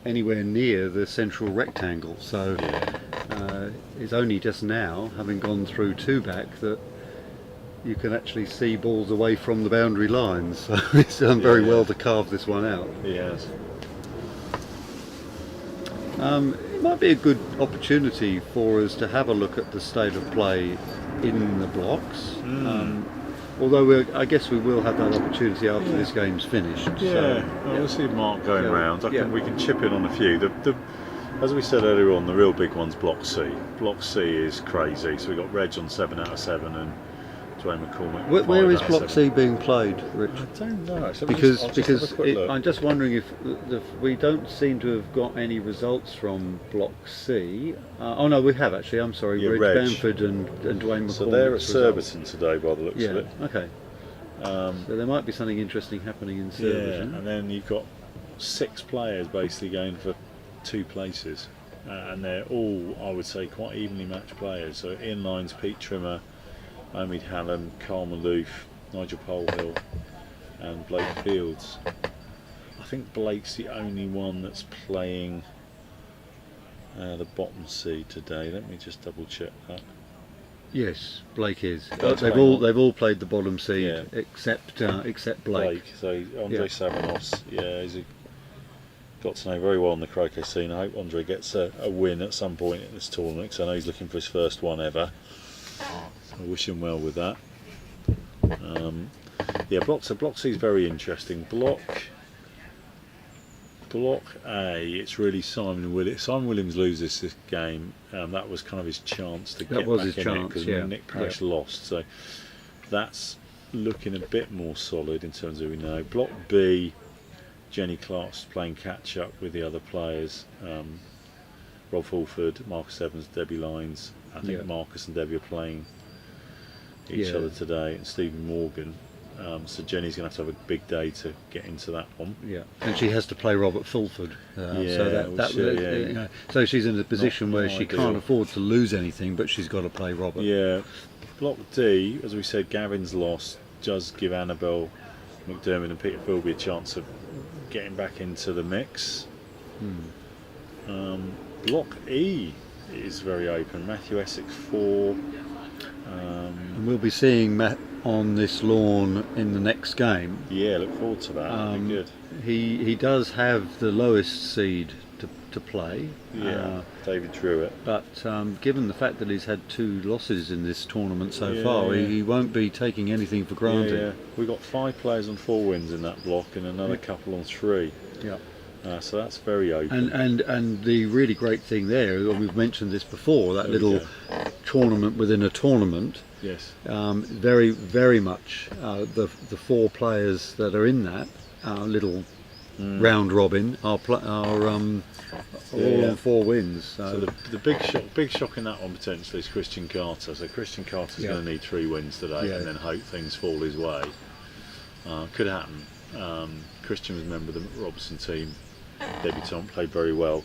Speaker 3: anywhere near the central rectangle. So it's only just now, having gone through 2 back, that you can actually see balls away from the boundary lines. So it's done very well to carve this one out.
Speaker 4: He has.
Speaker 3: It might be a good opportunity for us to have a look at the state of play in the blocks. Although I guess we will have that opportunity after this game's finished.
Speaker 4: Yeah, we'll see Mark going round. We can chip in on a few. As we said earlier on, the real big one's Block C. Block C is crazy. So we've got Reg on 7 out of 7 and Dwayne McCormick.
Speaker 3: Where is Block C being played, Rich?
Speaker 4: I don't know.
Speaker 3: Because I'm just wondering if we don't seem to have got any results from Block C. Oh no, we have actually. I'm sorry, Reg Bamford and Dwayne McCormick.
Speaker 4: So they're at Surbiton today, by the looks of it.
Speaker 3: Okay. So there might be something interesting happening in Surbiton.
Speaker 4: Yeah, and then you've got 6 players basically going for 2 places, and they're all, I would say, quite evenly matched players. So in lines, Pete Trimmer, Omid Hallam, Carl Maloof, Nigel Polehill and Blake Fields. I think Blake's the only one that's playing the bottom seed today. Let me just double check that.
Speaker 3: Yes, Blake is.
Speaker 4: That's
Speaker 3: They've all played the bottom seed except Blake.
Speaker 4: So Andre Savanos, he's got to know very well on the croquet scene. I hope Andre gets a win at some point in this tournament, because I know he's looking for his first one ever. I wish him well with that. Block C is very interesting. Block A, it's really Simon Williams. Simon Williams loses this game. That was kind of his chance to get back in it, because Nick Parrish lost. So that's looking a bit more solid in terms of, we know. Block B, Jenny Clark's playing catch up with the other players. Rob Fulford, Marcus Evans, Debbie Lyons. I think Marcus and Debbie are playing each other today, and Stephen Morgan. So Jenny's going to have a big day to get into that one. Yeah,
Speaker 3: and she has to play Robert Fulford. So she's in a position where she can't afford to lose anything, but she's got to play Robert.
Speaker 4: Yeah. Block D, as we said, Gavin's loss does give Annabelle McDermott and Peter Philby a chance of getting back into the mix. Block E is very open. Matthew Essex 4.
Speaker 3: And we'll be seeing Matt on this lawn in the next game.
Speaker 4: Yeah, look forward to that. That'll be good.
Speaker 3: He does have the lowest seed to play.
Speaker 4: Yeah, David Druitt.
Speaker 3: But given the fact that he's had 2 losses in this tournament so far, he won't be taking anything for granted.
Speaker 4: We've got 5 players on 4 wins in that block, and another couple on 3.
Speaker 3: Yeah.
Speaker 4: So that's very open.
Speaker 3: And the really great thing there, we've mentioned this before, that little tournament within a tournament.
Speaker 4: Yes.
Speaker 3: Very, very much the 4 players that are in that little round robin are all on 4 wins.
Speaker 4: So the big shock in that one potentially is Christian Carter. So Christian Carter's going to need 3 wins today, and then hope things fall his way. Could happen. Christian was a member of the Robertson team. Debutant, played very well.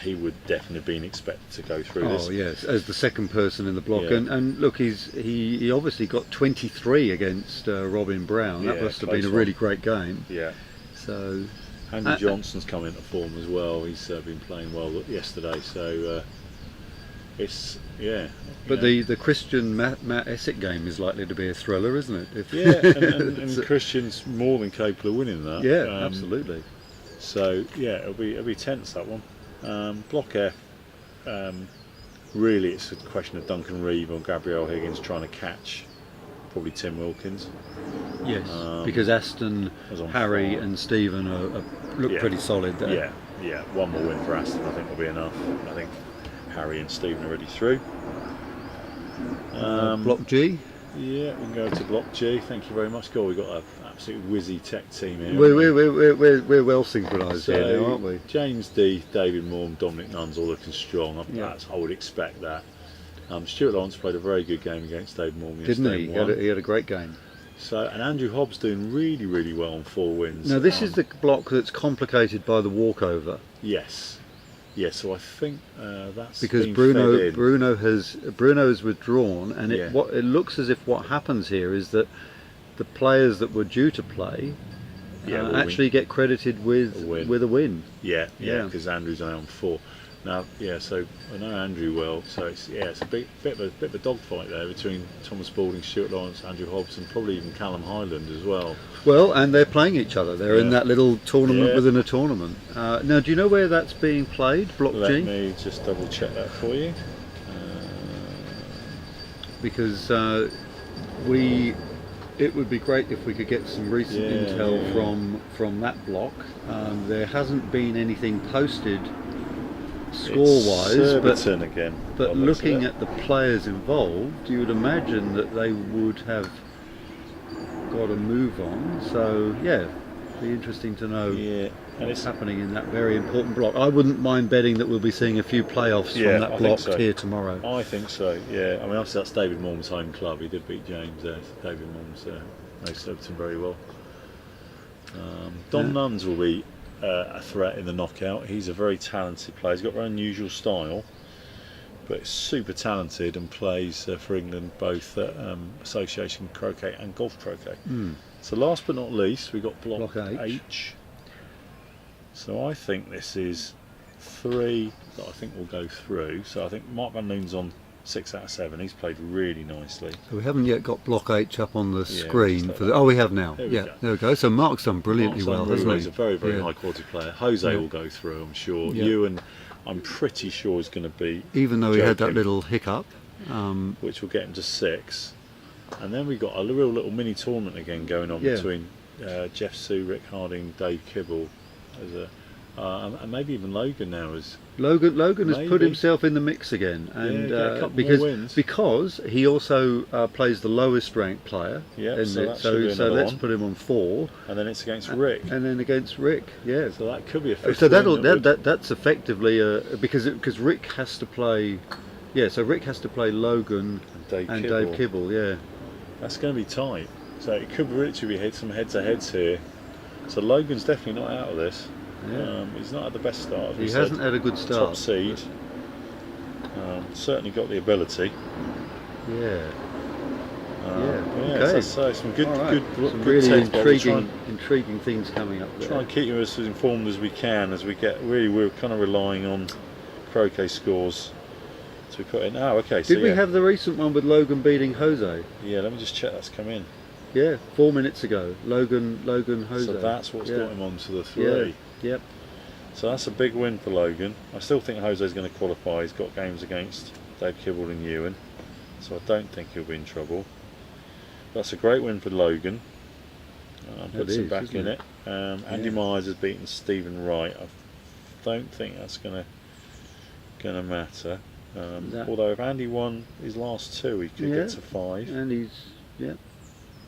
Speaker 4: He would definitely have been expected to go through this.
Speaker 3: Oh yes, as the second person in the block. And look, he obviously got 23 against Robin Brown. That must have been a really great game.
Speaker 4: Yeah.
Speaker 3: So
Speaker 4: Andy Johnson's come into form as well. He's been playing well yesterday. So it's
Speaker 3: But the Christian Matt Essex game is likely to be a thriller, isn't it?
Speaker 4: And Christian's more than capable of winning that.
Speaker 3: Yeah, absolutely.
Speaker 4: So it'll be tense, that one. Block F, really it's a question of Duncan Reeve or Gabrielle Higgins trying to catch probably Tim Wilkins.
Speaker 3: Yes, because Aston, Harry and Stephen look pretty solid there.
Speaker 4: Yeah, one more win for Aston I think will be enough. I think Harry and Stephen are already through.
Speaker 3: Block G?
Speaker 4: Yeah, we can go to Block G. Thank you very much. God, we've got an absolute whizzy tech team here.
Speaker 3: We're well synchronised here now, aren't we?
Speaker 4: James D, David Moore and Dominic Nunn's all looking strong. I would expect that. Stuart Lawrence played a very good game against David Moore.
Speaker 3: Didn't he? He had a great game.
Speaker 4: So, and Andrew Hobbs doing really, really well on 4 wins.
Speaker 3: Now this is the block that's complicated by the walkover.
Speaker 4: Yes. Yeah, so I think that's
Speaker 3: because Bruno has withdrawn, and it looks as if what happens here is that the players that were due to play actually get credited with a win.
Speaker 4: Yeah, because Andrew's only on 4. Now, yeah, so I know Andrew well, so it's a bit of a dogfight there between Thomas Spalding, Stuart Lawrence, Andrew Hobson, probably even Callum Highland as well.
Speaker 3: Well, and they're playing each other. They're in that little tournament
Speaker 4: Yeah.
Speaker 3: within a tournament. Now, do you know where that's being played? Block
Speaker 4: Let
Speaker 3: G?
Speaker 4: me just double check that for you.
Speaker 3: Because it would be great if we could get some recent intel from that block. There hasn't been anything posted score-wise, but looking at the players involved, you would imagine that they would have got a move on. So yeah, be interesting to know what's happening in that very important block. I wouldn't mind betting that we'll be seeing a few playoffs from that block here tomorrow.
Speaker 4: I think so. Yeah, I mean obviously that's David Morm's home club. He did beat James there. David Morm's knows Surbiton very well. Dom Nuns will be a threat in the knockout. He's a very talented player. He's got an unusual style, but super talented and plays for England both at Association Croquet and Golf Croquet. So last but not least, we've got block H. So I think this is 3 that I think will go through. So I think Mark Van Loon's on 6 out of 7. He's played really nicely.
Speaker 3: So we haven't yet got block H up on the screen for the. Oh, we have now. There we go. So Mark's done brilliantly well, hasn't he?
Speaker 4: He's a very, very high quality player. Jose will go through, I'm sure. Ewan, I'm pretty sure is going to be.
Speaker 3: Even though he had that little hiccup,
Speaker 4: which will get him to 6. And then we've got a real little mini tournament again going on between Jeff Sue, Rick Harding, Dave Kibble, and maybe even Logan now is.
Speaker 3: Logan has put himself in the mix again, and because he also plays the lowest ranked player. So let's put him on 4.
Speaker 4: And then it's against Rick.
Speaker 3: And then against Rick, So
Speaker 4: that could be a 5th.
Speaker 3: So that's effectively because Rick has to play. So Rick has to play Logan and Dave Kibble.
Speaker 4: That's going to be tight. So it could literally be some heads-to-heads here. So Logan's definitely not out of this. He's not had the best start.
Speaker 3: He hasn't had a good start.
Speaker 4: Top seed. Certainly got the ability.
Speaker 3: Okay.
Speaker 4: So some good
Speaker 3: some really intriguing things coming up there.
Speaker 4: Try and keep you as informed as we can as we get. Really, we're kind of relying on croquet scores to put in.
Speaker 3: Did we have the recent one with Logan beating Jose?
Speaker 4: Yeah, let me just check that's come in.
Speaker 3: 4 minutes ago. Logan Jose.
Speaker 4: So that's what's got him on to the 3.
Speaker 3: Yep.
Speaker 4: So that's a big win for Logan. I still think Jose's going to qualify. He's got games against Dave Kibble and Ewan, so I don't think he'll be in trouble. That's a great win for Logan. Puts him back in it. Andy Myers has beaten Stephen Wright. I don't think that's going to matter. Although if Andy won his last 2, he could get to 5.
Speaker 3: And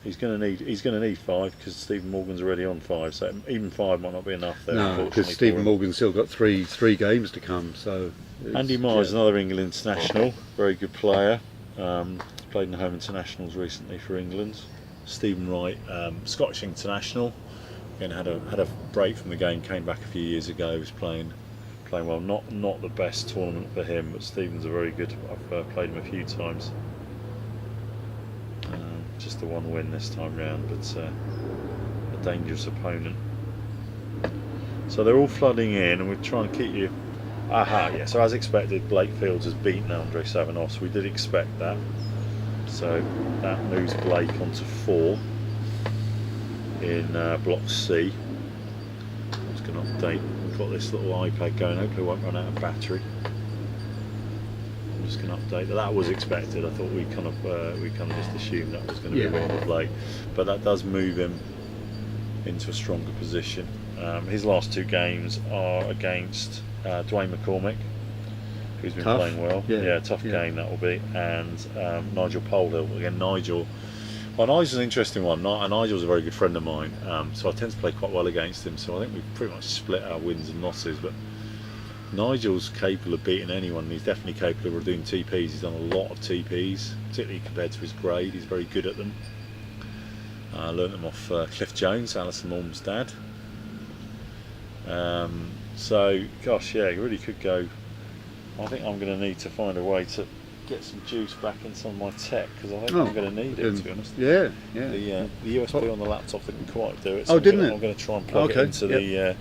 Speaker 4: he's going to need 5 because Stephen Morgan's already on 5. So even 5 might not be enough there.
Speaker 3: No, because Stephen Morgan's still got three games to come. So
Speaker 4: Andy Myers, another England international, very good player. Played in the home internationals recently for England. Stephen Wright, Scottish international. Again, had a break from the game. Came back a few years ago. Was playing well. Not the best tournament for him, but Stephen's a very good. I've played him a few times. Just the 1 win this time round, but a dangerous opponent. So they're all flooding in, and we're trying to keep you. So as expected, Blake Fields has beaten Andre Savanos. We did expect that. So that moves Blake onto 4 in block C. I'm just going to update. We've got this little iPad going. Hopefully it won't run out of battery. I'm just going to update that was expected. I thought we kind of just assumed that was going to be a win for Blake, but that does move him into a stronger position. His last 2 games are against Dwayne McCormick, who's been playing well. Tough game that will be, and Nigel Polhill. Again, Nigel's an interesting one. Nigel's a very good friend of mine, so I tend to play quite well against him. So I think we've pretty much split our wins and losses, but Nigel's capable of beating anyone. He's definitely capable of doing TPs. He's done a lot of TPs, particularly compared to his grade. He's very good at them. Learned them off Cliff Jones, Alison Morm's dad. So, gosh, he really could go. I think I'm going to need to find a way to get some juice back in some of my tech, because I think I'm going to need it, to be honest. The USB on the laptop didn't quite do it. So
Speaker 3: didn't it?
Speaker 4: I'm going to try and plug it into the.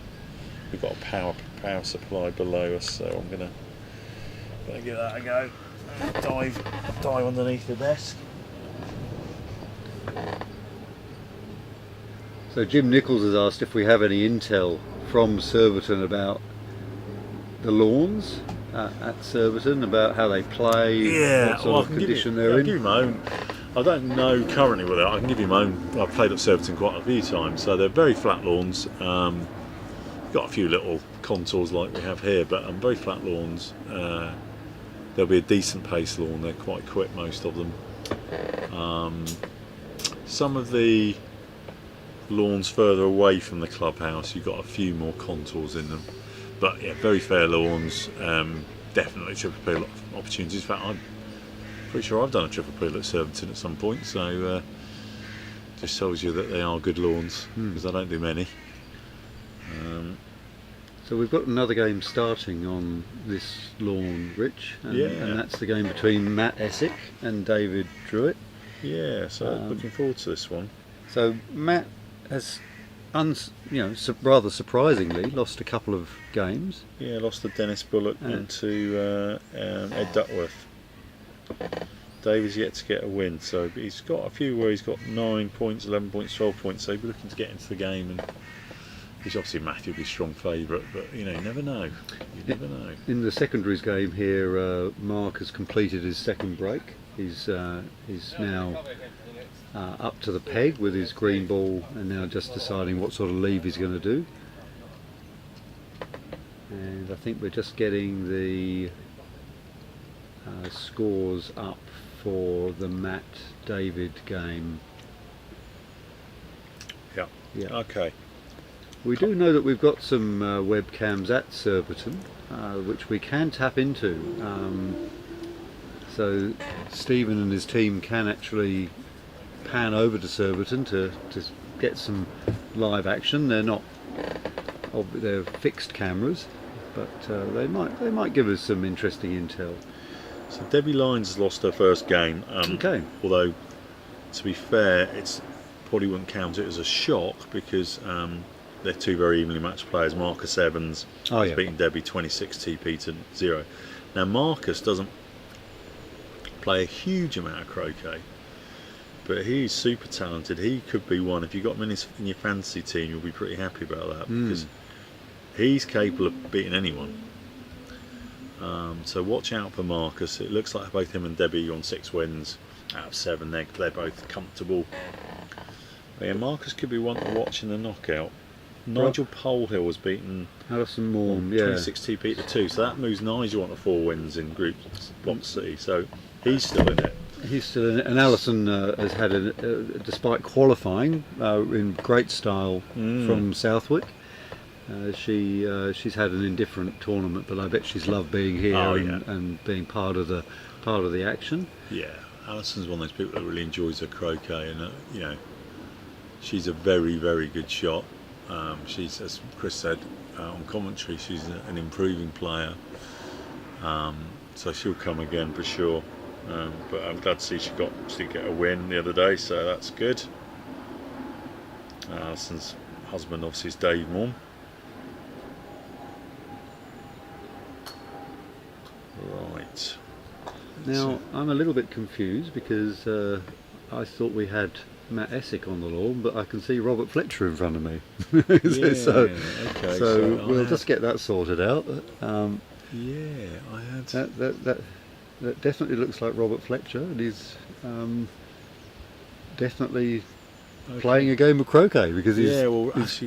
Speaker 4: We've got a power supply below us, so I'm going to Gonna give that a go. Dive underneath the desk.
Speaker 3: So Jim Nichols has asked if we have any intel from Surbiton about the lawns at Surbiton, about how they play, what sort of condition they're in.
Speaker 4: I'll give you my own. I don't know currently whether I can give you my own. I've played at Surbiton quite a few times, so they're very flat lawns. Got a few little contours like we have here, but very flat lawns. There'll be a decent pace lawn. They're quite quick, most of them. Some of the lawns further away from the clubhouse, you've got a few more contours in them, but yeah, very fair lawns. Definitely triple appeal opportunities. In fact, I'm pretty sure I've done a triple appeal at Surbiton at some point, so just tells you that they are good lawns, because I don't do many.
Speaker 3: So we've got another game starting on this lawn, Rich, and that's the game between Matt Essick and David Druitt.
Speaker 4: Yeah, so looking forward to this one.
Speaker 3: So Matt has, rather surprisingly, lost a couple of games.
Speaker 4: Yeah, lost to Dennis Bullock and to Ed Duckworth. David's yet to get a win, so he's got a few where he's got 9 points, 11 points, 12 points, so he'll be looking to get into the game, and which obviously Matthew will be a strong favourite, but you never know. You never know.
Speaker 3: In the secondaries game here, Mark has completed his second break. He's now up to the peg with his green ball, and now just deciding what sort of leave he's going to do. And I think we're just getting the scores up for the Matt David game.
Speaker 4: Yeah. Okay.
Speaker 3: We do know that we've got some webcams at Surbiton, which we can tap into. So Stephen and his team can actually pan over to Surbiton to get some live action. They're fixed cameras, but they might give us some interesting intel.
Speaker 4: So Debbie Lyons has lost her first game.
Speaker 3: Okay.
Speaker 4: Although, to be fair, it's probably wouldn't count it as a shock, because they're two very evenly matched players. Marcus Evans has beaten Debbie 26 TP to 0. Now Marcus doesn't play a huge amount of croquet, but he's super talented. He could be one. If you got him in your fantasy team, you'll be pretty happy about that, because he's capable of beating anyone. So watch out for Marcus. It looks like both him and Debbie are on 6 wins out of 7. They're both comfortable. But yeah, Marcus could be one to watch in the knockout. Nigel Polehill was beaten
Speaker 3: Alison Morn,
Speaker 4: 26 TP to 2, so that moves Nigel on to 4 wins in Group Block C. So he's still in it.
Speaker 3: He's still in it, and Alison has had, despite qualifying in great style from Southwick, she's had an indifferent tournament, but I bet she's loved being here and being part of the action. Yeah,
Speaker 4: Alison's one of those people that really enjoys her croquet, and she's a very, very good shot. She's, as Chris said on commentary, she's an improving player, so she'll come again for sure. But I'm glad to see she did get a win the other day, so that's good. Alison's husband obviously is Dave Morn. Right.
Speaker 3: Now I'm a little bit confused, because I thought we had Matt Essick on the lawn, but I can see Robert Fletcher in front of me. So we'll just get that sorted out.
Speaker 4: I had
Speaker 3: that definitely looks like Robert Fletcher, and he's definitely playing a game of croquet, because he's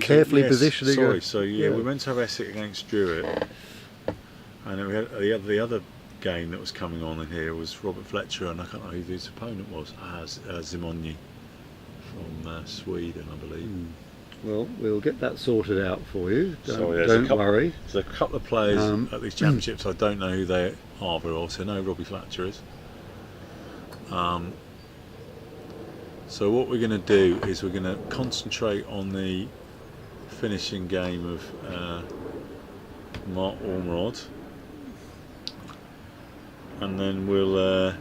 Speaker 3: carefully positioning.
Speaker 4: We're meant to have Essick against Druitt, and we had the other game that was coming on in here was Robert Fletcher, and I can't know who his opponent was. Zimonyi from Sweden, I believe.
Speaker 3: Well, we'll get that sorted out for you. Don't worry.
Speaker 4: There's a couple of players at these championships. I don't know who they are, but also know Robbie Fletcher is. So what we're going to do is we're going to concentrate on the finishing game of Mark Ormerod, and then we'll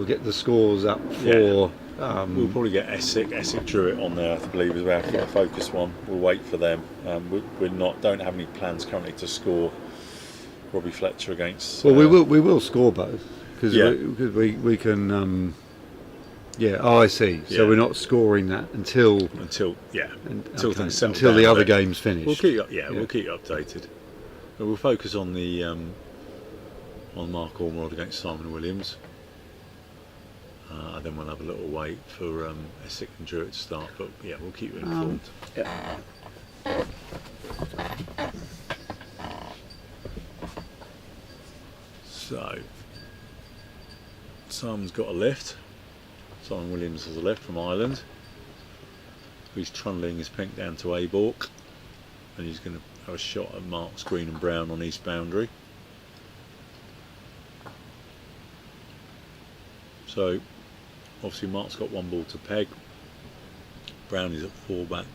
Speaker 3: get the scores up for.
Speaker 4: We'll probably get Essick Druitt on there, I believe, as well, for the focus one. We'll wait for them. We don't have any plans currently to score Robbie Fletcher against.
Speaker 3: Well, we will score both because
Speaker 4: Yeah.
Speaker 3: we can. Yeah. Oh, I see. So
Speaker 4: Yeah.
Speaker 3: we're not scoring that until
Speaker 4: until
Speaker 3: okay,
Speaker 4: things settle
Speaker 3: until
Speaker 4: down
Speaker 3: the
Speaker 4: a
Speaker 3: other
Speaker 4: bit.
Speaker 3: game's finished.
Speaker 4: We'll keep we'll keep you updated. But we'll focus on the on Mark Ormerod against Simon Williams. Then we'll have a little wait for Essex and Druitt to start. But yeah, we'll keep you informed. So Simon's got a lift. Simon Williams has a lift from Ireland. He's trundling his pink down to Abork, and he's going to have a shot at Mark's green and brown on east boundary. So obviously Mark's got one ball to peg. Brown is at 4 back,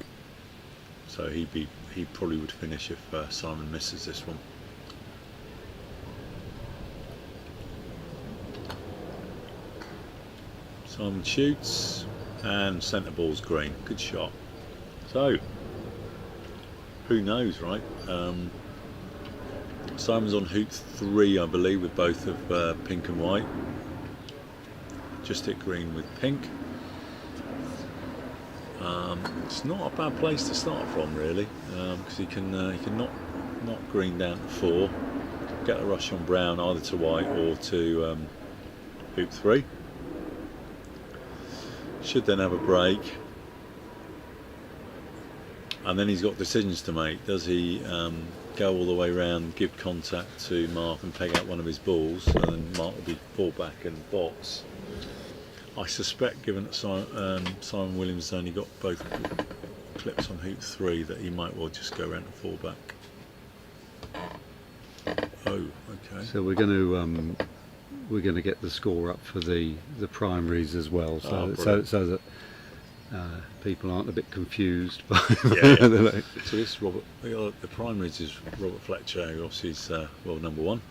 Speaker 4: so he probably would finish if Simon misses this one. Simon shoots and centre ball's green. Good shot. So who knows, right? Simon's on hoop 3, I believe, with both of pink and white. Just hit green with pink. It's not a bad place to start from, really, because he can knock green down to 4, get a rush on brown either to white or to hoop 3. Should then have a break, and then he's got decisions to make. Does he go all the way around, give contact to Mark and peg out one of his balls, and then Mark will be 4 back and box? I suspect, given that Simon Williams has only got both clips on hoop 3, that he might well just go around to 4 back. Oh, okay.
Speaker 3: So we're going to get the score up for the primaries as well, so that people aren't a bit confused by
Speaker 4: So this is Robert. The primaries is Robert Fletcher, who obviously is world number 1.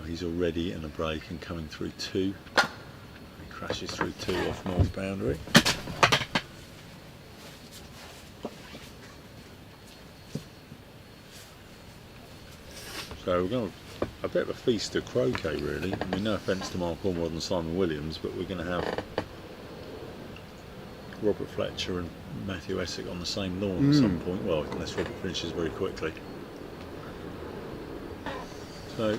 Speaker 4: He's already in a break and coming through 2. He crashes through 2 off north boundary. So we're going to a bit of a feast of croquet, really. I mean, no offence to Mark Ormerod and Simon Williams, but we're going to have Robert Fletcher and Matthew Essex on the same lawn at some point. Well, unless Robert finishes very quickly. So,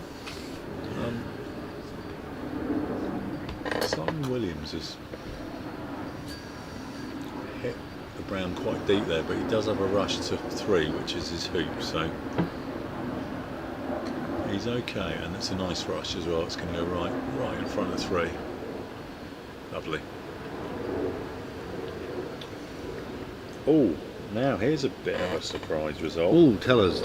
Speaker 4: Simon Williams has hit the brown quite deep there, but he does have a rush to 3, which is his hoop. So. He's okay, and it's a nice rush as well. It's going to go right in front of 3. Lovely. Oh, now here's a bit of a surprise result.
Speaker 3: Oh, tell us.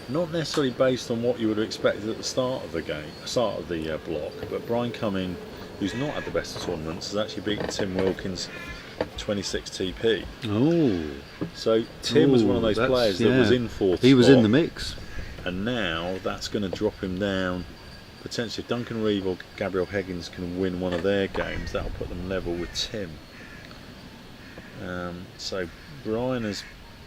Speaker 4: Not necessarily based on what you would have expected at the start of the game, start of the block, but Brian Cumming, who's not had the best of tournaments, has actually beaten Tim Wilkins 26 TP.
Speaker 3: Oh.
Speaker 4: So Tim was one of those players that was in 4th.
Speaker 3: He was in the mix.
Speaker 4: And now that's going to drop him down. Potentially, if Duncan Reeve or Gabriel Higgins can win one of their games, that'll put them level with Tim. So Brian has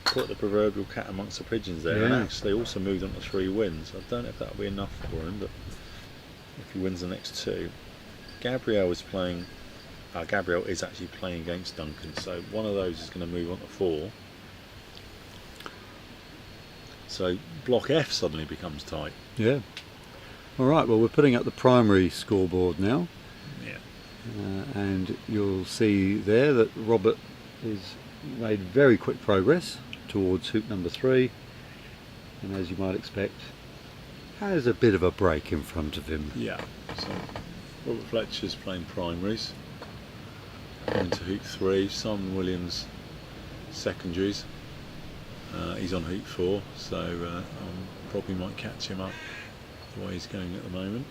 Speaker 4: put the proverbial cat amongst the pigeons there, and actually also moved on to 3 wins. I don't know if that'll be enough for him, but if he wins the next 2, Gabriel is actually playing against Duncan, so one of those is going to move on to 4. So block F suddenly becomes tight.
Speaker 3: Yeah. All right. Well, we're putting up the primary scoreboard now.
Speaker 4: Yeah.
Speaker 3: And you'll see there that Robert has made very quick progress towards hoop number 3, and as you might expect, has a bit of a break in front of him.
Speaker 4: Yeah. So Robert Fletcher's playing primaries. Going to hoop 3. Simon Williams secondaries. He's on hoop 4, so probably might catch him up the way he's going at the moment.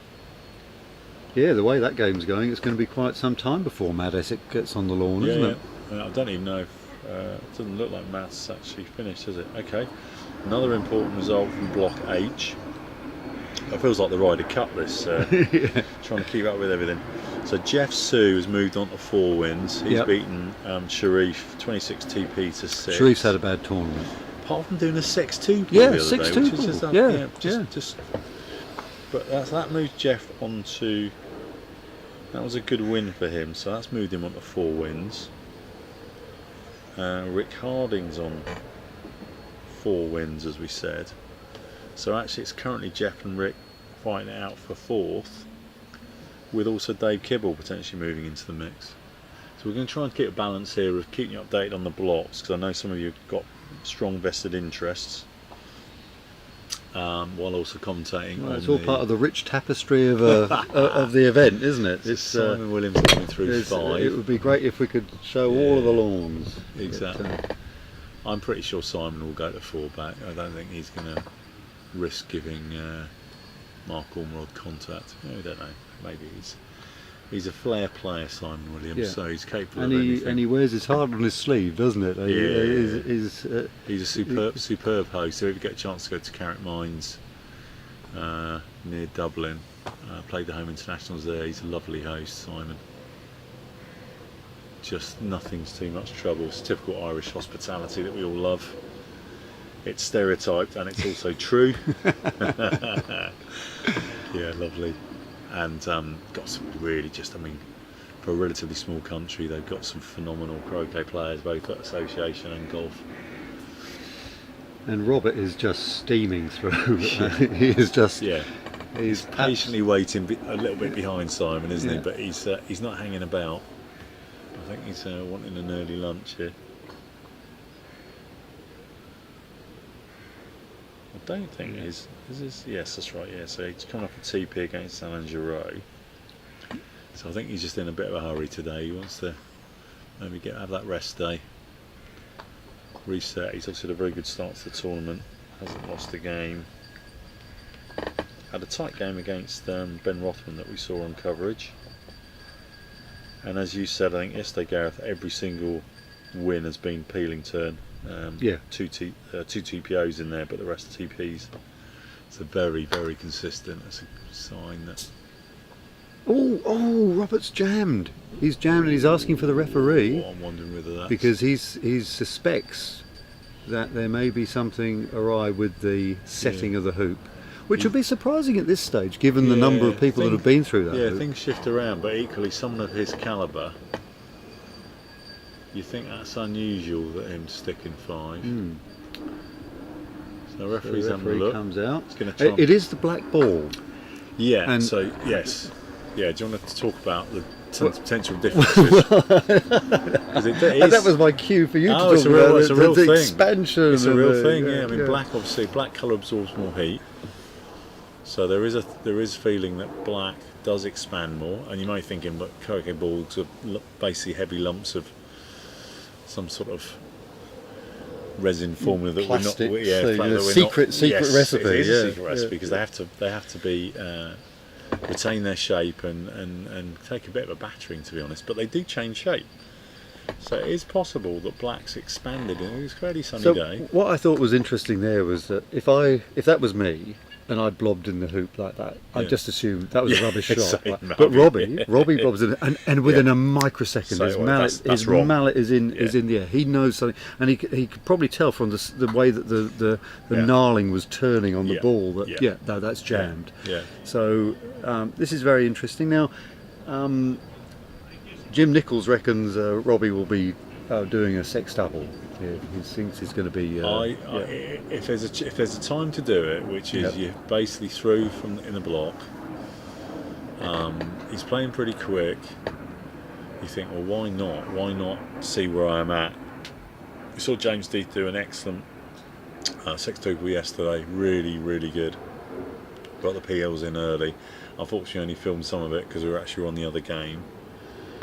Speaker 3: Yeah, the way that game's going, it's going to be quite some time before Matt Essex gets on the lawn, isn't it?
Speaker 4: I don't even know if it doesn't look like Matt's actually finished, does it? Okay, another important result from block H. It feels like the Ryder Cup, this trying to keep up with everything. So Jeff Sue has moved on to 4 wins. He's beaten Sharif 26 TP to 6.
Speaker 3: Sharif's had a bad tournament.
Speaker 4: apart from doing a 6-2
Speaker 3: Yeah,
Speaker 4: the other
Speaker 3: 6-2
Speaker 4: day, which is
Speaker 3: ball.
Speaker 4: just, just. But that moved Jeff onto. That was a good win for him, so that's moved him on to 4 wins. Rick Harding's on 4 wins, as we said. So actually, it's currently Jeff and Rick fighting it out for 4th, with also Dave Kibble potentially moving into the mix. So we're going to try and keep a balance here of keeping you updated on the blocks, because I know some of you have got strong vested interests, while also commentating.
Speaker 3: Well, it's all part of the rich tapestry of the event, isn't it?
Speaker 4: It's Simon Williams coming through 5.
Speaker 3: It would be great if we could show all of the lawns.
Speaker 4: Exactly.
Speaker 3: But,
Speaker 4: I'm pretty sure Simon will go to 4 back. I don't think he's going to risk giving Mark Ormerod contact. I don't know. Maybe he's a flair player, Simon Williams, so he's capable of anything.
Speaker 3: And he wears his heart on his sleeve, doesn't it?
Speaker 4: He's a superb host. So if you get a chance to go to Carrick Mines near Dublin, played the home internationals there. He's a lovely host, Simon. Just nothing's too much trouble. It's typical Irish hospitality that we all love. It's stereotyped and it's also true. Yeah, lovely. And got some really for a relatively small country, they've got some phenomenal croquet players, both at association and golf.
Speaker 3: And Robert is just steaming through. He is just.
Speaker 4: Yeah. He's patiently waiting a little bit behind Simon, isn't he? But he's not hanging about. I think he's wanting an early lunch here. I don't think is this. Yes, that's right. Yeah, so he's coming off a TP against Alain Giraud. So I think he's just in a bit of a hurry today. He wants to maybe have that rest day, reset. He's obviously had a very good start to the tournament. Hasn't lost a game. Had a tight game against Ben Rothman that we saw on coverage. And as you said, I think yesterday, Gareth, every single win has been peeling turn. Two TPOs in there, but the rest are TPs. So very, very consistent. That's a sign that.
Speaker 3: Oh, Robert's jammed. He's jammed and he's asking for the referee.
Speaker 4: I'm wondering whether that's
Speaker 3: because he suspects that there may be something awry with the setting of the hoop, which would be surprising at this stage, given the number of people that have been through that.
Speaker 4: Yeah, things shift around, but equally, someone of his calibre, you think that's unusual that him sticking 5. So the referee's having a look.
Speaker 3: Comes out.
Speaker 4: It's going to try.
Speaker 3: It is the black ball.
Speaker 4: Yeah.
Speaker 3: And
Speaker 4: so yes. Yeah. Do you want to talk about the potential differences?
Speaker 3: That was my cue for you to talk
Speaker 4: it's a real,
Speaker 3: about
Speaker 4: it's a real
Speaker 3: the
Speaker 4: thing.
Speaker 3: expansion.
Speaker 4: It's a real thing. Yeah. I mean, black colour absorbs more heat. So there is feeling that black does expand more, and you may be thinking, but croquet balls are basically heavy lumps of some sort of resin formula that
Speaker 3: plastic,
Speaker 4: we're not.
Speaker 3: Secret recipe.
Speaker 4: It is a secret recipe because they have to be retain their shape and take a bit of a battering, to be honest. But they do change shape. So it is possible that black's expanded, and it was a fairly sunny day.
Speaker 3: What I thought was interesting there was that if that was me and I'd blobbed in the hoop like that, I'd just assume that was a rubbish shot. But Robbie blobs in, and within a microsecond, his mallet is in the air. He knows something, and he could probably tell from the way that the gnarling was turning on the ball that that's jammed.
Speaker 4: Yeah.
Speaker 3: So this is very interesting. Now, Jim Nichols reckons Robbie will be doing a sextuple. He thinks he's going to be.
Speaker 4: If there's a time to do it, which is you basically through in the block. He's playing pretty quick. You think, well, why not? Why not see where I am at? We saw James Death do an excellent sextuple yesterday. Really, really good. Got the PLs in early. Unfortunately, only filmed some of it because we were actually on the other game.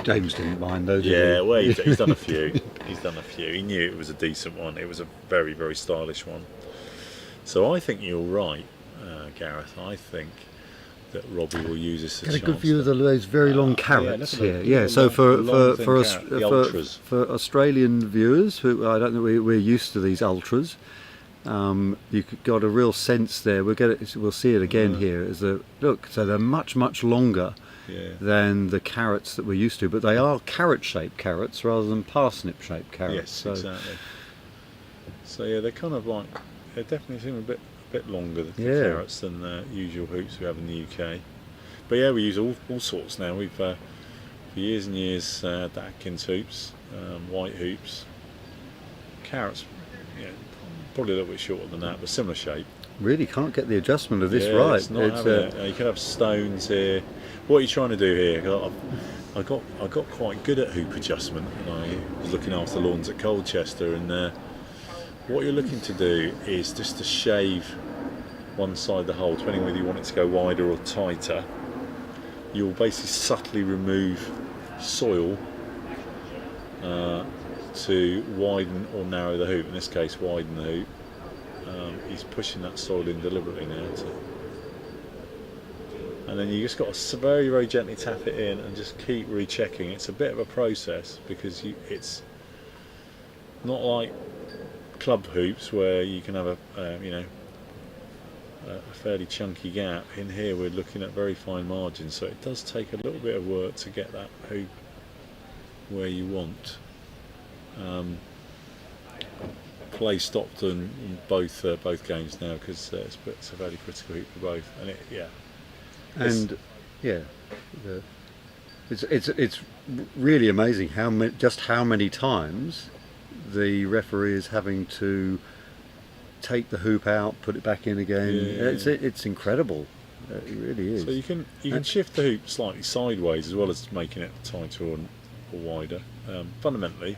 Speaker 3: James didn't mind those.
Speaker 4: Yeah, well, he's done a few. He knew it was a decent one. It was a very, very stylish one. So I think you're right, Gareth. I think that Robbie will use this as a chance.
Speaker 3: Get a good view of those very long carrots here. Yeah. So for Australian viewers, who I don't know, we're used to these ultras. You got a real sense there. We'll see it again here. Look, so they're much longer. Than the carrots that we're used to, but they are carrot-shaped carrots rather than parsnip-shaped carrots.
Speaker 4: Yes, exactly. So yeah, they're kind of like, they definitely seem a bit longer, the
Speaker 3: Yeah.
Speaker 4: carrots, than the usual hoops we have in the UK. But yeah, we use all sorts now. We've for years and years the Atkins hoops, white hoops, carrots. Yeah, probably a little bit shorter than that, but similar shape.
Speaker 3: Really can't get the adjustment of this
Speaker 4: Yeah,
Speaker 3: right.
Speaker 4: It's not having it. You can have stones here. What are you trying to do here? 'Cause I got quite good at hoop adjustment, and I was looking after lawns at Colchester, and what you're looking to do is just to shave one side of the hole, depending whether you want it to go wider or tighter. You'll basically subtly remove soil to widen or narrow the hoop. In this case, widen the hoop. He's pushing that soil in deliberately now, and then you just got to very, very gently tap it in and just keep rechecking. It's a bit of a process because it's not like club hoops where you can have a fairly chunky gap. In here we're looking at very fine margins, so it does take a little bit of work to get that hoop where you want. Play stopped in both games now because it's a very critical hoop for both, and it's really amazing how many times the referee is having to take the hoop out, put it back in again. It's incredible. It really is. So you can shift the hoop slightly sideways as well as making it tighter or wider. Fundamentally,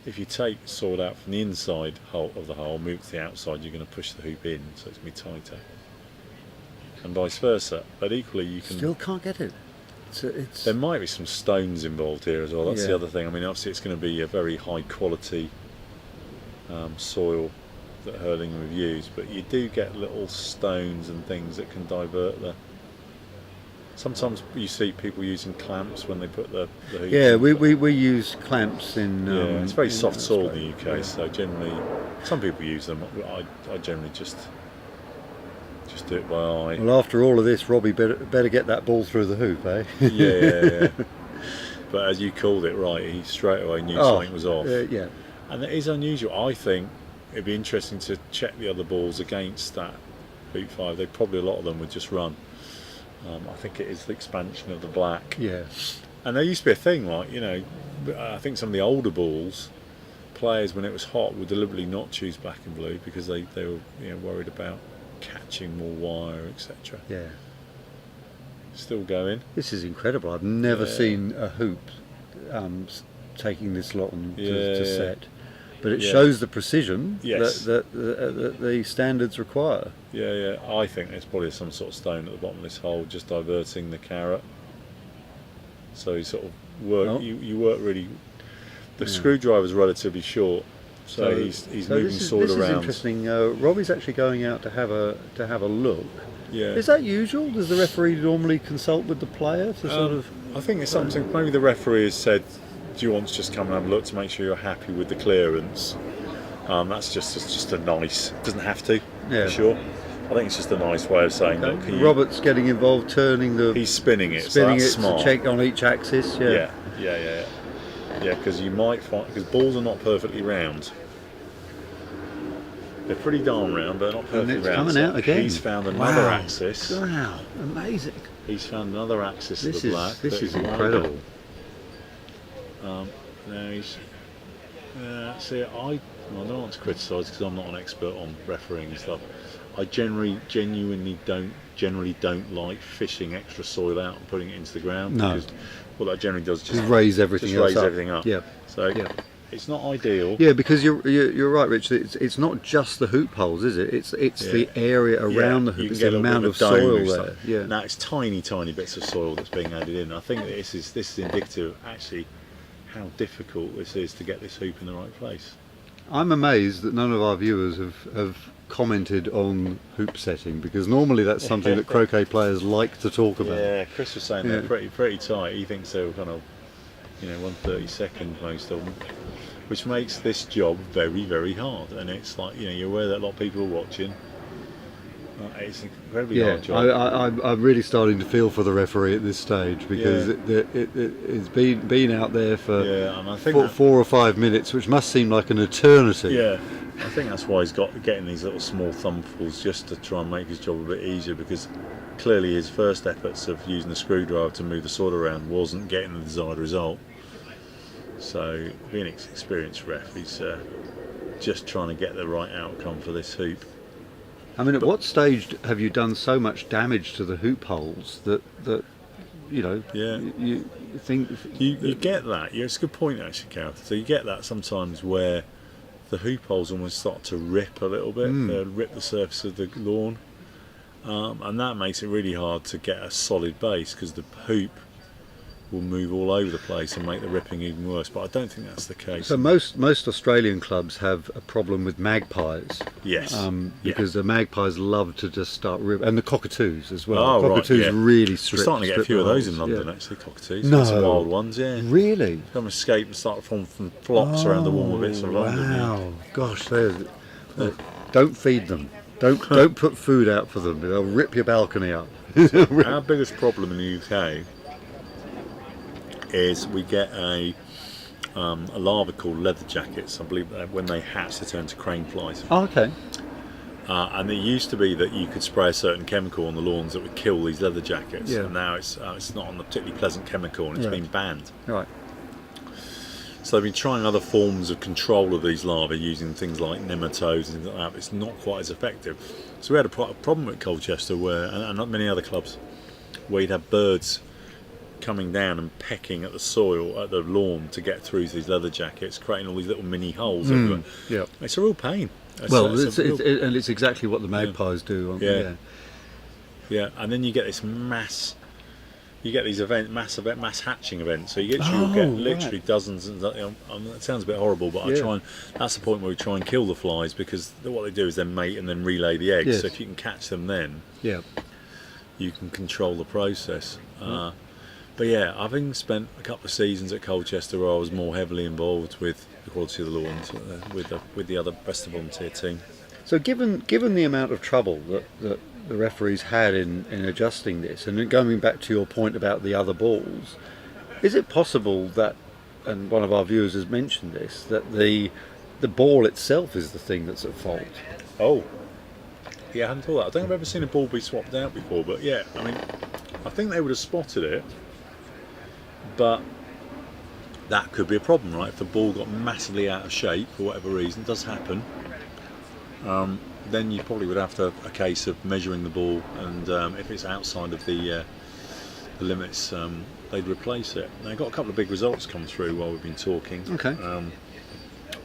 Speaker 4: if you take soil out from the inside of the hole, move it to the outside, you're going to push the hoop in, so it's going to be tighter, and vice versa. But equally, you can
Speaker 3: still can't get it.
Speaker 4: There might be some stones involved here as well. That's the other thing. I mean, obviously, it's going to be a very high quality soil that Hurlingham have used, but you do get little stones and things that can divert the. Sometimes you see people using clamps when they put the hoops.
Speaker 3: Yeah, we use clamps in.
Speaker 4: It's very soft soil in the UK, so generally, some people use them. I generally just do it by eye.
Speaker 3: Well, after all of this, Robbie better get that ball through the hoop, eh?
Speaker 4: Yeah. But as you called it right, he straight away knew something was off.
Speaker 3: Yeah.
Speaker 4: And it is unusual. I think it'd be interesting to check the other balls against that hoop 5. A lot of them would just run. I think it is the expansion of the black.
Speaker 3: Yeah.
Speaker 4: And there used to be a thing like, I think some of the older balls, players when it was hot would deliberately not choose black and blue because they were worried about catching more wire, etc.
Speaker 3: Yeah.
Speaker 4: Still going.
Speaker 3: This is incredible. I've never seen a hoop taking this long to set. But it shows the precision that the standards require.
Speaker 4: Yeah. I think there's probably some sort of stone at the bottom of this hole, just diverting the carrot. So you sort of work. You work really. The screwdriver's relatively short, so he's moving soil
Speaker 3: this
Speaker 4: around.
Speaker 3: This is interesting. Robbie's actually going out to have a look.
Speaker 4: Yeah.
Speaker 3: Is that usual? Does the referee normally consult with the player to sort of?
Speaker 4: I think it's something. Maybe the referee has said, do you want to just come and have a look to make sure you're happy with the clearance? That's just a nice. Doesn't have to.
Speaker 3: Yeah.
Speaker 4: For sure. I think it's just a nice way of saying, look.
Speaker 3: Robert's getting involved, turning the.
Speaker 4: He's spinning it.
Speaker 3: Spinning
Speaker 4: so that's
Speaker 3: it
Speaker 4: smart.
Speaker 3: to check on each axis. Yeah.
Speaker 4: Yeah, because you might find because balls are not perfectly round. They're pretty darn round, but not perfectly
Speaker 3: and it's
Speaker 4: round.
Speaker 3: coming out again.
Speaker 4: He's found another axis.
Speaker 3: Wow, amazing.
Speaker 4: He's found another axis of the black.
Speaker 3: This is incredible.
Speaker 4: Now he's. See, I don't want to criticise because I'm not an expert on refereeing and stuff. I genuinely don't like fishing extra soil out and putting it into the ground.
Speaker 3: No.
Speaker 4: Because what that generally does is just
Speaker 3: raise everything
Speaker 4: up.
Speaker 3: Yeah.
Speaker 4: So it's not ideal.
Speaker 3: Yeah, because you're right, Rich. It's not just the hoop holes, is it? It's the area around the hoop. It's the amount of soil there. Yeah.
Speaker 4: Now it's tiny bits of soil that's being added in. I think that this is indicative actually how difficult this is to get this hoop in the right place.
Speaker 3: I'm amazed that none of our viewers have commented on hoop setting, because normally that's something that croquet players like to talk about.
Speaker 4: Yeah, Chris was saying they're pretty tight. He thinks they're kind of 1/32 most of them, which makes this job very, very hard. And it's like you're aware that a lot of people are watching. It's an incredibly hard job.
Speaker 3: I'm really starting to feel for the referee at this stage because it's been out there for
Speaker 4: And I think
Speaker 3: 4 or 5 minutes, which must seem like an eternity.
Speaker 4: Yeah, I think that's why he's getting these little small thumbfuls just to try and make his job a bit easier, because clearly his first efforts of using the screwdriver to move the sword around wasn't getting the desired result. So being an experienced ref, he's just trying to get the right outcome for this hoop.
Speaker 3: I mean, at what stage have you done so much damage to the hoop holes that you know?
Speaker 4: Yeah.
Speaker 3: You think
Speaker 4: You get that. Yeah, it's a good point actually, Gareth. So you get that sometimes where the hoop holes almost start to rip a little bit, rip the surface of the lawn, and that makes it really hard to get a solid base because the hoop will move all over the place and make the ripping even worse. But I don't think that's the case.
Speaker 3: So most Australian clubs have a problem with magpies.
Speaker 4: Yes.
Speaker 3: Because the magpies love to just start ripping, and the cockatoos as well.
Speaker 4: Oh,
Speaker 3: cockatoos
Speaker 4: right, yeah.
Speaker 3: really
Speaker 4: We're
Speaker 3: strip.
Speaker 4: starting to get a
Speaker 3: strip
Speaker 4: few of
Speaker 3: the
Speaker 4: those in
Speaker 3: holes,
Speaker 4: London,
Speaker 3: yeah.
Speaker 4: actually, cockatoos.
Speaker 3: No.
Speaker 4: Some wild ones, yeah.
Speaker 3: Really?
Speaker 4: Come escape and start to form from flops around the warmer bits of London. Yeah.
Speaker 3: Wow, gosh, don't feed them. Don't put food out for them. They'll rip your balcony up.
Speaker 4: Our biggest problem in the UK is we get a larva called leather jackets. I believe that when they hatch they turn to crane flies.
Speaker 3: Oh, okay.
Speaker 4: And it used to be that you could spray a certain chemical on the lawns that would kill these leather jackets.
Speaker 3: Yeah.
Speaker 4: And now it's not on a particularly pleasant chemical and it's been banned.
Speaker 3: Right.
Speaker 4: So they've been trying other forms of control of these larvae using things like nematodes and things like that, but it's not quite as effective. So we had a problem at Colchester where, and not many other clubs, where you'd have birds coming down and pecking at the soil, at the lawn to get through to these leather jackets, creating all these little mini holes everywhere.
Speaker 3: Yeah.
Speaker 4: It's a real pain.
Speaker 3: And it's exactly what the magpies do.
Speaker 4: Yeah, and then you get this mass. You get these mass hatching events. So you'll get literally dozens, and it sounds a bit horrible, but that's the point where we try and kill the flies, because what they do is then mate and then relay the eggs.
Speaker 3: Yes.
Speaker 4: So if you can catch them, then
Speaker 3: Yeah.
Speaker 4: you can control the process. But yeah, having spent a couple of seasons at Colchester where I was more heavily involved with the quality of the lawns, with the other rest of the volunteer team.
Speaker 3: So given the amount of trouble that the referees had in adjusting this, and going back to your point about the other balls, is it possible that, and one of our viewers has mentioned this, that the ball itself is the thing that's at fault?
Speaker 4: Oh, yeah, I hadn't thought that. I don't think I've ever seen a ball be swapped out before, but yeah, I mean, I think they would have spotted it, but that could be a problem, right? If the ball got massively out of shape for whatever reason, it does happen. Then you probably would have to have a case of measuring the ball, and if it's outside of the limits, they'd replace it. They got a couple of big results come through while we've been talking.
Speaker 3: Okay.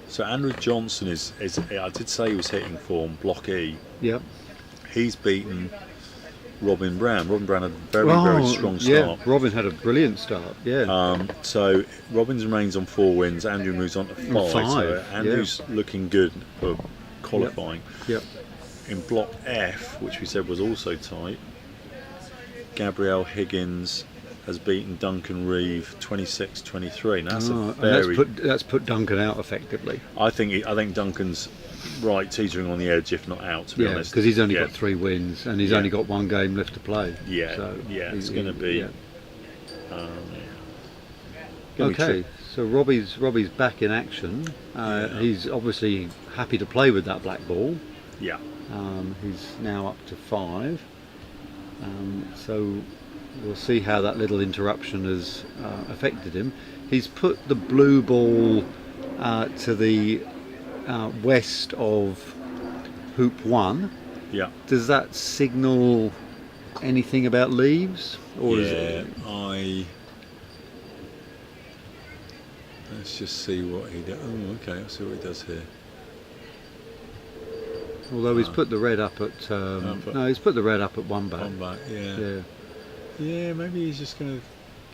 Speaker 4: So Andrew Johnson is I did say he was hitting form, Block E.
Speaker 3: Yep.
Speaker 4: He's beaten Robin Brown. Robin Brown had a very strong start.
Speaker 3: Yeah, Robin had a brilliant start. Yeah.
Speaker 4: So Robin's remains on 4 wins. Andrew moves on to 5. So Andrew's looking good for qualifying.
Speaker 3: Yep.
Speaker 4: In Block F, which we said was also tight, Gabrielle Higgins has beaten Duncan Reeve 26-23. Now
Speaker 3: that's put Duncan out effectively.
Speaker 4: I think Duncan's right, teetering on the edge, if not out. To be honest,
Speaker 3: because he's only got 3 wins and he's only got 1 game left to play.
Speaker 4: Yeah,
Speaker 3: so
Speaker 4: it's going to be.
Speaker 3: Okay, so Robbie's back in action. He's obviously happy to play with that black ball.
Speaker 4: Yeah.
Speaker 3: He's now up to 5. So we'll see how that little interruption has affected him. He's put the blue ball to the west of hoop 1.
Speaker 4: Yeah.
Speaker 3: Does that signal anything about leaves? Or is it...
Speaker 4: Let's just see what he does. Oh, okay, I'll see what he does here.
Speaker 3: Although he's put the red up at he's put the red up at 1 back.
Speaker 4: 1 back, yeah. Yeah, maybe he's just going to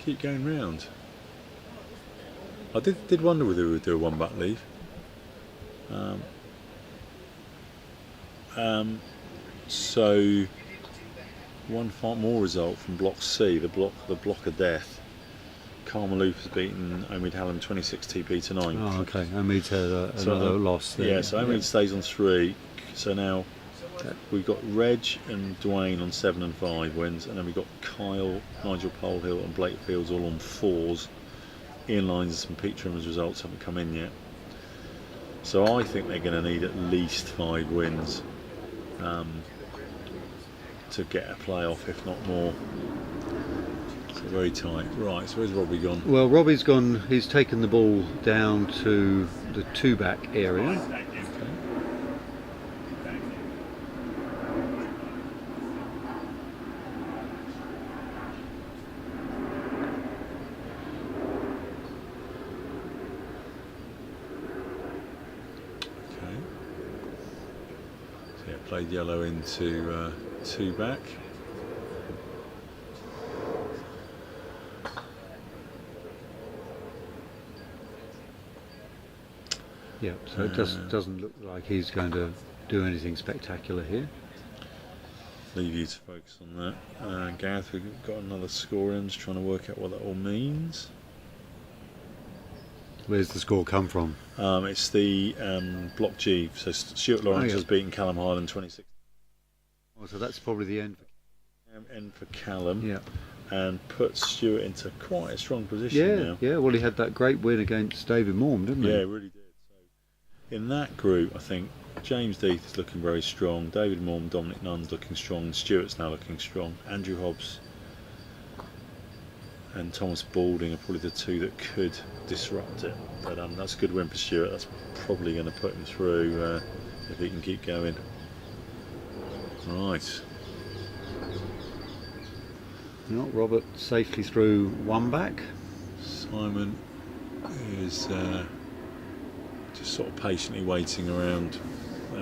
Speaker 4: keep going round. I did wonder whether he would do a 1 back leave. So one more result from Block C, the block of death. Carmaloop has beaten Omid Hallam 26 TP to 9.
Speaker 3: Oh, okay. Omid's had another loss there.
Speaker 4: Yeah, so Omid stays on 3. So now We've got Reg and Dwayne on 7 and 5 wins, and then we've got Kyle, Nigel Polehill and Blake Fields all on 4s. Ian Lyons and Pete Trimmer's results haven't come in yet. So I think they're going to need at least 5 wins to get a playoff, if not more. So very tight. Right, so where's Robbie gone?
Speaker 3: Well, Robbie's gone, he's taken the ball down to the 2-back area.
Speaker 4: Played yellow into 2-back.
Speaker 3: Yeah, so it doesn't look like he's going to do anything spectacular here.
Speaker 4: Leave you to focus on that. Gareth, we've got another score in, just trying to work out what that all means.
Speaker 3: Where's the score come from?
Speaker 4: It's the Block G. So Stuart Lawrence has beaten Callum Hyland 26.
Speaker 3: Oh, so that's probably the end.
Speaker 4: End for Callum.
Speaker 3: Yeah.
Speaker 4: And put Stuart into quite a strong position now.
Speaker 3: Yeah, well, he had that great win against David Morm, didn't he?
Speaker 4: Yeah, he really did. So in that group, I think James Death is looking very strong. David Morm, Dominic Nunn's looking strong. Stuart's now looking strong. Andrew Hobbs and Thomas Balding are probably the two that could disrupt it. But that's a good win for Stuart. That's probably going to put him through if he can keep going. Right.
Speaker 3: No, Robert safely through 1-back.
Speaker 4: Simon is just sort of patiently waiting around.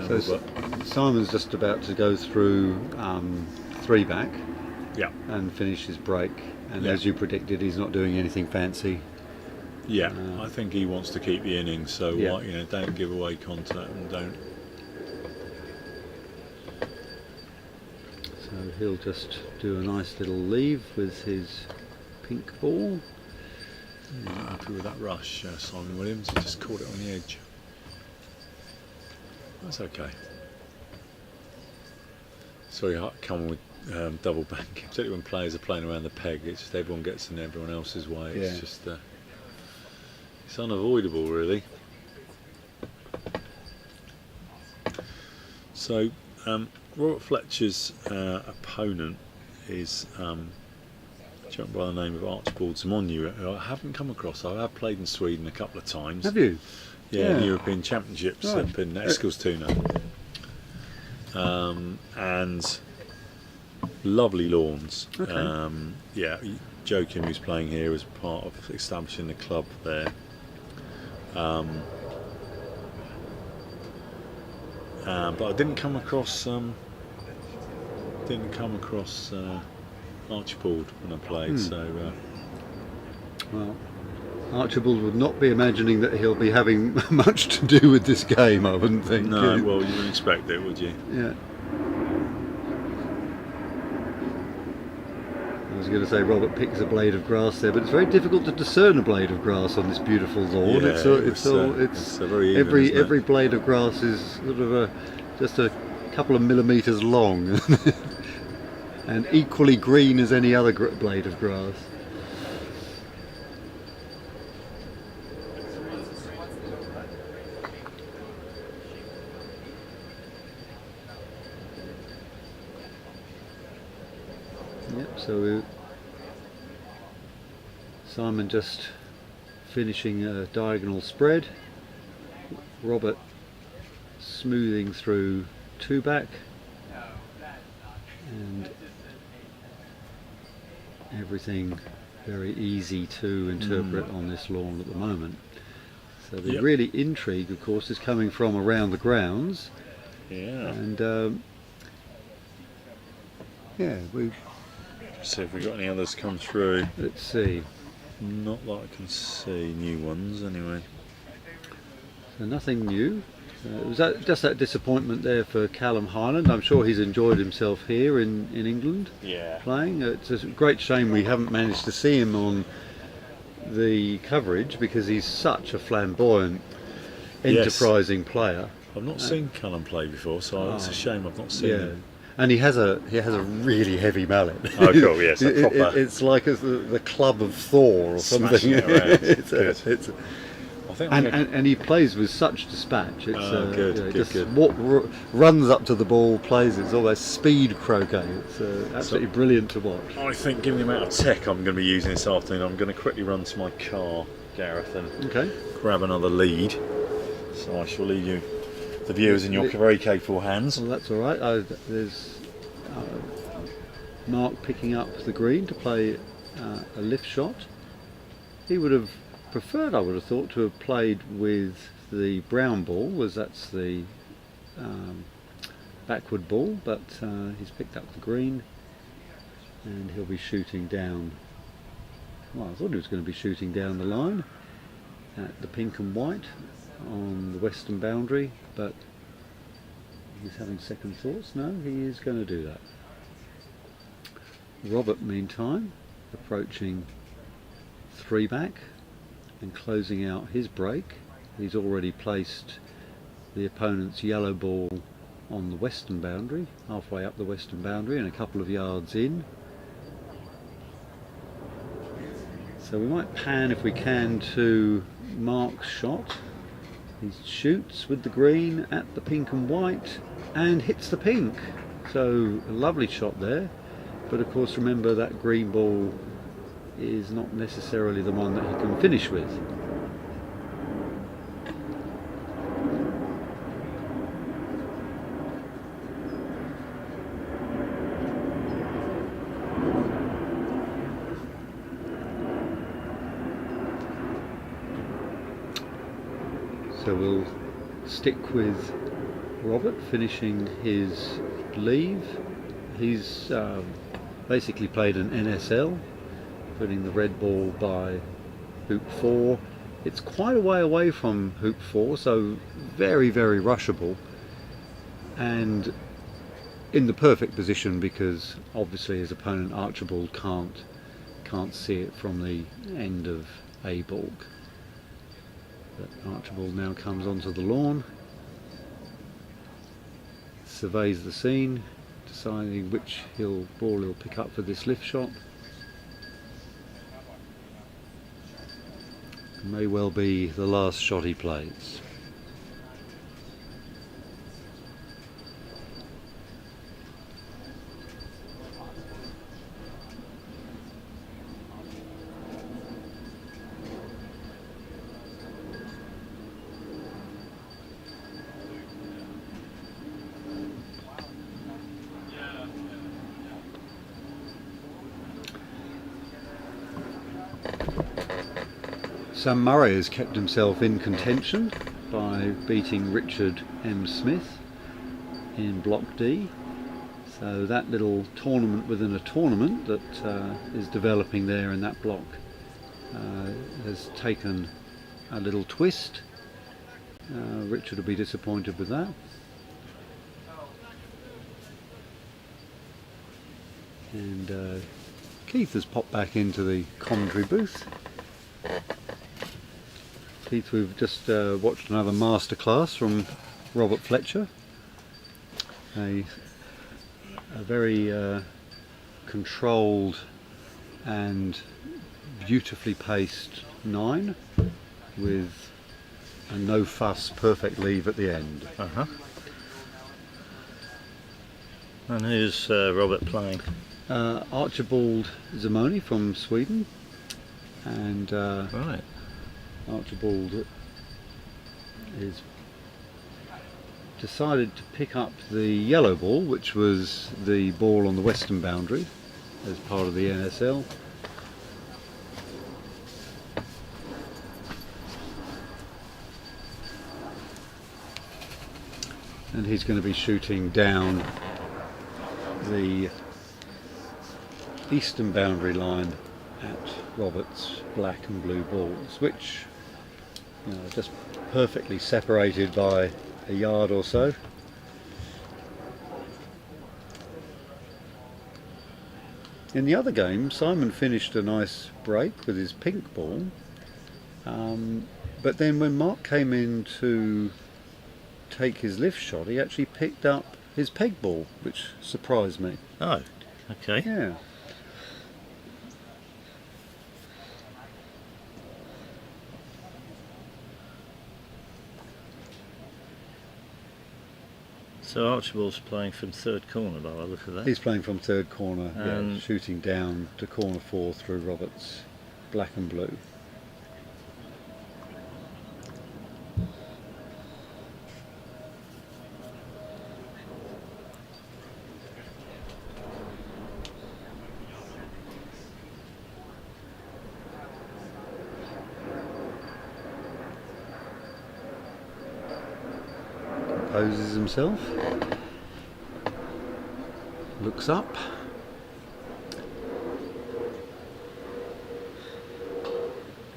Speaker 3: So Simon's just about to go through 3-back.
Speaker 4: Yeah.
Speaker 3: And finish his break. And as you predicted, he's not doing anything fancy.
Speaker 4: Yeah, I think he wants to keep the innings. So don't give away contact and don't.
Speaker 3: So he'll just do a nice little leave with his pink ball.
Speaker 4: Not happy with that rush, Simon Williams. He just caught it on the edge. That's okay. Sorry, I come with double banking, particularly when players are playing around the peg. It's just everyone gets in everyone else's way. It's just it's unavoidable, really. So Robert Fletcher's opponent is a gentleman by the name of Archibald Simonu, who I haven't come across. I have played in Sweden a couple of times.
Speaker 3: Have you?
Speaker 4: Yeah, in European Championships up in Eskilstuna. And lovely lawns.
Speaker 3: Okay.
Speaker 4: Joachim, who's playing here, as part of establishing the club there. But I didn't come across Archibald when I played. So
Speaker 3: well, Archibald would not be imagining that he'll be having much to do with this game, I wouldn't think.
Speaker 4: no, well, you wouldn't expect it, would you?
Speaker 3: Yeah. I was going to say Robert picks a blade of grass there, but it's very difficult to discern a blade of grass on this beautiful lawn.
Speaker 4: Yeah,
Speaker 3: it's
Speaker 4: very even,
Speaker 3: every blade of grass is sort of just a couple of millimetres long, and equally green as any other blade of grass. Yep, so Simon just finishing a diagonal spread, Robert smoothing through 2-back, and everything very easy to interpret on this lawn at the moment. So the really intrigue, of course, is coming from around the grounds.
Speaker 4: Yeah.
Speaker 3: And we.
Speaker 4: See if we got any others come through.
Speaker 3: Let's see.
Speaker 4: Not that I can see new ones anyway.
Speaker 3: So nothing new. Was that just that disappointment there for Callum Hyland? I'm sure he's enjoyed himself here in England.
Speaker 4: Yeah.
Speaker 3: Playing. It's a great shame we haven't managed to see him on the coverage because he's such a flamboyant, enterprising player.
Speaker 4: I've not seen Cullen play before, so it's a shame I've not seen him.
Speaker 3: And he has a really heavy mallet.
Speaker 4: Oh, cool, yes, a proper.
Speaker 3: It's like the club of Thor or something.
Speaker 4: Smashing it around.
Speaker 3: it's
Speaker 4: I think
Speaker 3: and he plays with such dispatch. It's
Speaker 4: good.
Speaker 3: Runs up to the ball, plays. It's almost speed croquet. It's absolutely brilliant to watch.
Speaker 4: I think, given the amount of tech I'm going to be using this afternoon, I'm going to quickly run to my car, Gareth, and grab another lead. So I shall leave you, the viewers, in your very capable hands.
Speaker 3: Well, that's all right. There's Mark picking up the green to play a lift shot. He would have preferred, I would have thought, to have played with the brown ball, as that's the backward ball, but he's picked up the green and he'll be shooting down. Well, I thought he was going to be shooting down the line at the pink and white on the western boundary, but he's having second thoughts. No, he is going to do that. Robert, meantime, approaching 3-back and closing out his break. He's already placed the opponent's yellow ball on the western boundary, halfway up the western boundary and a couple of yards in. So we might pan, if we can, to Mark's shot. He shoots with the green at the pink and white and hits the pink. So a lovely shot there, but of course remember that green ball is not necessarily the one that he can finish with. So we'll stick with Robert finishing his leave. He's basically played an NSL, putting the red ball by hoop 4. It's quite a way away from hoop 4, so very, very rushable, and in the perfect position because obviously his opponent Archibald can't see it from the end of A balk. But Archibald now comes onto the lawn, surveys the scene, deciding which ball he'll pick up for this lift shot. May well be the last shot he plays. Sam Murray has kept himself in contention by beating Richard M. Smith in Block D. So that little tournament within a tournament that is developing there in that block has taken a little twist. Richard will be disappointed with that. And Keith has popped back into the commentary booth. Keith, we've just watched another masterclass from Robert Fletcher. A very controlled and beautifully paced 9 with a no fuss perfect leave at the end.
Speaker 2: And who's Robert playing?
Speaker 3: Archibald Zamoni from Sweden, and
Speaker 2: Right.
Speaker 3: Archibald is decided to pick up the yellow ball, which was the ball on the western boundary as part of the NSL. And he's going to be shooting down the eastern boundary line at Robert's black and blue balls, which are just perfectly separated by a yard or so. In the other game, Simon finished a nice break with his pink ball, but then when Mark came in to take his lift shot, he actually picked up his peg ball, which surprised me.
Speaker 2: Oh, okay.
Speaker 3: Yeah.
Speaker 2: So Archibald's playing from third corner by the look of that.
Speaker 3: He's playing from third corner,
Speaker 2: And-
Speaker 3: shooting down to corner 4 through Roberts' black and blue. Composes himself, looks up,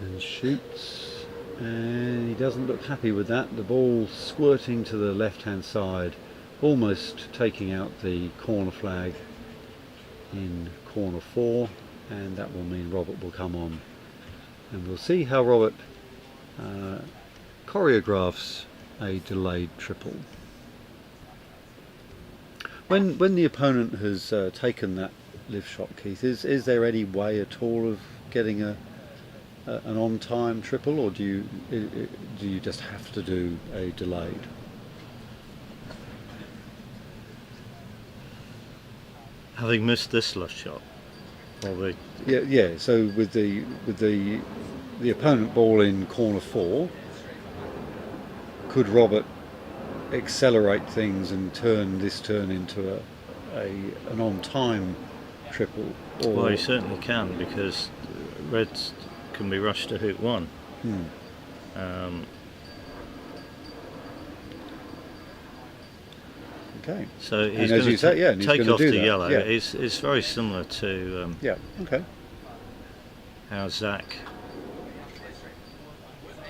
Speaker 3: and shoots, and he doesn't look happy with that. The ball squirting to the left hand side, almost taking out the corner flag in corner 4, and that will mean Robert will come on, and we'll see how Robert choreographs a delayed triple. When the opponent has taken that lift shot, Keith, is there any way at all of getting an on-time triple, or do you just have to do a delayed?
Speaker 2: Having missed this last shot, or
Speaker 3: Yeah. So with the opponent ball in corner 4, could Robert accelerate things and turn this turn into an on-time triple? Or
Speaker 2: well, he certainly can, because Reds can be rushed to hoop 1.
Speaker 3: Okay.
Speaker 2: So he's
Speaker 3: as
Speaker 2: going
Speaker 3: you say, and
Speaker 2: to
Speaker 3: he's
Speaker 2: take
Speaker 3: gonna
Speaker 2: off
Speaker 3: do
Speaker 2: the
Speaker 3: that,
Speaker 2: yellow.
Speaker 3: yeah.
Speaker 2: It's very similar to
Speaker 3: Yeah. Okay.
Speaker 2: how Zach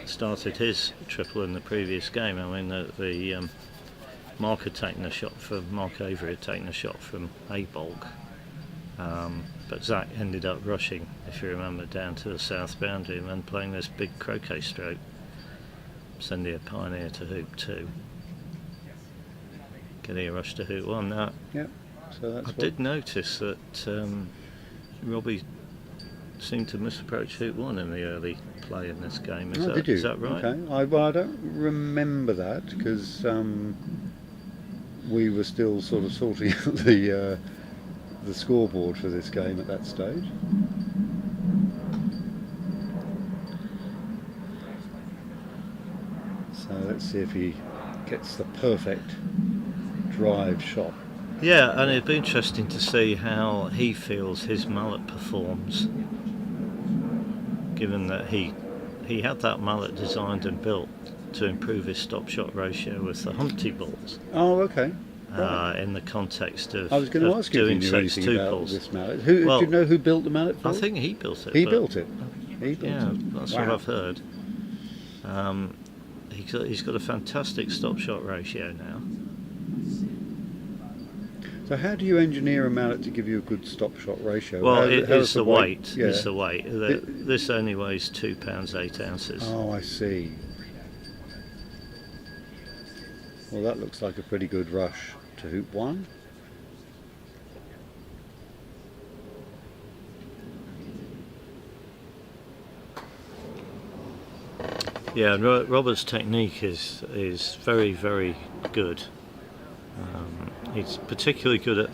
Speaker 2: started his triple in the previous game. I mean, the Mark had taken a shot from Mark Avery had taken a shot from a bulk, but Zach ended up rushing, if you remember, down to the south boundary and then playing this big croquet stroke, sending a pioneer to hoop 2, getting a rush to hoop 1. Now,
Speaker 3: Yeah. So that's
Speaker 2: I did notice that Robbie seemed to misapproach hoop 1 in the early play in this game.
Speaker 3: Did you?
Speaker 2: Is that right?
Speaker 3: Okay. I don't remember that, because we were still sort of sorting out the scoreboard for this game at that stage. So let's see if he gets the perfect drive shot.
Speaker 2: Yeah, and it'd be interesting to see how he feels his mallet performs, given that he had that mallet designed and built to improve his stop shot ratio with the Humpty balls.
Speaker 3: Oh, okay. Right.
Speaker 2: In the context of
Speaker 3: I was going to
Speaker 2: of
Speaker 3: ask you if you
Speaker 2: doing
Speaker 3: knew
Speaker 2: sex
Speaker 3: anything about
Speaker 2: tuples.
Speaker 3: this mallet.
Speaker 2: Well,
Speaker 3: do you know who built the mallet for
Speaker 2: I
Speaker 3: it?
Speaker 2: think he built it.
Speaker 3: He
Speaker 2: but-
Speaker 3: built it. He built
Speaker 2: Yeah,
Speaker 3: it.
Speaker 2: that's
Speaker 3: Wow.
Speaker 2: what I've heard. He's got a fantastic stop shot ratio now.
Speaker 3: So how do you engineer a mallet to give you a good stop shot ratio?
Speaker 2: Well,
Speaker 3: How
Speaker 2: it's
Speaker 3: does
Speaker 2: the weight.
Speaker 3: Yeah.
Speaker 2: It's the weight. This only weighs 2 pounds 8 ounces.
Speaker 3: Oh, I see. Well, that looks like a pretty good rush to hoop 1.
Speaker 2: Yeah, and Robert's technique is very, very good. He's particularly good at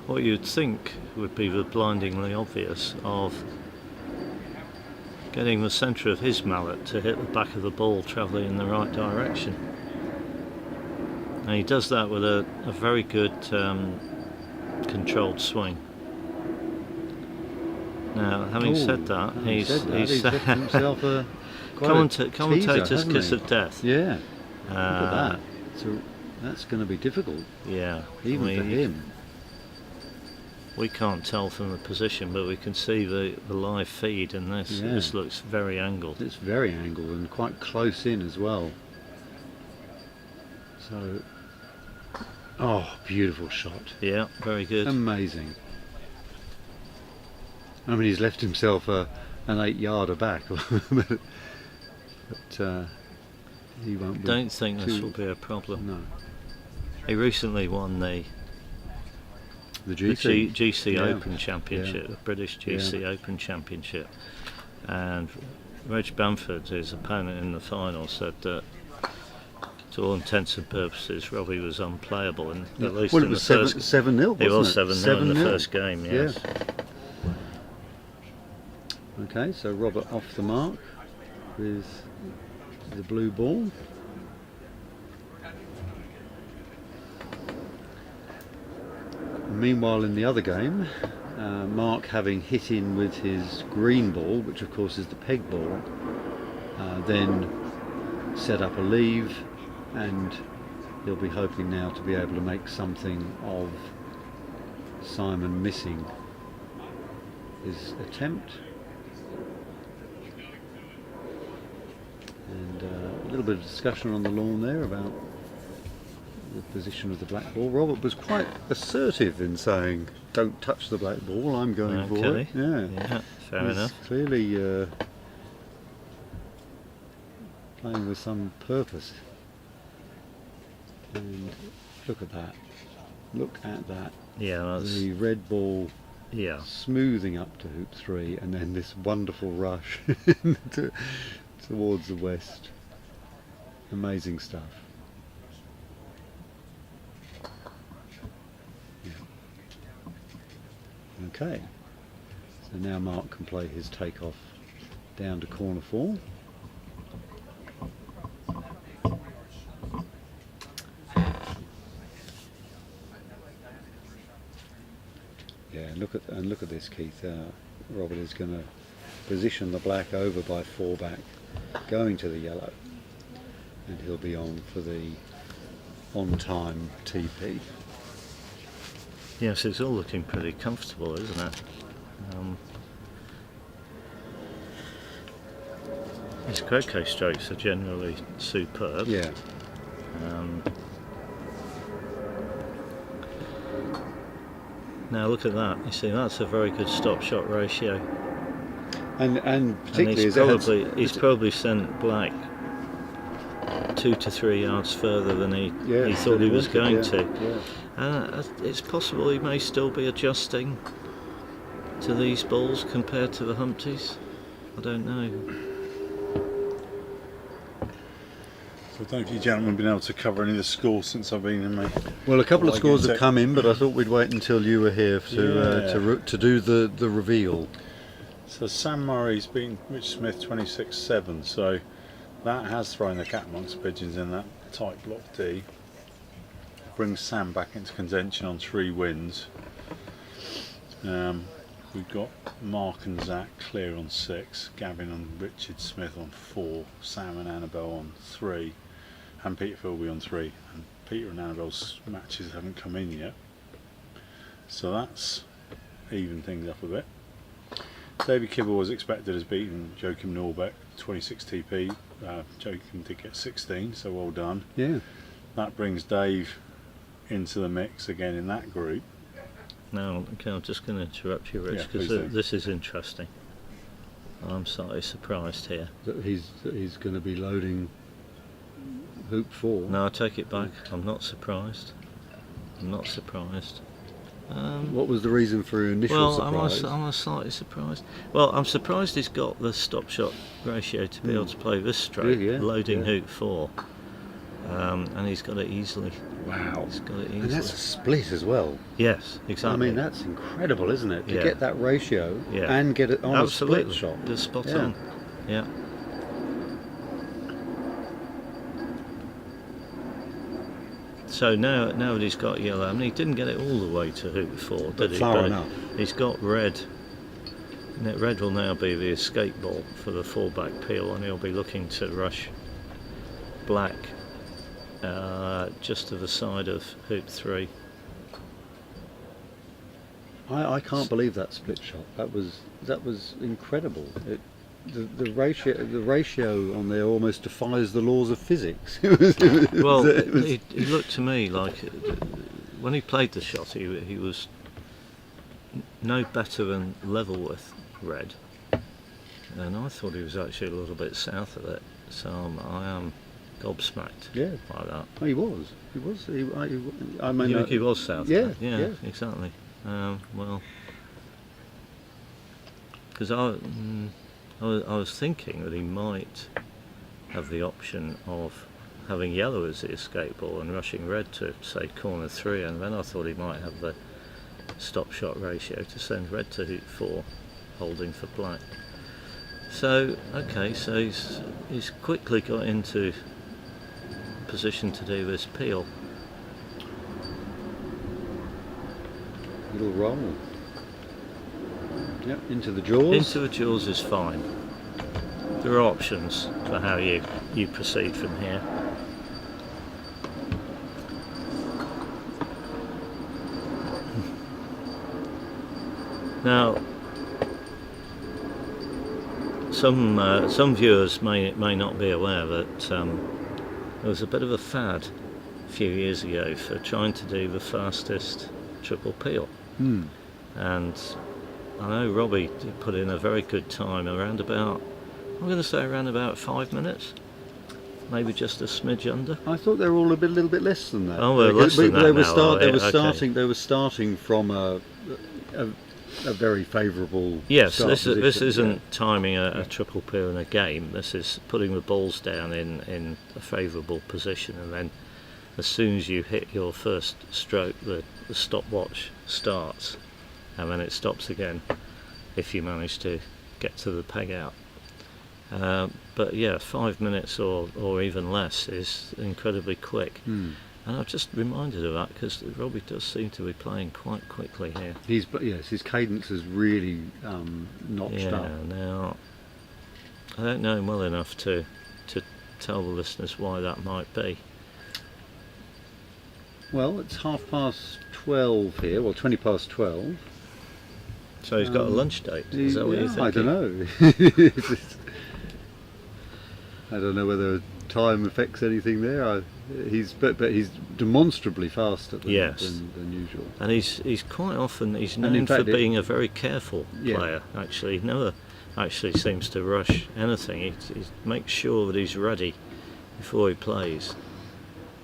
Speaker 2: what you'd think would be the blindingly obvious of getting the centre of his mallet to hit the back of the ball travelling in the right direction. And he does that with a very good controlled swing. Now, having said that, he's
Speaker 3: left himself a quite a
Speaker 2: commentator's
Speaker 3: teaser, hasn't
Speaker 2: kiss
Speaker 3: he?
Speaker 2: of death.
Speaker 3: Yeah. Look at
Speaker 2: Uh,
Speaker 3: that. So that's going to be difficult,
Speaker 2: Yeah,
Speaker 3: even for him.
Speaker 2: We can't tell from the position, but we can see the live feed, and this
Speaker 3: Yeah.
Speaker 2: this looks very angled.
Speaker 3: It's very angled and quite close in as well. So, oh, beautiful shot.
Speaker 2: Yeah, very good.
Speaker 3: Amazing. I mean, he's left himself an 8-yarder back, but he won't be.
Speaker 2: Don't think this
Speaker 3: too-
Speaker 2: will be a problem.
Speaker 3: No,
Speaker 2: He recently won the
Speaker 3: GC.
Speaker 2: GC
Speaker 3: Yeah.
Speaker 2: Open Championship, the British GC Open Championship, and Reg Bamford, his opponent in the final, said that to all intents and purposes Robbie was unplayable, and at least
Speaker 3: Well, it
Speaker 2: in
Speaker 3: was
Speaker 2: the first
Speaker 3: 7-0.
Speaker 2: it was
Speaker 3: wasn't
Speaker 2: 7-0 in the
Speaker 3: 7-0.
Speaker 2: first game. Yes.
Speaker 3: Okay, so Robert off the mark with the blue ball. Meanwhile, in the other game, Mark, having hit in with his green ball, which of course is the peg ball, then set up a leave, and he'll be hoping now to be able to make something of Simon missing his attempt. And a little bit of discussion on the lawn there about the position of the black ball. Robert was quite assertive in saying, "Don't touch the black ball, I'm going for it."
Speaker 2: Yeah, fair
Speaker 3: He's
Speaker 2: enough.
Speaker 3: clearly playing with some purpose. And look at that. Look at that.
Speaker 2: Yeah, that's,
Speaker 3: The red ball
Speaker 2: yeah.
Speaker 3: smoothing up to hoop 3, and then this wonderful rush towards the west. Amazing stuff. Yeah. Okay, so now Mark can play his takeoff down to corner 4. Yeah, and look at this, Keith. Robert is going to position the black over by 4 back, going to the yellow, and he'll be on for the on-time TP.
Speaker 2: Yes, it's all looking pretty comfortable, isn't it? His croquet strokes are generally superb.
Speaker 3: Yeah,
Speaker 2: Now look at that. You see, that's a very good stop-shot ratio.
Speaker 3: and
Speaker 2: And
Speaker 3: particularly
Speaker 2: he's probably sent black 2 to 3 yards further than he thought he was going to.
Speaker 3: Yeah.
Speaker 2: And it's possible he may still be adjusting to these balls compared to the Humpties. I don't know.
Speaker 4: So don't you gentlemen been able to cover any of the scores since I've been in my...
Speaker 3: Well, a couple of
Speaker 4: Like
Speaker 3: scores
Speaker 4: it's
Speaker 3: have
Speaker 4: a-
Speaker 3: come in, but I thought we'd wait until you were here to do the reveal.
Speaker 4: So Sam Murray's beaten Rich Smith 26-7, so that has thrown the cat amongst the pigeons in that tight block D. Brings Sam back into contention on 3 wins. We've got Mark and Zach clear on 6, Gavin and Richard Smith on 4, Sam and Annabelle on 3, and Peter Philby on 3. And Peter and Annabelle's matches haven't come in yet, so that's even things up a bit. David Kibble, as expected, has beaten Joachim Norbeck 26 TP. Joachim did get 16, so well done.
Speaker 3: Yeah.
Speaker 4: That brings Dave into the mix again in that group.
Speaker 2: Now, okay, I'm just going to interrupt you, Rich,
Speaker 4: Yeah,
Speaker 2: because
Speaker 4: please do.
Speaker 2: this is interesting. I'm slightly surprised here.
Speaker 3: That he's going to be loading hoop 4.
Speaker 2: No, I take it back. I'm not surprised. I'm not surprised.
Speaker 3: What was the reason for your initial
Speaker 2: Well,
Speaker 3: surprise?
Speaker 2: I'm slightly surprised. Well, I'm surprised he's got the stop shot ratio to be able to play this stroke,
Speaker 3: Yeah,
Speaker 2: loading
Speaker 3: yeah.
Speaker 2: hoop 4, and he's got it easily.
Speaker 3: Wow.
Speaker 2: He's got it easily.
Speaker 3: And that's a split as well.
Speaker 2: Yes, exactly.
Speaker 3: I mean, that's incredible, isn't it? To
Speaker 2: Yeah.
Speaker 3: get that ratio
Speaker 2: Yeah.
Speaker 3: and get it on
Speaker 2: absolutely
Speaker 3: a split shot.
Speaker 2: They're spot
Speaker 3: Yeah.
Speaker 2: on. Yeah. So now that he's got yellow, I mean, he didn't get it all the way to hoop 4, did he?
Speaker 3: far
Speaker 2: But
Speaker 3: enough.
Speaker 2: He's got red. Red will now be the escape ball for the full-back peel, and he'll be looking to rush black just to the side of hoop 3.
Speaker 3: I can't believe that split shot. That was incredible. The ratio on there almost defies the laws of physics.
Speaker 2: Well,
Speaker 3: it was-
Speaker 2: it looked to me like when he played the shot, he was no better than level with red, and I thought he was actually a little bit south of it. So I am gobsmacked
Speaker 3: Yeah.
Speaker 2: like that.
Speaker 3: Oh, he was. I mean,
Speaker 2: He was South.
Speaker 3: yeah,
Speaker 2: yeah,
Speaker 3: yeah.
Speaker 2: exactly. Well, because I was thinking that he might have the option of having yellow as the escape ball and rushing red to, say, corner 3, and then I thought he might have the stop shot ratio to send red to hoop 4, holding for black. So okay, so he's quickly got into position to do this peel.
Speaker 3: Little roll. Yep, into the jaws.
Speaker 2: Into the jaws is fine. There are options for how you proceed from here. Now, some viewers may not be aware that there was a bit of a fad a few years ago for trying to do the fastest triple peel, and I know Robbie put in a very good time, around about 5 minutes, maybe just a smidge under.
Speaker 3: I thought they were all a little bit less than that.
Speaker 2: Oh, well, less than that now,
Speaker 3: They were starting from a very favourable.
Speaker 2: Yes,
Speaker 3: start
Speaker 2: this
Speaker 3: position.
Speaker 2: isn't timing a triple peel in a game. This is putting the balls down in a favourable position, and then as soon as you hit your first stroke, the stopwatch starts, and then it stops again if you manage to get to the peg out. But yeah, 5 minutes or even less is incredibly quick. And I've just reminded of that because Robbie does seem to be playing quite quickly here.
Speaker 3: His cadence has really notched up.
Speaker 2: Yeah, now I don't know him well enough to tell the listeners why that might be.
Speaker 3: Well, it's 12:30 here. Well, 12:20.
Speaker 2: So he's got a lunch date. Is that what you're thinking?
Speaker 3: I don't know. I don't know whether time affects anything there. But he's demonstrably faster than usual.
Speaker 2: And he's quite often known for being a very careful player. Actually, he never actually seems to rush anything. He makes sure that he's ready before he plays.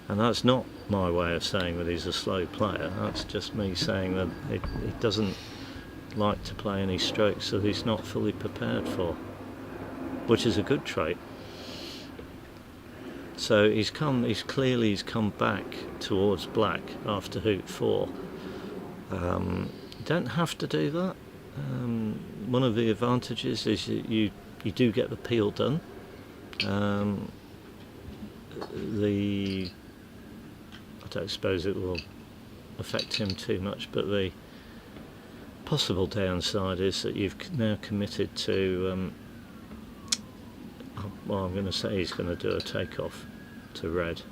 Speaker 2: And that's not my way of saying that he's a slow player. That's just me saying that he doesn't like to play any strokes that he's not fully prepared for, which is a good trait. So he's clearly come back towards black after hoop 4. You don't have to do that. One of the advantages is you do get the peel done. I don't suppose it will affect him too much, but the possible downside is that you've now committed to well, I'm going to say he's going to do a takeoff to red.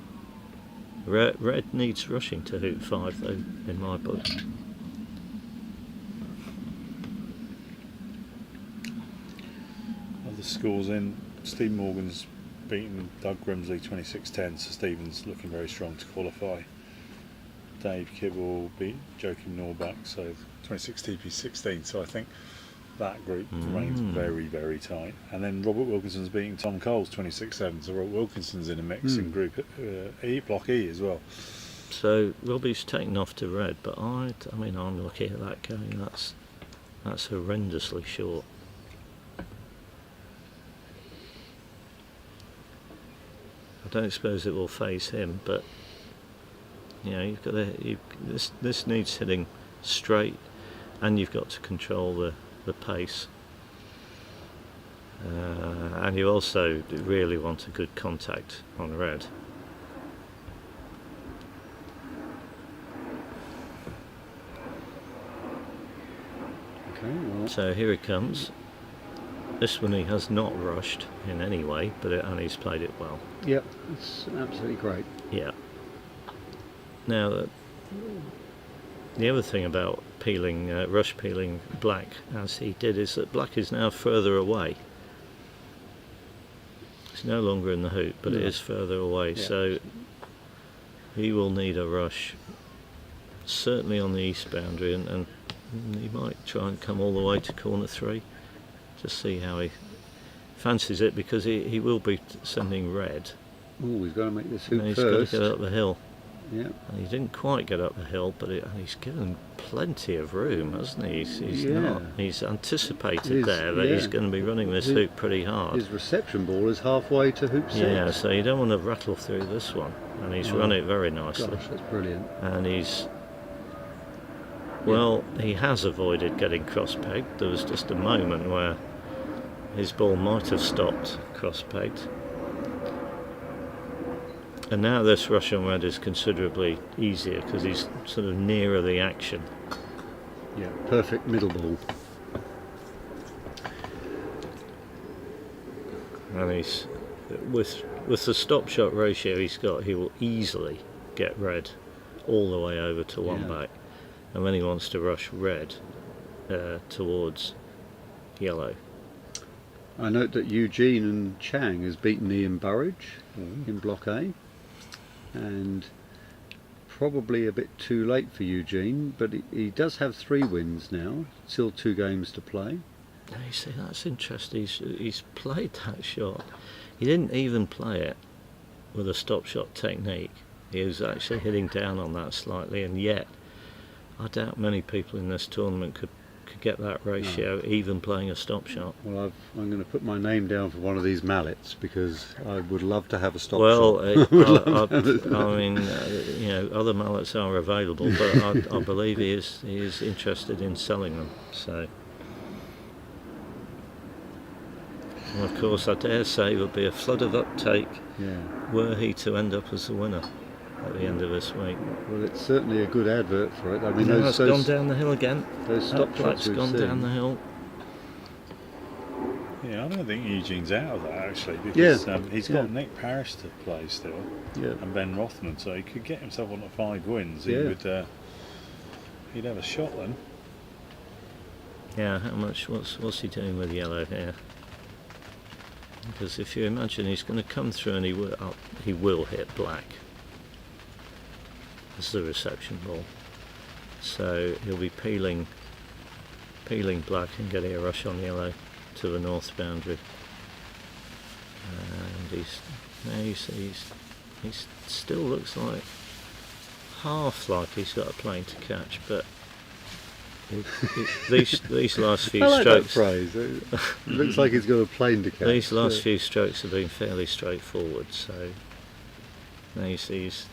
Speaker 2: Red needs rushing to hoop 5 though, in my book.
Speaker 4: Other scores in, Steve Morgan's beaten Doug Grimsley 26-10, so Stephen's looking very strong to qualify. Dave Kibble beat Joachim Norback, so 26 TP 16, so I think that group remains very, very tight. And then Robert Wilkinson's beating Tom Coles 26-7, so Robert Wilkinson's in a mix in group block E as well.
Speaker 2: So Robbie's taken off to red, but I mean I'm looking at that going, that's horrendously short. I don't suppose it will phase him, but you know, you've got to, this needs hitting straight, and you've got to control the pace, and you also really want a good contact on red.
Speaker 3: Okay, well.
Speaker 2: So here it comes. This one he has not rushed in any way, and he's played it well.
Speaker 3: Yep, it's absolutely great.
Speaker 2: Yeah. Now, the other thing about rush peeling black as he did is that black is now further away. It's no longer in the hoop, but it is further away, so he will need a rush, certainly on the east boundary, and he might try and come all the way to corner 3, to see how he fancies it, because he will be sending red
Speaker 3: Oh, he's got to make this
Speaker 2: And
Speaker 3: hoop
Speaker 2: he's
Speaker 3: first.
Speaker 2: got to get up the hill.
Speaker 3: Yeah.
Speaker 2: And he didn't quite get up the hill, but he's given plenty of room, hasn't he? He's anticipated there that he's going to be running this hoop pretty hard.
Speaker 3: His reception ball is halfway to hoop 6.
Speaker 2: Yeah, so you don't want to rattle through this one. And he's run it very nicely.
Speaker 3: Gosh, that's brilliant.
Speaker 2: And well, he has avoided getting cross-pegged. There was just a moment where his ball might have stopped cross-pegged. And now this rush on red is considerably easier because he's sort of nearer the action.
Speaker 3: Yeah, perfect middle ball.
Speaker 2: And he's with the stop shot ratio he's got, he will easily get red all the way over to one back. And then he wants to rush red towards yellow.
Speaker 3: I note that Eugene and Chang has beaten Ian Burridge in Block A, and probably a bit too late for Eugene, but he does have 3 wins now, still 2 games to play.
Speaker 2: Now you see, that's interesting. He's played that shot. He didn't even play it with a stop shot technique. He was actually hitting down on that slightly, and yet I doubt many people in this tournament could get that ratio even playing a stop shot.
Speaker 3: Well, I'm going to put my name down for one of these mallets because I would love to have a stop
Speaker 2: Well,
Speaker 3: shot.
Speaker 2: I mean, other mallets are available, but I believe he is interested in selling them. So, and of course, I dare say there'll be a flood of uptake were he to end up as the winner at the end of this week.
Speaker 3: Well, it's certainly a good advert for it. I mean,
Speaker 2: It's gone down the hill again.
Speaker 3: Those stop shots we've
Speaker 2: gone
Speaker 3: seen.
Speaker 2: down the hill.
Speaker 4: Yeah, I don't think Eugene's out of that actually, because he's got Nick Parrish to play still, and Ben Rothman, so he could get himself on to 5 wins. He would, he'd have a shot then.
Speaker 2: Yeah, how much? What's he doing with yellow here? Because if you imagine he's going to come through and he will hit black as the reception ball, so he'll be peeling black and getting a rush on yellow to the north boundary. And he still looks like he's got a plane to catch, but these last few
Speaker 3: I like that
Speaker 2: strokes.
Speaker 3: phrase. It looks like he's got a plane to catch.
Speaker 2: These last few strokes have been fairly straightforward, so now he's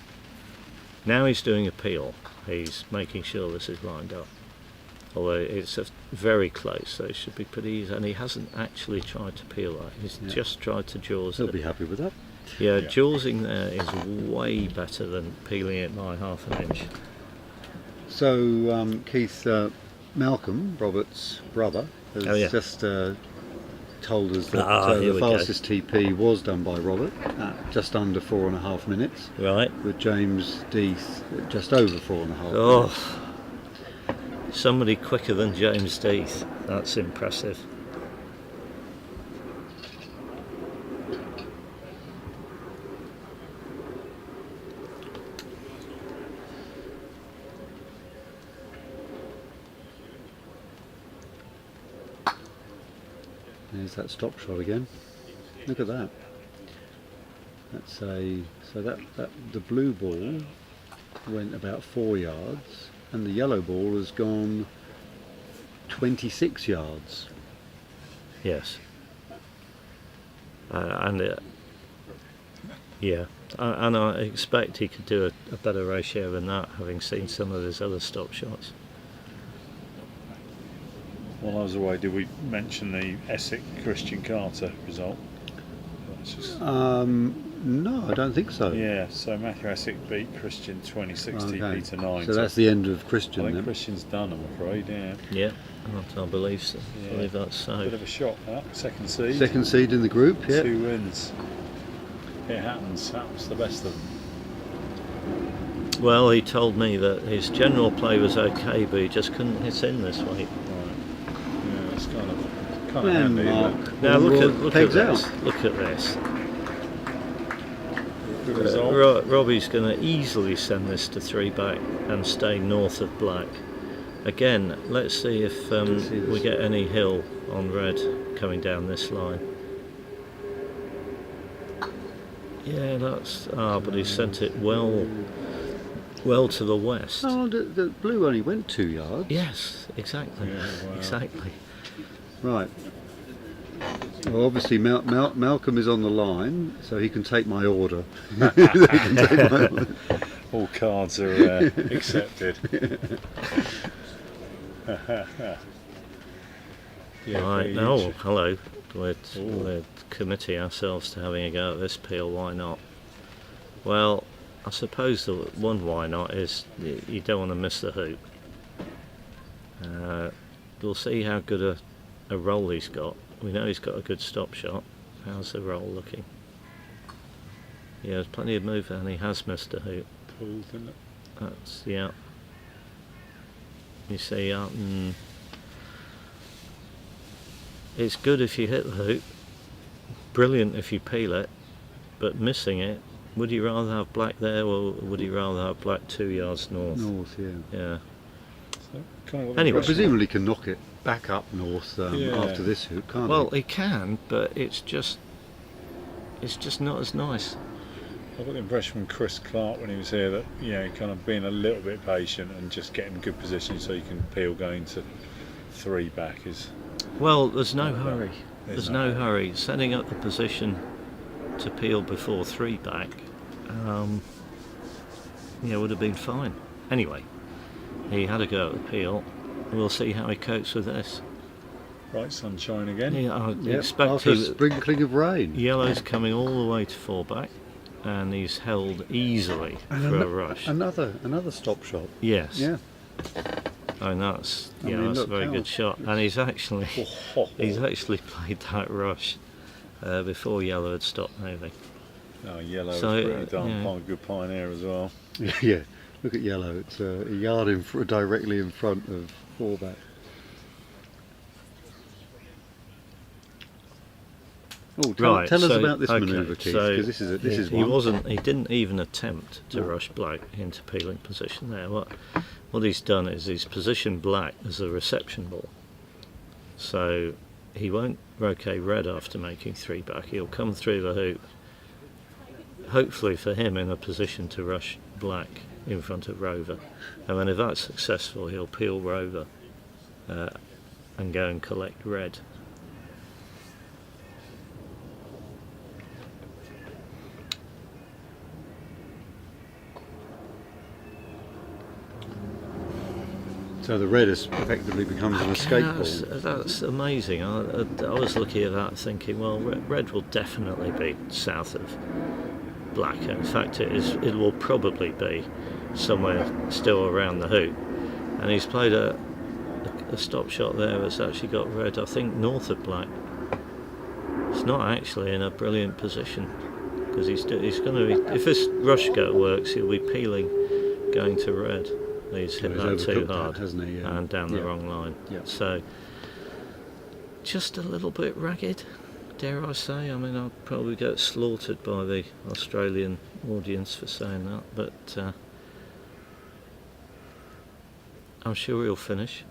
Speaker 2: doing a peel. He's making sure this is lined up. Although it's very close, so it should be pretty easy. And he hasn't actually tried to peel that. He's just tried to jaws
Speaker 3: He'll
Speaker 2: it.
Speaker 3: be happy with that.
Speaker 2: Yeah, jawsing there is way better than peeling it by half an inch.
Speaker 3: So, Keith, Malcolm, Robert's brother, has just told us that the fastest TP was done by Robert at just under 4.5 minutes.
Speaker 2: Right.
Speaker 3: With James Death at just over 4.5 minutes.
Speaker 2: Oh, somebody quicker than James Death. That's impressive.
Speaker 3: There's that stop shot again. Look at that. So the blue ball went about 4 yards, and the yellow ball has gone 26 yards.
Speaker 2: Yes. And I expect he could do a better ratio than that, having seen some of his other stop shots.
Speaker 4: While I was away, did we mention the Essex Christian Carter result?
Speaker 3: No, I don't think so.
Speaker 4: Yeah, so Matthew Essex beat Christian 26 TP to 9.
Speaker 3: So that's the end of Christian.
Speaker 4: I think
Speaker 3: then.
Speaker 4: Christian's done, I'm afraid. Yeah.
Speaker 2: I believe so. I believe that's so.
Speaker 4: Bit of a shock, that second seed.
Speaker 3: Second seed in the group. Yeah.
Speaker 4: 2 wins. It happens to the best of them.
Speaker 2: Well, he told me that his general play was okay, but he just couldn't hit in this week.
Speaker 4: Yeah, it's kind of
Speaker 3: And
Speaker 4: handy.
Speaker 3: Mark.
Speaker 2: Now look at this.
Speaker 3: Out.
Speaker 2: Look at this.
Speaker 4: Good result.
Speaker 2: Robbie's going to easily send this to 3 back and stay north of black. Again, let's see if we get any hill on red coming down this line. Yeah, that's but he sent it well to the west.
Speaker 3: Oh, the blue only went 2 yards.
Speaker 2: Yes, exactly.
Speaker 4: Yeah, wow.
Speaker 2: Exactly.
Speaker 3: Right. Well, obviously Malcolm is on the line, so he can take my order. He can take my order.
Speaker 4: All cards are accepted. Yeah,
Speaker 2: Right,
Speaker 4: very
Speaker 2: no,
Speaker 4: interesting.
Speaker 2: hello. We're committing ourselves to having a go at this peel, why not? Well, I suppose the one why not is you don't want to miss the hoop. We'll see how good a roll he's got. We know he's got a good stop shot. How's the roll looking? Yeah, there's plenty of move and he has missed a hoop.
Speaker 4: Pulled, isn't it?
Speaker 2: That's, yeah. You see, it's good if you hit the hoop, brilliant if you peel it, but missing it, would you rather have black there or would you rather have black 2 yards north?
Speaker 3: North, yeah.
Speaker 2: Yeah.
Speaker 4: So, kind of
Speaker 2: Anyway.
Speaker 3: But presumably can knock it back up north
Speaker 4: Yeah.
Speaker 3: after this hoop, can't
Speaker 2: Well,
Speaker 3: he?
Speaker 2: he can, but it's just not as nice.
Speaker 4: I got the impression from Chris Clark when he was here that kind of being a little bit patient and just getting good position so you can peel going to 3 back is.
Speaker 2: Well, there's no
Speaker 4: Like that.
Speaker 2: hurry. There's no hurry. Setting up the position to peel before 3 back, would have been fine. Anyway, he had a go at the peel. We'll see how he copes with this.
Speaker 4: Right, sunshine again.
Speaker 2: Yeah, I
Speaker 3: Yep,
Speaker 2: expect
Speaker 3: after a sprinkling of rain.
Speaker 2: Yellow's coming all the way to 4 back, and he's held easily for a rush.
Speaker 3: Another stop shot.
Speaker 2: Yes.
Speaker 3: Yeah.
Speaker 2: And that's
Speaker 3: I mean,
Speaker 2: that's a
Speaker 3: look,
Speaker 2: very
Speaker 3: how-
Speaker 2: good shot. And he's actually
Speaker 4: Oh,
Speaker 2: he's actually played that rush before Yellow had stopped moving.
Speaker 4: Yellow
Speaker 2: So,
Speaker 4: was pretty darn
Speaker 2: yeah.
Speaker 4: good pioneer as well.
Speaker 3: Yeah. Look at Yellow. It's a yard directly in front of 4 back. Oh, tell us about this manoeuvre, Keith, because this is one.
Speaker 2: He didn't even attempt to rush black into peeling position there. What he's done is he's positioned black as a reception ball. So he won't roquet red after making 3 back. He'll come through the hoop, hopefully for him in a position to rush black in front of Rover. And then if that's successful, he'll peel Rover and go and collect red.
Speaker 3: So the red effectively becomes an escape ball.
Speaker 2: That's amazing. I was looking at that thinking, well, red will definitely be south of black. In fact, it will probably be somewhere still around the hoop. And he's played a stop shot there that's actually got red, I think, north of black. It's not actually in a brilliant position because he's going to be, if this rush go works, he'll be peeling going to red. He's hit
Speaker 3: Well, he's
Speaker 2: that too
Speaker 3: overcooked that,
Speaker 2: hard,
Speaker 3: hasn't he? Yeah.
Speaker 2: and down the
Speaker 3: Yeah.
Speaker 2: wrong line.
Speaker 3: Yeah.
Speaker 2: So just a little bit ragged, dare I say. I mean, I'll probably get slaughtered by the Australian audience for saying that, but I'm sure he'll finish.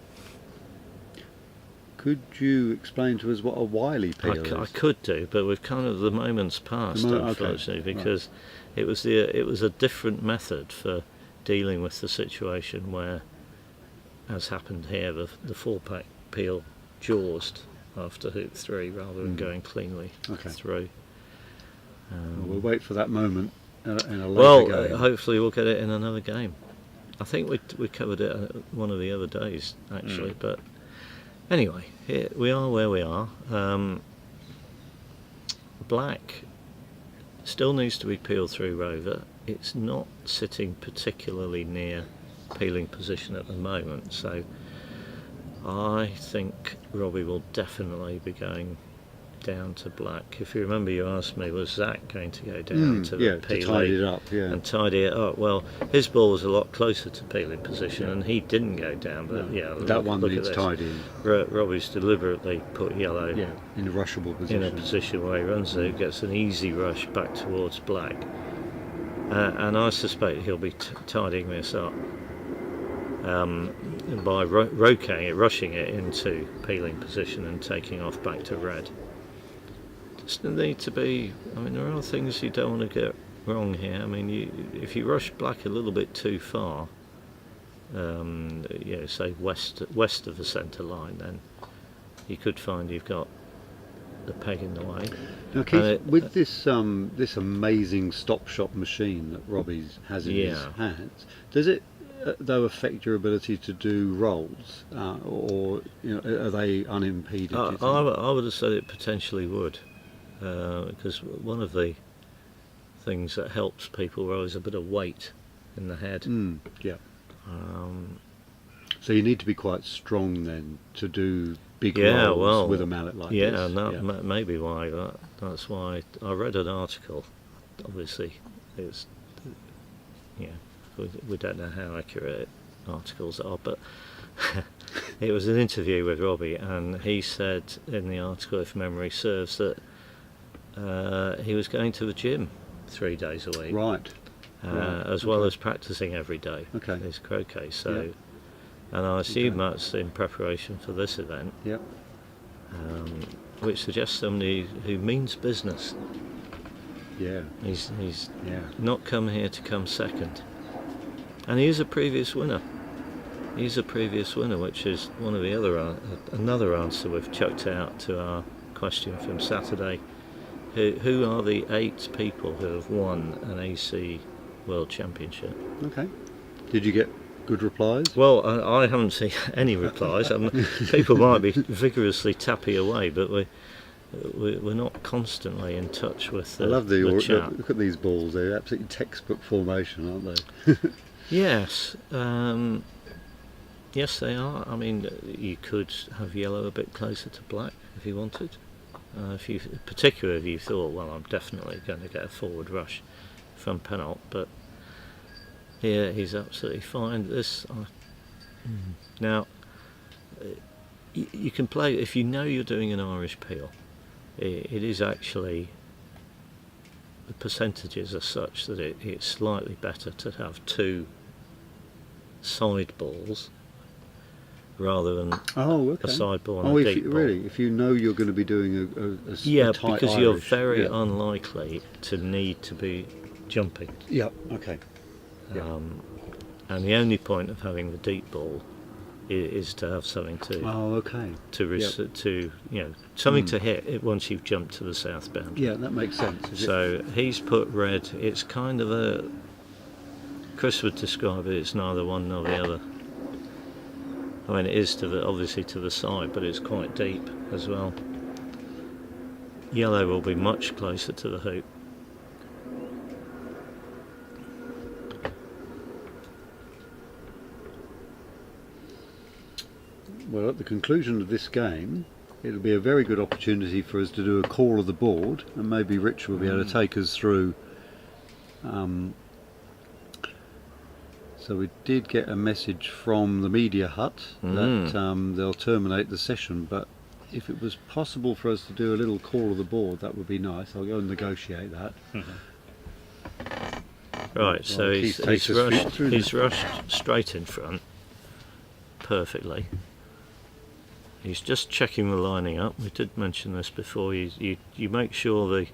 Speaker 3: Could you explain to us what a wily peel is?
Speaker 2: I could do, but we've kind of the moment's passed,
Speaker 3: Okay,
Speaker 2: unfortunately,
Speaker 3: right.
Speaker 2: because it was a different method for dealing with the situation where, as happened here, the 4-pack peel jawsed after hoop 3 rather than going cleanly through.
Speaker 3: Well, we'll wait for that moment in a later game.
Speaker 2: Hopefully we'll get it in another game. I think we covered it one of the other days actually, but anyway, here we are where we are. Black still needs to be peeled through Rover. It's not sitting particularly near peeling position at the moment, so I think Robbie will definitely be going down to black. If you remember, you asked me, was Zach going to go down to the
Speaker 3: to
Speaker 2: peeling
Speaker 3: tidy it up,
Speaker 2: and tidy it up? Well, his ball was a lot closer to peeling position, and he didn't go down. But
Speaker 3: that one
Speaker 2: look at
Speaker 3: needs
Speaker 2: this.
Speaker 3: tidying.
Speaker 2: Robbie's deliberately put Yellow
Speaker 3: In a rushable position.
Speaker 2: in a position where he runs it, gets an easy rush back towards black, and I suspect he'll be tidying this up by rushing it into peeling position and taking off back to red. still need to be. I mean, there are things you don't want to get wrong here. I mean, if you rush black a little bit too far, say west of the centre line, then you could find you've got the peg in the way.
Speaker 3: Now, Keith, with this amazing stop-shop machine that Robbie has in his hands, does it though affect your ability to do rolls, or are they unimpeded?
Speaker 2: I would have said it potentially would, because one of the things that helps people roll is a bit of weight in the head.
Speaker 3: Yeah. So you need to be quite strong then to do big rolls with a mallet like this.
Speaker 2: Yeah, maybe why that's why I read an article. Obviously, it's we don't know how accurate articles are, but it was an interview with Robbie, and he said in the article, if memory serves, that he was going to the gym 3 days a week,
Speaker 3: right,
Speaker 2: as well as practicing every day.
Speaker 3: Okay,
Speaker 2: his croquet. So, and I assume that's in preparation for this event.
Speaker 3: Yep.
Speaker 2: Which suggests somebody who means business.
Speaker 3: Yeah.
Speaker 2: He's not come here to come second. And he is a previous winner. He's a previous winner, which is one of the another answer we've chucked out to our question from Saturday. Who are the 8 people who have won an AC World Championship?
Speaker 3: Okay. Did you get good replies?
Speaker 2: Well, I haven't seen any replies. People might be vigorously tapping away, but we're not constantly in touch with the,
Speaker 3: I love the
Speaker 2: chat.
Speaker 3: Look at these balls. They're absolutely textbook formation, aren't they?
Speaker 2: Yes. Yes, they are. I mean, you could have yellow a bit closer to black if you wanted. Particularly if you thought, well, I'm definitely going to get a forward rush from Penalt, but here he's absolutely fine. Now, you can play if you know you're doing an Irish peel. It is actually, the percentages are such that it's slightly better to have 2 side balls rather than a side ball and a deep ball.
Speaker 3: Really, if you know you're going to be doing a tight
Speaker 2: because
Speaker 3: Irish,
Speaker 2: you're very unlikely to need to be jumping.
Speaker 3: Yep. Okay. Yep.
Speaker 2: And the only point of having the deep ball is to have something to something to hit it once you've jumped to the south boundary.
Speaker 3: Yeah, that makes sense.
Speaker 2: So he's put red. It's kind of Chris would describe it. It's neither one nor the other. I mean, it is obviously to the side, but it's quite deep as well. Yellow will be much closer to the hoop.
Speaker 3: Well, at the conclusion of this game, it'll be a very good opportunity for us to do a call of the board, and maybe Rich will be able to take us through. So we did get a message from the media hut that they'll terminate the session, but if it was possible for us to do a little call of the board, that would be nice. I'll go and negotiate that.
Speaker 2: Right, so he's rushed straight in front perfectly. He's just checking the lining up. We did mention this before. You make sure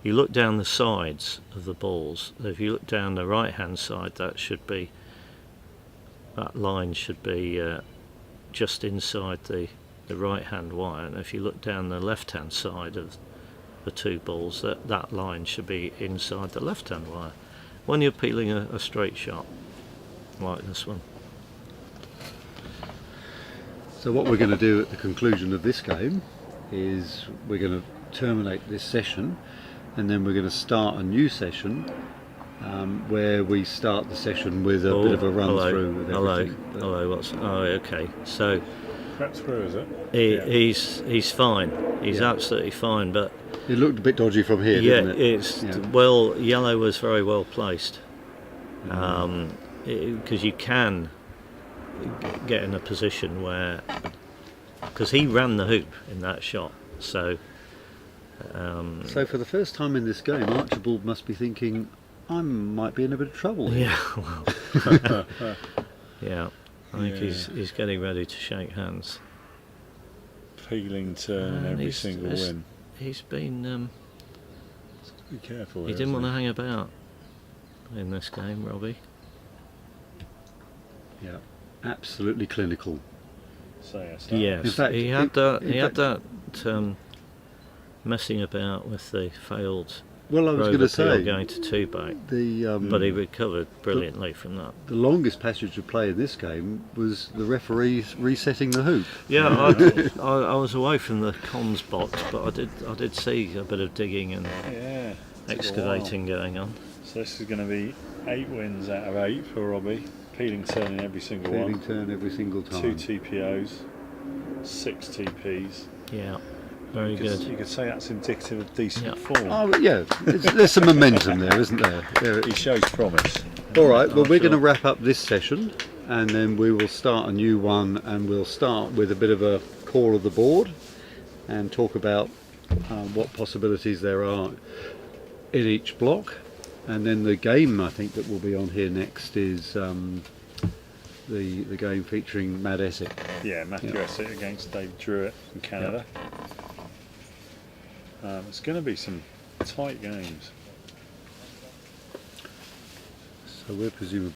Speaker 2: you look down the sides of the balls. If you look down the right hand side, that line should be just inside the right hand wire, and if you look down the left hand side of the 2 balls, that line should be inside the left hand wire when you're peeling a straight shot like this one.
Speaker 3: So what we're going to do at the conclusion of this game is we're going to terminate this session, and then we're going to start a new session where we start the session with a bit of a run through with everything.
Speaker 2: Okay. So
Speaker 4: that's through, is it?
Speaker 2: He's fine. He's absolutely fine, but
Speaker 3: it looked a bit dodgy from here, didn't it?
Speaker 2: Well, yellow was very well placed because you can get in a position where, because he ran the hoop in that shot, so
Speaker 3: for the first time in this game, Archibald must be thinking, I might be in a bit of trouble here.
Speaker 2: I think he's getting ready to shake hands.
Speaker 4: Peeling turn in every single win.
Speaker 2: he's been.
Speaker 4: Be careful.
Speaker 2: He
Speaker 4: here,
Speaker 2: didn't
Speaker 4: isn't
Speaker 2: want to hang about in this game, Robbie.
Speaker 3: Yeah, absolutely clinical.
Speaker 4: So, yes,
Speaker 2: Yes,
Speaker 3: In fact,
Speaker 2: he had that.
Speaker 3: in
Speaker 2: He had
Speaker 3: fact-
Speaker 2: that messing about with the failed
Speaker 3: Well, I was
Speaker 2: Rover
Speaker 3: going to
Speaker 2: peel
Speaker 3: say
Speaker 2: going to two back,
Speaker 3: the
Speaker 2: but he recovered brilliantly from that.
Speaker 3: the longest passage of play in this game was the referee resetting the hoop.
Speaker 2: Yeah, I was away from the comms box, but I did see a bit of digging and
Speaker 4: yeah. took a
Speaker 2: excavating
Speaker 4: while.
Speaker 2: going on.
Speaker 4: So this is going to be 8 wins out of 8 for Robbie. Peeling turning every single
Speaker 3: Feeling
Speaker 4: one.
Speaker 3: turn every single
Speaker 4: 2
Speaker 3: time.
Speaker 4: TPOs, 6 TPs.
Speaker 2: Yeah, very good.
Speaker 4: You could say that's indicative of decent
Speaker 2: Yeah.
Speaker 4: form.
Speaker 3: Oh yeah, there's some momentum there, isn't there?
Speaker 4: He shows promise.
Speaker 3: All right, well,
Speaker 2: I'm
Speaker 3: we're going to
Speaker 2: sure.
Speaker 3: wrap up this session, and then we will start a new one, and we'll start with a bit of a call of the board and talk about what possibilities there are in each block. And then the game I think that will be on here next is the game featuring Mad Essex.
Speaker 4: Yeah, Matthew
Speaker 3: Yeah.
Speaker 4: Essex against Dave Druitt from Canada. It's going to be some tight games.
Speaker 3: So we're presumably